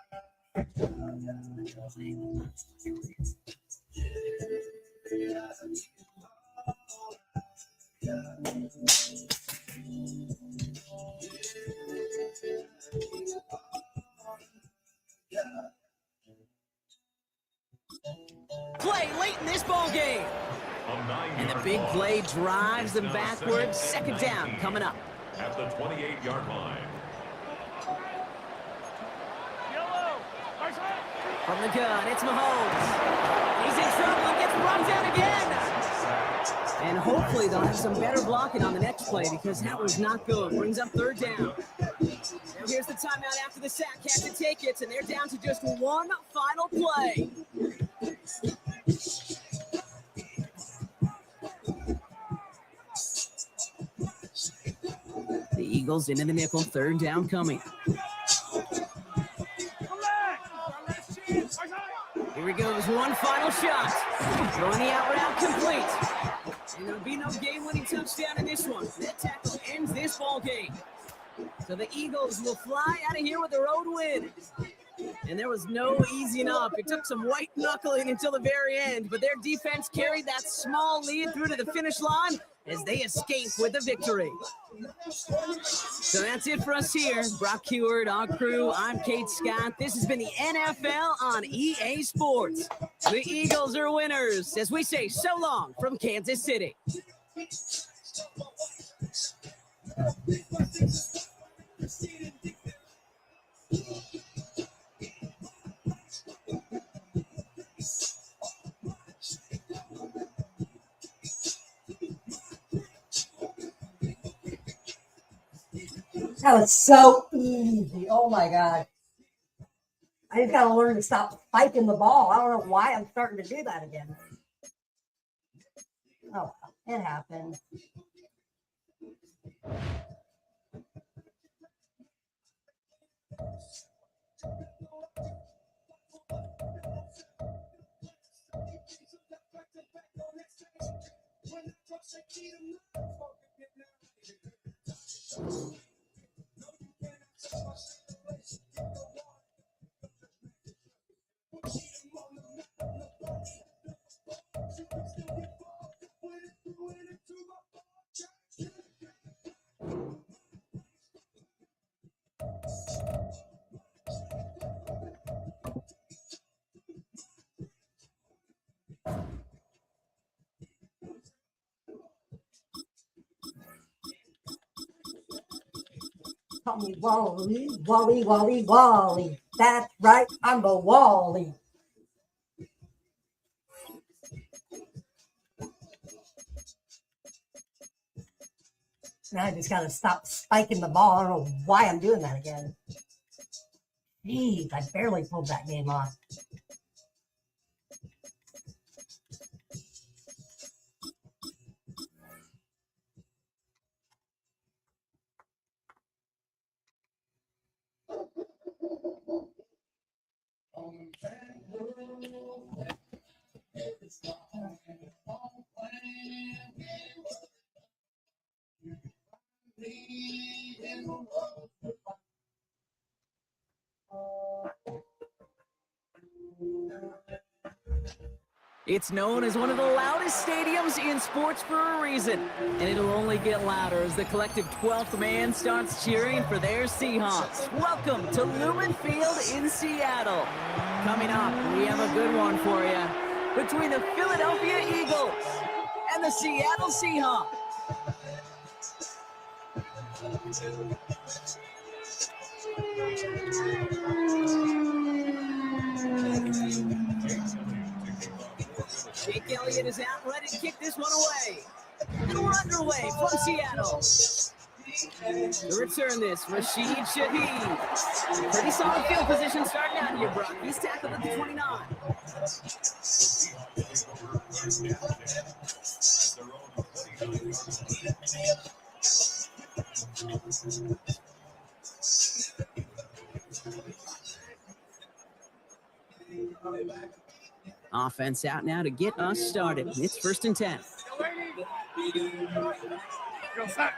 M: Yeah, I give all I got.
E: Play late in this ball game. And the big play drives them backwards. 2nd down coming up.
J: At the 28-yard line.
E: From the gun, it's Mahomes. He's in trouble and gets brought down again. And hopefully they'll have some better blocking on the next play because that was not good. Brings up 3rd down. Now here's the timeout after the sack. Have to take it, and they're down to just one final play. The Eagles into the nickel. 3rd down coming. Here he goes. One final shot. Throwing the out route complete. And there'll be no game-winning touchdown in this one. That tackle ends this ball game. So the Eagles will fly out of here with a road win. And there was no easing up. It took some white knuckling until the very end, but their defense carried that small lead through to the finish line as they escape with the victory. So that's it for us here. Brock Heward, our crew, I'm Kate Scott. This has been the NFL on EA Sports. The Eagles are winners as we say so long from Kansas City.
A: That was so easy. Oh my God. I just got to learn to stop spiking the ball. I don't know why I'm starting to do that again. Oh, it happened. Call me Wally, Wally, Wally, Wally. That's right, I'm a Wally. Now I just gotta stop spiking the ball. I don't know why I'm doing that again. Jeez, I barely pulled that game off.
E: It's known as one of the loudest stadiums in sports for a reason, and it'll only get louder as the collective 12th man starts cheering for their Seahawks. Welcome to Lumen Field in Seattle. Coming up, we have a good one for you between the Philadelphia Eagles and the Seattle Seahawks. Jake Elliott is out, ready to kick this one away. And we're underway from Seattle. To return this, Rashid Shaheed. Pretty solid field position starting out here, Brock. He's tackled at the 29. Offense out now to get us started. It's 1st and 10.
K: Go sack.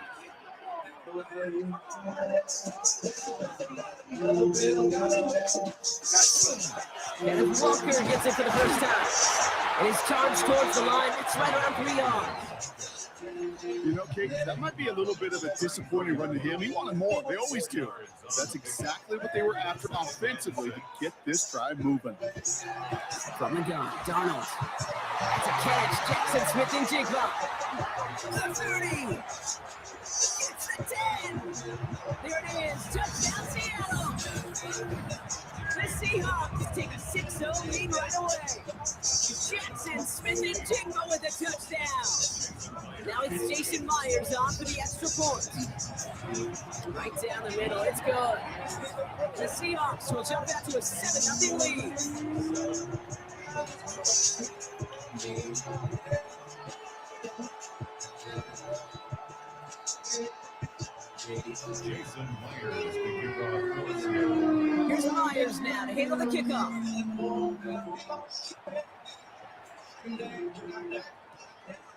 E: Kenneth Walker gets it for the first time. It is charged towards the line. It's right around 3 yards.
D: You know, Kate, that might be a little bit of a disappointing run to him. He wanted more. They always do. That's exactly what they were after offensively to get this drive moving.
E: From the gun, Donald. That's a catch. Jackson Smith and Jigba. The 30. It's the 10. There it is. Touchdown, Seattle. The Seahawks take a 6-0 lead right away. Jackson Smith and Jigba with a touchdown. Now it's Jason Myers on for the extra point. Right down the middle, it's good. The Seahawks will jump out to a 7-0 lead. Here's Myers now to handle the kickoff.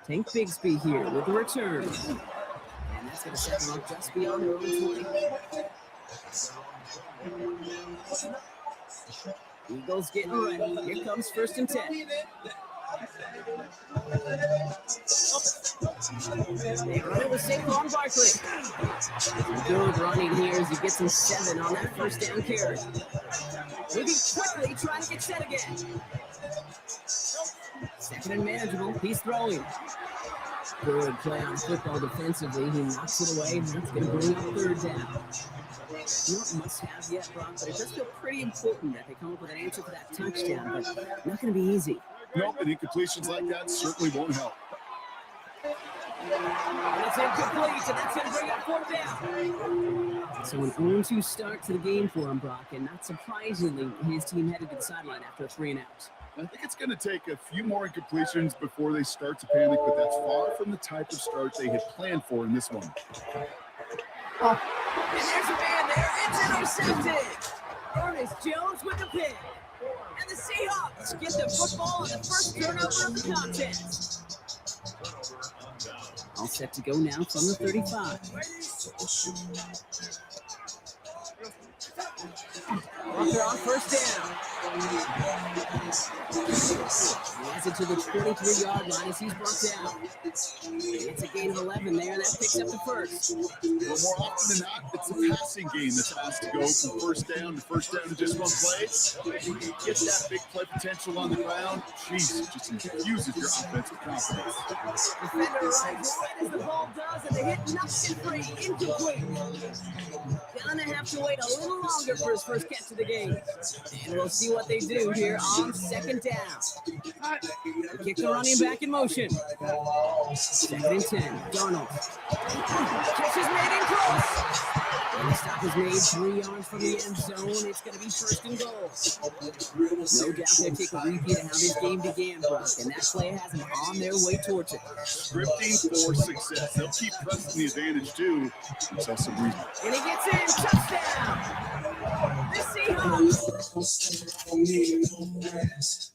E: Tank Bigsby here with the return. And that's going to set them up just beyond their own 20. Eagles getting ready. Here comes 1st and 10. They run it with Saquon Barkley. Good running here as he gets him 7 on that 1st down carry. Moving quickly, trying to get set again. 2nd and manageable. He's throwing. Good play on football defensively. He knocks it away, and that's going to bring up 3rd down. You don't must have yet, Brock, but it does feel pretty important that they come up with an answer for that touchdown, but not going to be easy.
D: Nope, and incompletions like that certainly won't help.
E: And it's incomplete, and that's going to bring up 4th down. So an 0-2 start to the game for him, Brock, and not surprisingly, his team headed to the sideline after a 3-and-out.
D: I think it's going to take a few more incompletions before they start to panic, but that's far from the type of start they had planned for in this one.
E: And there's a man there. It's intercepted. Ernest Jones with the pick. And the Seahawks get the football on the first turnover of the contest. All set to go now from the 35. Walker on 1st down. He has it to the 23-yard line as he's brought down. It's a gain of 11 there, and that picks up the 1st.
D: Well, more often than not, it's a passing game that's asked to go from 1st down to just one play. When you get that big play potential on the ground, jeez, just infuses your offensive confidence.
E: Defender arrives right as the ball does, and the hit knocks it free. Incomplete. to have to wait a little longer for his first catch of the game. And we'll see what they do here on second down. They kick the running back in motion. Second and 10. Darnold. Catch is made in close. And the stop is made 3 yards from the end zone. It's going to be first and goal. No doubt they'll take a repeat of how this game began, Brock, and that play has them on their way towards it.
D: Scripting for success. They'll keep pressing the advantage, too, until some reason.
E: And he gets in. Touchdown. The Seahawks.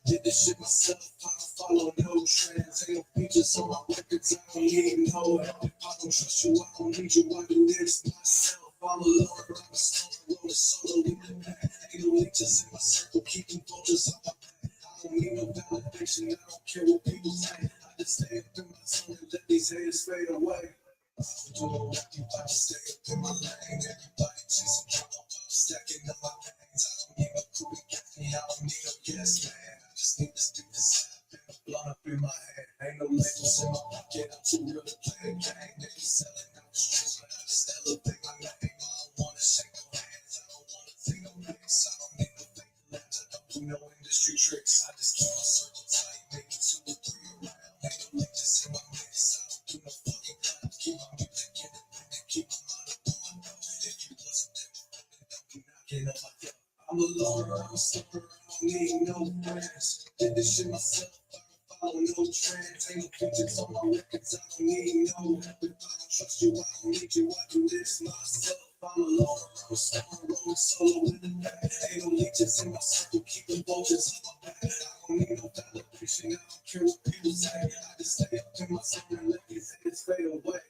M: Did this shit myself, I don't follow no trends. Ain't no features on my records, I don't need no help. I don't trust you, I don't need you, I do this myself. I'm a loner, I'm a stoner, roll a solo in the back. Ain't no leeches in my circle, keeping vultures on my back. I don't need no validation, I don't care what people say. I just stay up in my zone and let these haters fade away. I just stay up in my lane, everybody chasing drama, stacking up my veins. I don't need a crew to get me, I don't need a guest man. I just need to stick this happen, blown up in my head. Ain't no labels in my pocket, I'm too real to play a game. They be selling out the streets, but I just elevate my name. I don't wanna shake no hands, I don't wanna take no pics. I don't need no fake labs, I don't do no industry tricks. I just keep my circle tight, maybe 2 or 3 around. Ain't no leeches in my mix, I don't do no fucking claps. Keep my music independent, keep my mind up on my nose. If you wasn't independent, don't be knocking on my door. I'm a loner, I'm a stoner, I don't need no friends. Did this shit myself, I don't follow no trends. Ain't no features on my records, I don't need no help. If I don't trust you, I don't need you, I do this myself. I'm a loner, I'm a stoner, rolling solo in the back. Ain't no leeches in my circle, keeping vultures on my back. I don't need no validation, I don't care what people say. I just stay up in my zone and let these haters fade away.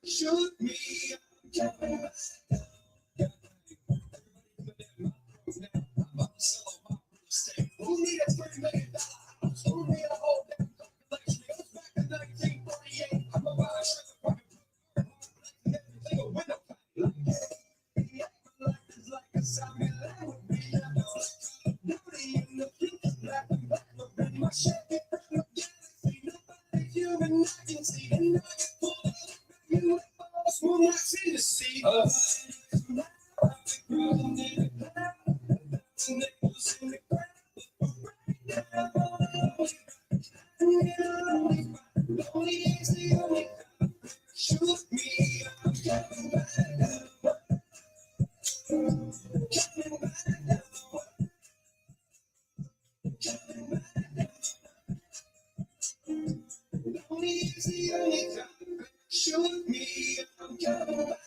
M: Shoot me, I'm coming back. Who need a $3 million? Who need a whole damn collection? It goes back to 1948. I'm a wild shit. Everything a window. Life is like a zombie life with me. I know it's nobody in the future. Black and black up in my Chevy from the galaxy. Nobody human I can see. And I get pulled out of you. Smooth rocks in the sea. Shoot me, I'm coming back. Coming back. Lonely is the only time. Shoot me, I'm coming back.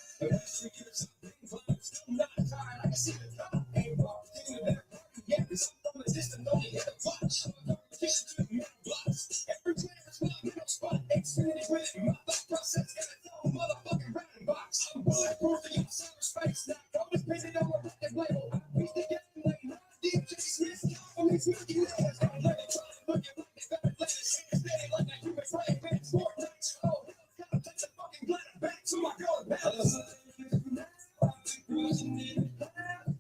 M: Still not tired. I can see the top. Ain't walking in the back. Yeah, because I'm from a distance, only hit a watch. Competition to my blocks. Every player is one in a spot. Xfinity with it. My thought process got its own motherfucking running box. I'm bulletproof in cyberspace. Now, always painted on a record label. We stick it like my DJ Smith. From these Mickey Legs. Don't let it try. Looking like they better let it stand steady like a human frame. Man, sport nights. Oh, gotta take the fucking glitter back to my gold medals. Cruising in the cloud.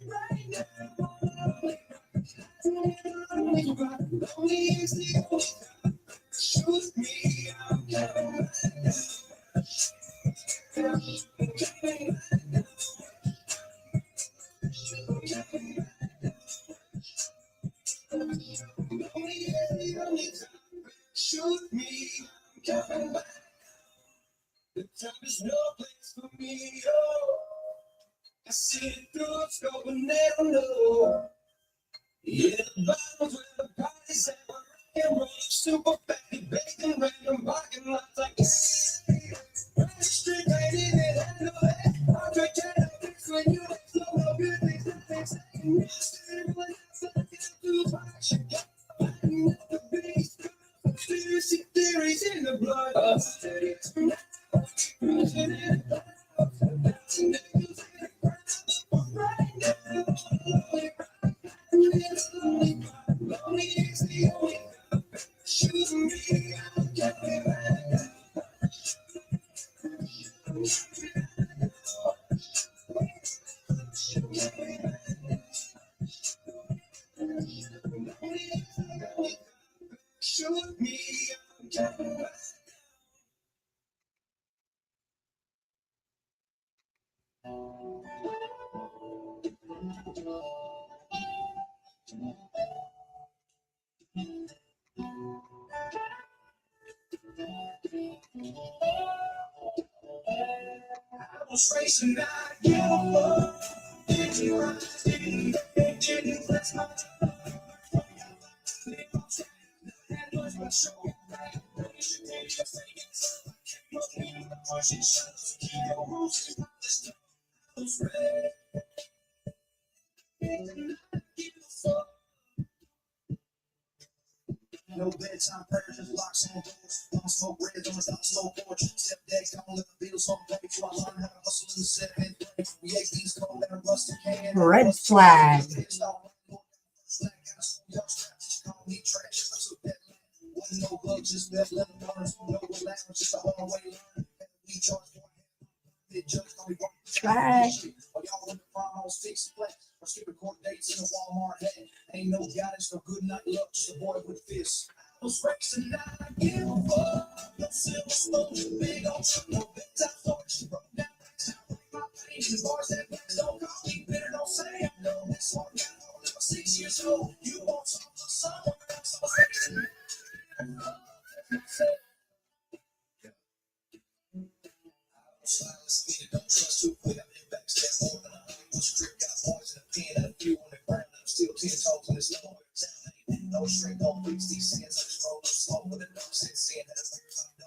M: Right now. Shoot me, I'm coming back. The time is no place for me. Oh, I see it through, it's going never know. Yeah, the bottles where the party's at, where I can roll up super fatty, bacon, random parking lots like this. Right street, right in it, I know that. I'll try to fix when you don't know no good things, nothing saying. Yesterday, when I said I can't do much, fighting at the base. Conspiracy theories in the blood of steady tonight. Shoot me, I'm coming back. I was racing, I give a fuck. Didn't rise, didn't press my that was my show. No bedtime prayer, just locks on doors. Don't smoke red, don't smoke orange. Step deck, don't let the Beatles on play. Before I learn how to hustle in the 7th grade. We ate these cold and a rusty can.
A: Red flag.
M: Call me trash. I took that land. Wasn't no bug, just that little burners. No relax, just a hard way learn. We charge for it. Just only one.
A: Trash.
M: While y'all in the front on 6 flat. Or skipping court dates in a Walmart hat. Ain't no guidance, no good night luck, just a boy with fists. I was racing, I give a fuck. No silver spoon, big old truck, no big top torch. Broke down, my pain, the bars that blacks don't call me bitter, don't say I'm no this one. Got home, I was 6 years old. You want something, someone else. I was racing. Silence me, don't trust too quick. I've been backstab more than I was strict. Got points in a pen and a few on the ground. I'm still 10 toes in this long town. Ain't no shrink, don't fix these sins. I just roll up slow with a no sense in. Had a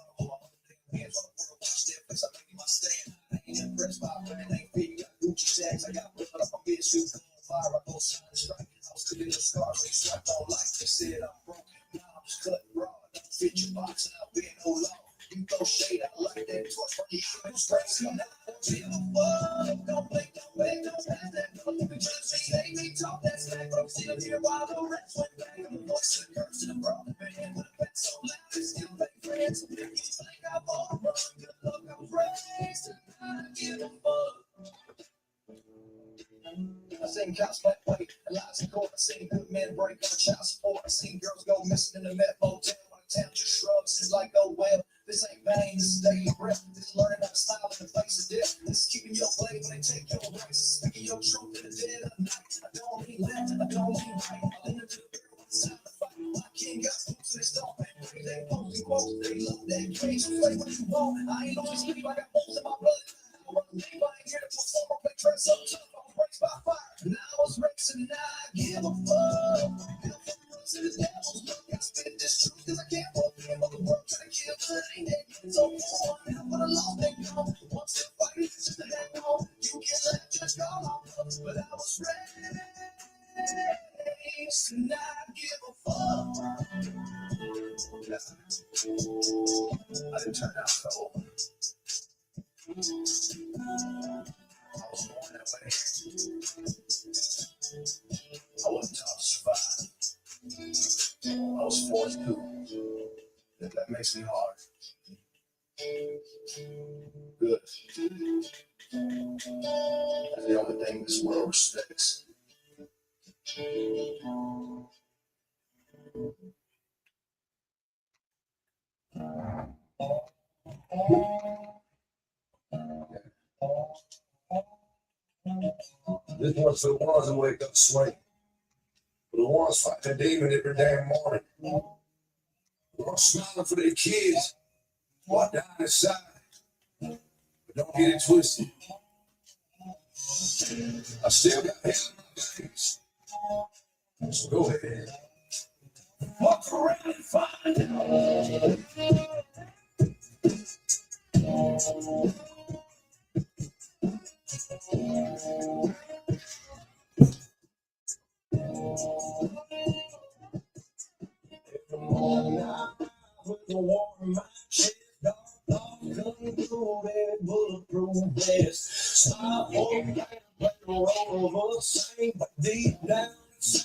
M: $35 hold on the hands on the world. Watch that place, I'm making my stand. I ain't impressed by women, ain't big. Got Gucci tags, I got blood up my bitch. Shoes on fire, I go sign the strike. I was cooking the scars, they slapped on life. They said I'm broken. Now I'm just cutting raw. Don't fit your box, and I've been no long. You throw shade, I like that torch from the image race. I'm not give a fuck. Don't blink, don't beg, don't pass that. Don't you can judge me, hate me, talk that smack. I'm still here while the rest went back. I'm the voice of the curse and the broken man with a pen so loud. They still make friends. If you think I'm on the run, good luck, I'm raised. And I give a fuck. I seen cops black plate, and lies in court. I seen good men break on child support. I seen girls go missing in the Met Motel. When the town just shrugs, it's like, oh well. This ain't vain, this is daily breath. This is learning how to smile in the face of death. This is keeping your blade when they take your rights. Speaking your truth in the dead of night. I don't mean left, I don't mean right. I lean into the beer when it's time to fight. My king got boots and they stomp and break. They post and quote, they love that cage. So play what you want. I ain't always sleep, I got wolves in my blood. I want to leave, I ain't here to perform or play dress up tough. I was raised by fire, and I was racing, and I give a fuck. To the devil's look, I spit this truth cause I can't fulfill what the world trying to kill, but it ain't that so far. Now when I lost that gone, once the fight is just a head on, you can let just call on us, but I was raised and I give a fuck. I didn't turn out cold. I was born that way. I wasn't taught to survive. I was forced to. If that makes me hard. Good. That's the only thing this world respects.
L: This one's for the ones who wake up swinging. For the ones fight the demon every damn morning. We're smiling for their kids. Walk down inside. But don't get it twisted. I still got hell in my veins. So go ahead. Walk around and find out. With the warm my chest, dog, coming through that bulletproof vest. Stop holding down, play the role of a saint, but deep down inside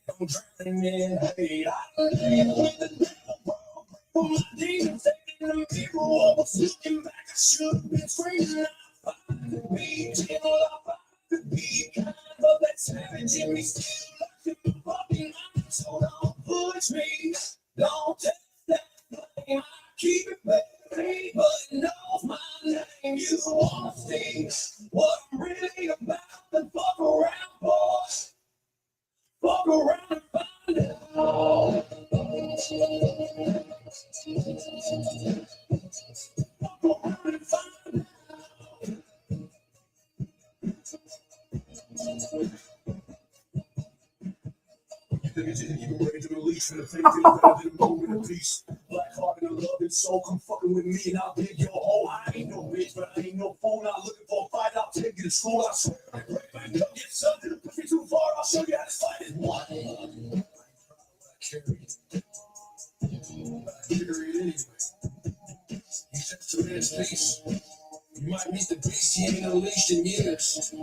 L: me, I'm drowning in hate. I live with the devil, bro. My demons in the mirror, I was looking back, I should have been screaming. I could be gentle, I could be kind, but that savage in me still like a fucking mind. So don't push me, don't test that flame. I keep it buried, but it knows my name. You wanna see what I'm really about? Then fuck around, boys. Fuck around and find out. Fuck around and find out. You ready to release for the faith that didn't moment of peace. Black heart and a loving soul, come fucking with me and I'll dig your hole. I ain't no bitch, but I ain't no fool. Not looking for a fight, I'll take you to school. I swear, I pray, man, don't get something to push me too far. I'll show you how to fight it. One. I carry it. I carry it anyway. You just to this peace. You might meet the beast, he ain't unleashed in years.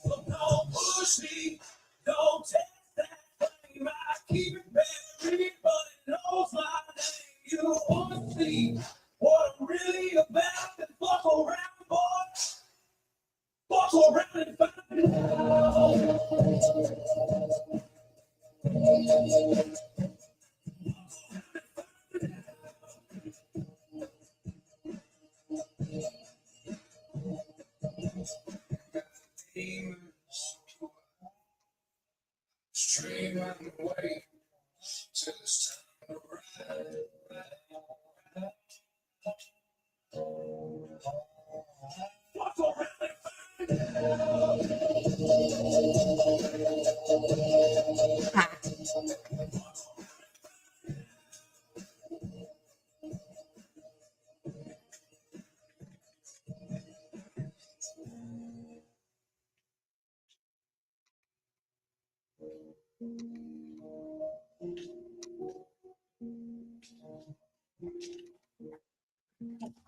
L: Look, don't push me. Don't test that flame. I keep it buried, but it knows my name. You wanna see what I'm really about? Then fuck around, boy. Fuck around and find out. Demons stream out the way till it's time to ride. Fuck around and find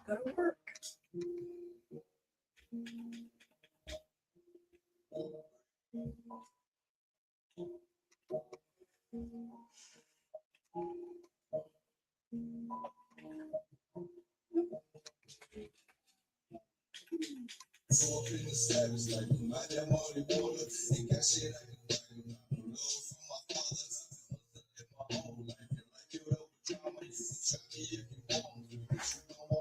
A: Go to work.
L: Up in the savage like a Madden Meltdown Molly. Ain't got shit I can do. I'm low from my father. I live my whole life. You like it over drama. You can try me if you want to.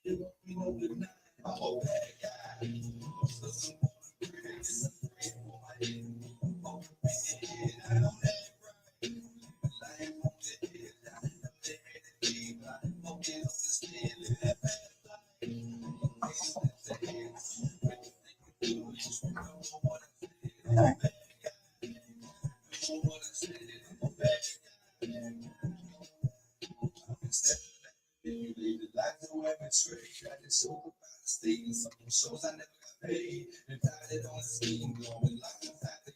L: But you don't want me flawless.
A: Yes, sir. Shows I never got paid and died on the scheme, going like the fact that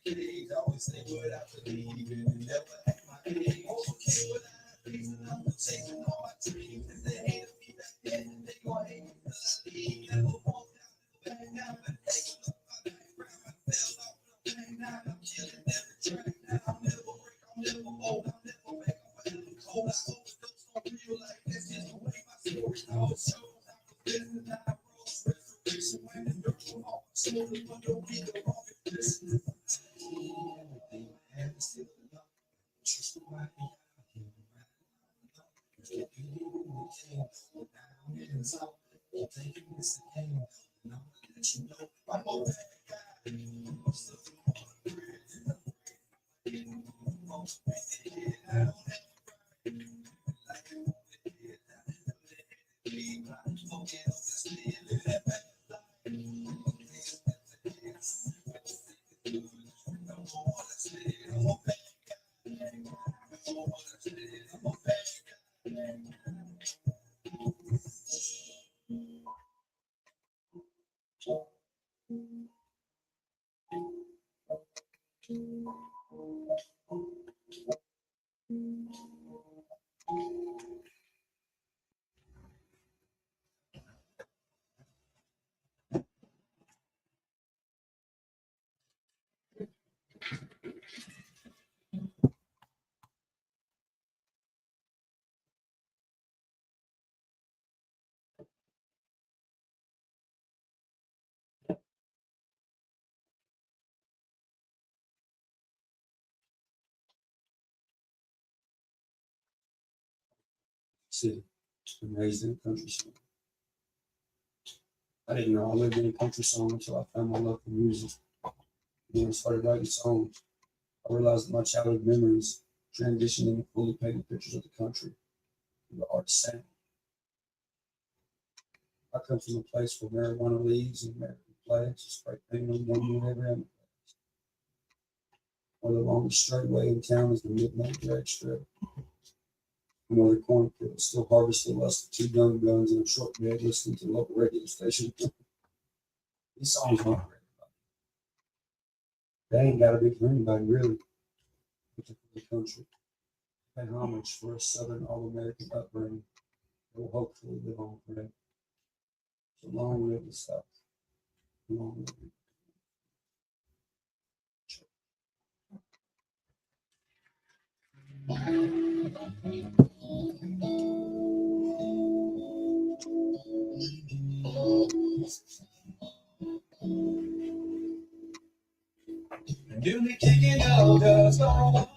F: City. I'm raised in a country song. I didn't know I lived in a country song until I found my love for music. When I started writing songs, I realized that my childhood memories transitioned into fully painted pictures of the country and the art sound. I come from a place where marijuana leaves and American flags are spray painted on one and every other place. Where the longest straightaway in town is the midnight drag strip. And where the cornfield is still harvested less than 2 young guns in a short bed listening to the local radio station. These songs aren't for everybody. They ain't got to be for anybody, really. But for the country. Pay homage for a Southern All-American upbringing that will hopefully live on forever. So long live the South. Long live it.
L: Do me kicking out the storm.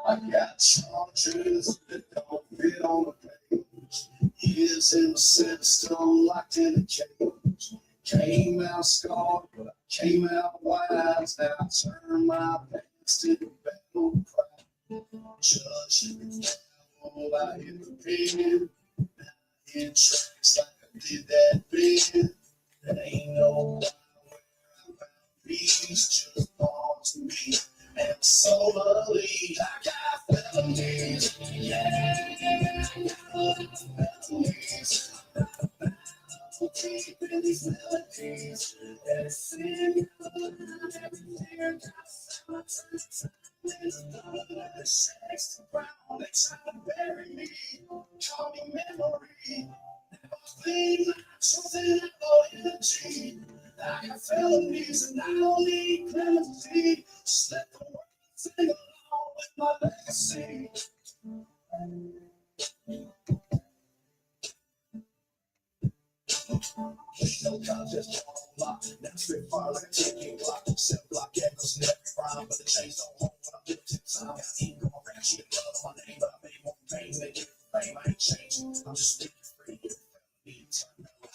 M: I got charges that don't fit on the page. Years in the system, locked in a cage. Came out scarred, but I came out wise. Now I turn my past to the battle cry. Judge the devil, I hit the pen. I hit tracks like I did that bend. There ain't no lie where I found peace, just born to me. And solely, I got felonies. Yeah, I got felonies. Deep in these melodies, every single line, everything I got, my time is done. The shakes the ground, they try to bury me. Call me memory. Never clean my truth and I go energy. I got felonies and I don't need clemency. Just let the world sing along with my legacy. No contest, no lock. Now spit fire like a ticking clock. Set block echoes in every rhyme, but the chains don't hold when I'm doing 10 times. Got ink on my rap sheet, blood on my name, but I made more pain than you. Fame, I ain't changing. I'm just speaking free.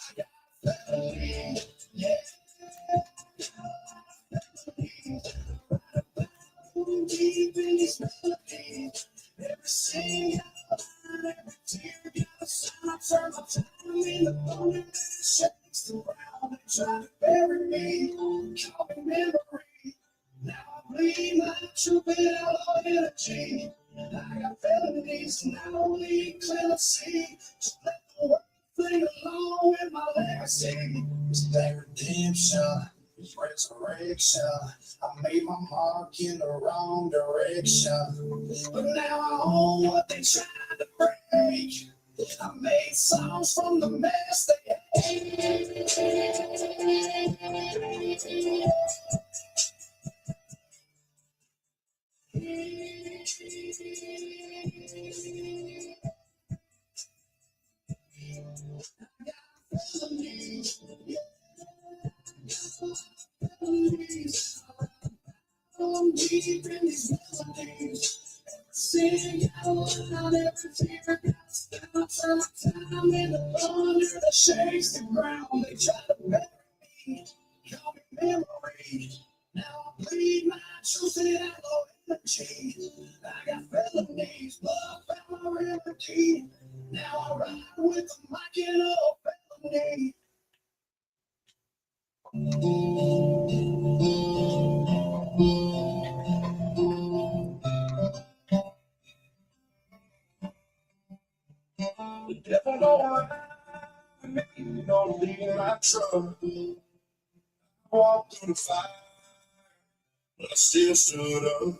M: I got felony, yeah. Deep in these melodies, every single line, every tear got a sound. I turn my time in the thunder that shakes the ground. They try to bury me, call me memory. Now I bleed my truth and I low energy. I got felonies and I don't need clemency. Just let the world sing along with my legacy. It's that redemption. Resurrection. I made my mark in the wrong direction, but now I own what they tried to break. I made songs from the mess they hate. I'm deep in these melodies. Sing out loud every tear got down. Turn my time in the thunder that shakes the ground. They try to bury me, call me memory. Now I bleed my truth and I low energy. I got felonies, but I found my remedy. Now I ride with the mic and a felony. The devil don't ride with me, don't leave my truck. I walked through the fire, but I still stood up.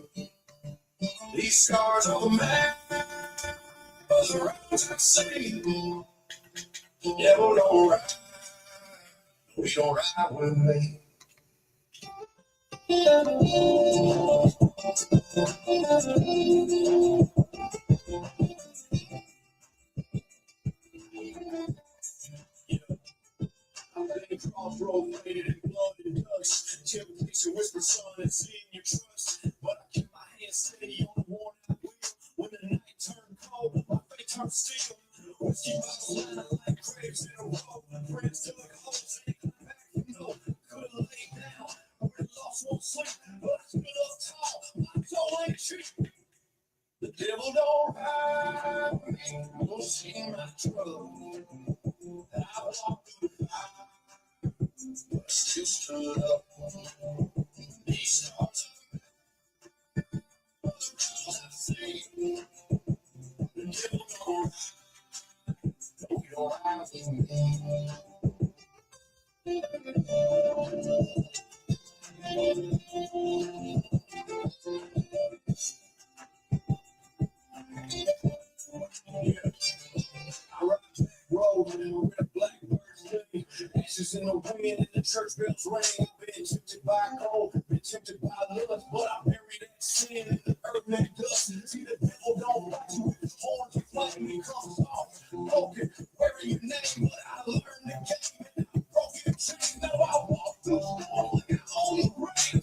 M: These scars of a man, but the roads I see. The devil don't ride, we don't ride with me. I've been crossroads, faded in blood and dust. Temptation whispered, son, and seeing your trust. But I kept my hands steady on the worn out wheel. When the night turned cold, my faith turned steel. Whiskey bottles lined up like graves in a row. Friends dug holes and they come back from no. Couldn't lay down, where the lost won't sleep. But I stood up tall, my soul ain't cheap. The devil don't hide me, don't see my trouble. I walked through the fire, but I still stood up. These stars are the rules I say. The devil don't hide, we don't hide with me. I ride back road in a red blackbird's day. Ashes in the wind and the church bells ring. Been tempted by gold, been tempted by lust, but I buried that sin in the earth and the dust. See, the devil don't fight you with his horns and flame. He comes off broken, wearing your name, but I learned the game and I broke your chain. Now I walk through the storm like I own the rain.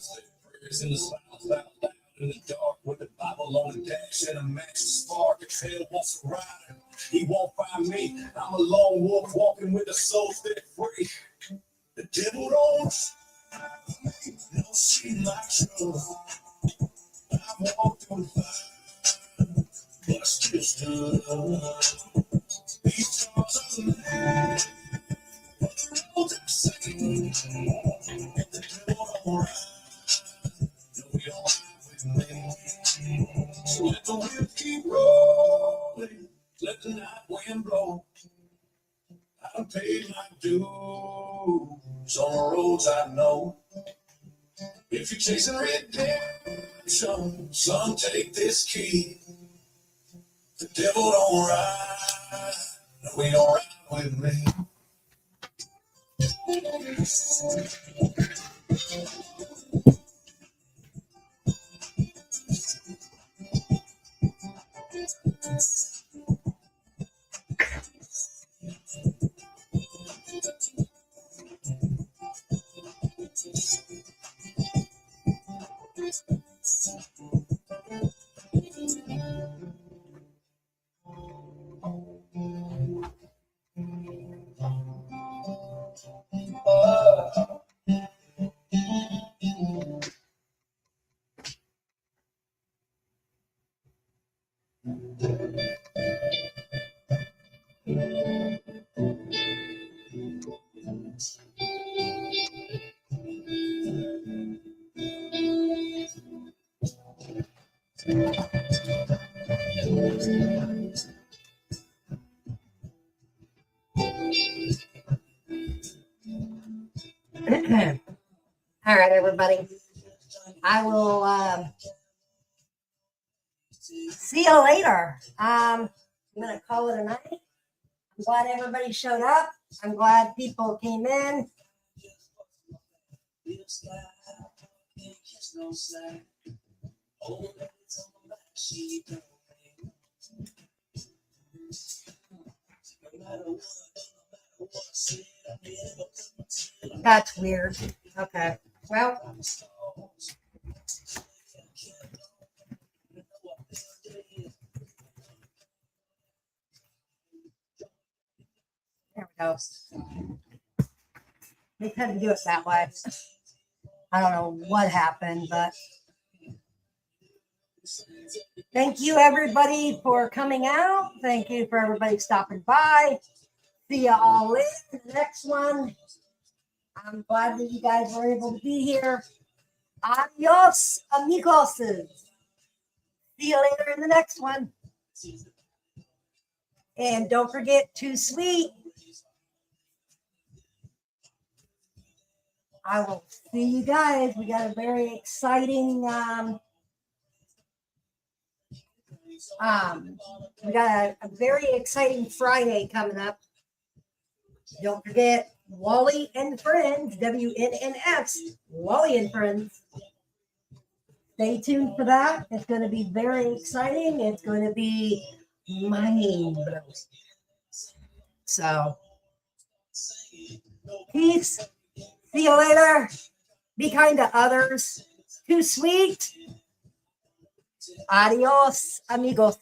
M: Prayers in the silence, loud in the dark, with the Bible on the dash and a match to spark. If hell wants a rider, he won't find me. I'm a lone wolf walking with a soul set free. The devil don't see my trouble. I walked through the fire, but I still stood up. These stars are mad, but the roads are safe. If the devil don't ride, no, we don't ride with me. So let the wheels keep rolling, let the night wind blow. I done paid my dues on the roads I know. If you're chasing redemption, son, take this key. The devil don't ride, no, he don't ride with me.
A: All right, everybody. I will see you later. I'm going to call it a night. I'm glad everybody showed up. I'm glad people came in. That's weird. Okay. Well. There we go. They couldn't do it that way. I don't know what happened, but thank you, everybody, for coming out. Thank you for everybody stopping by. See you all in the next one. I'm glad that you guys were able to be here. Adios, amigos. See you later in the next one. And don't forget, Too Sweet. I will see you guys. We got a very exciting we got a very exciting Friday coming up. Don't forget Wally and Friends, WNNX, Wally and Friends. Stay tuned for that. It's going to be very exciting. It's going to be mind-blowing. So Peace. See you later. Be kind to others. Too sweet. Adios, amigos.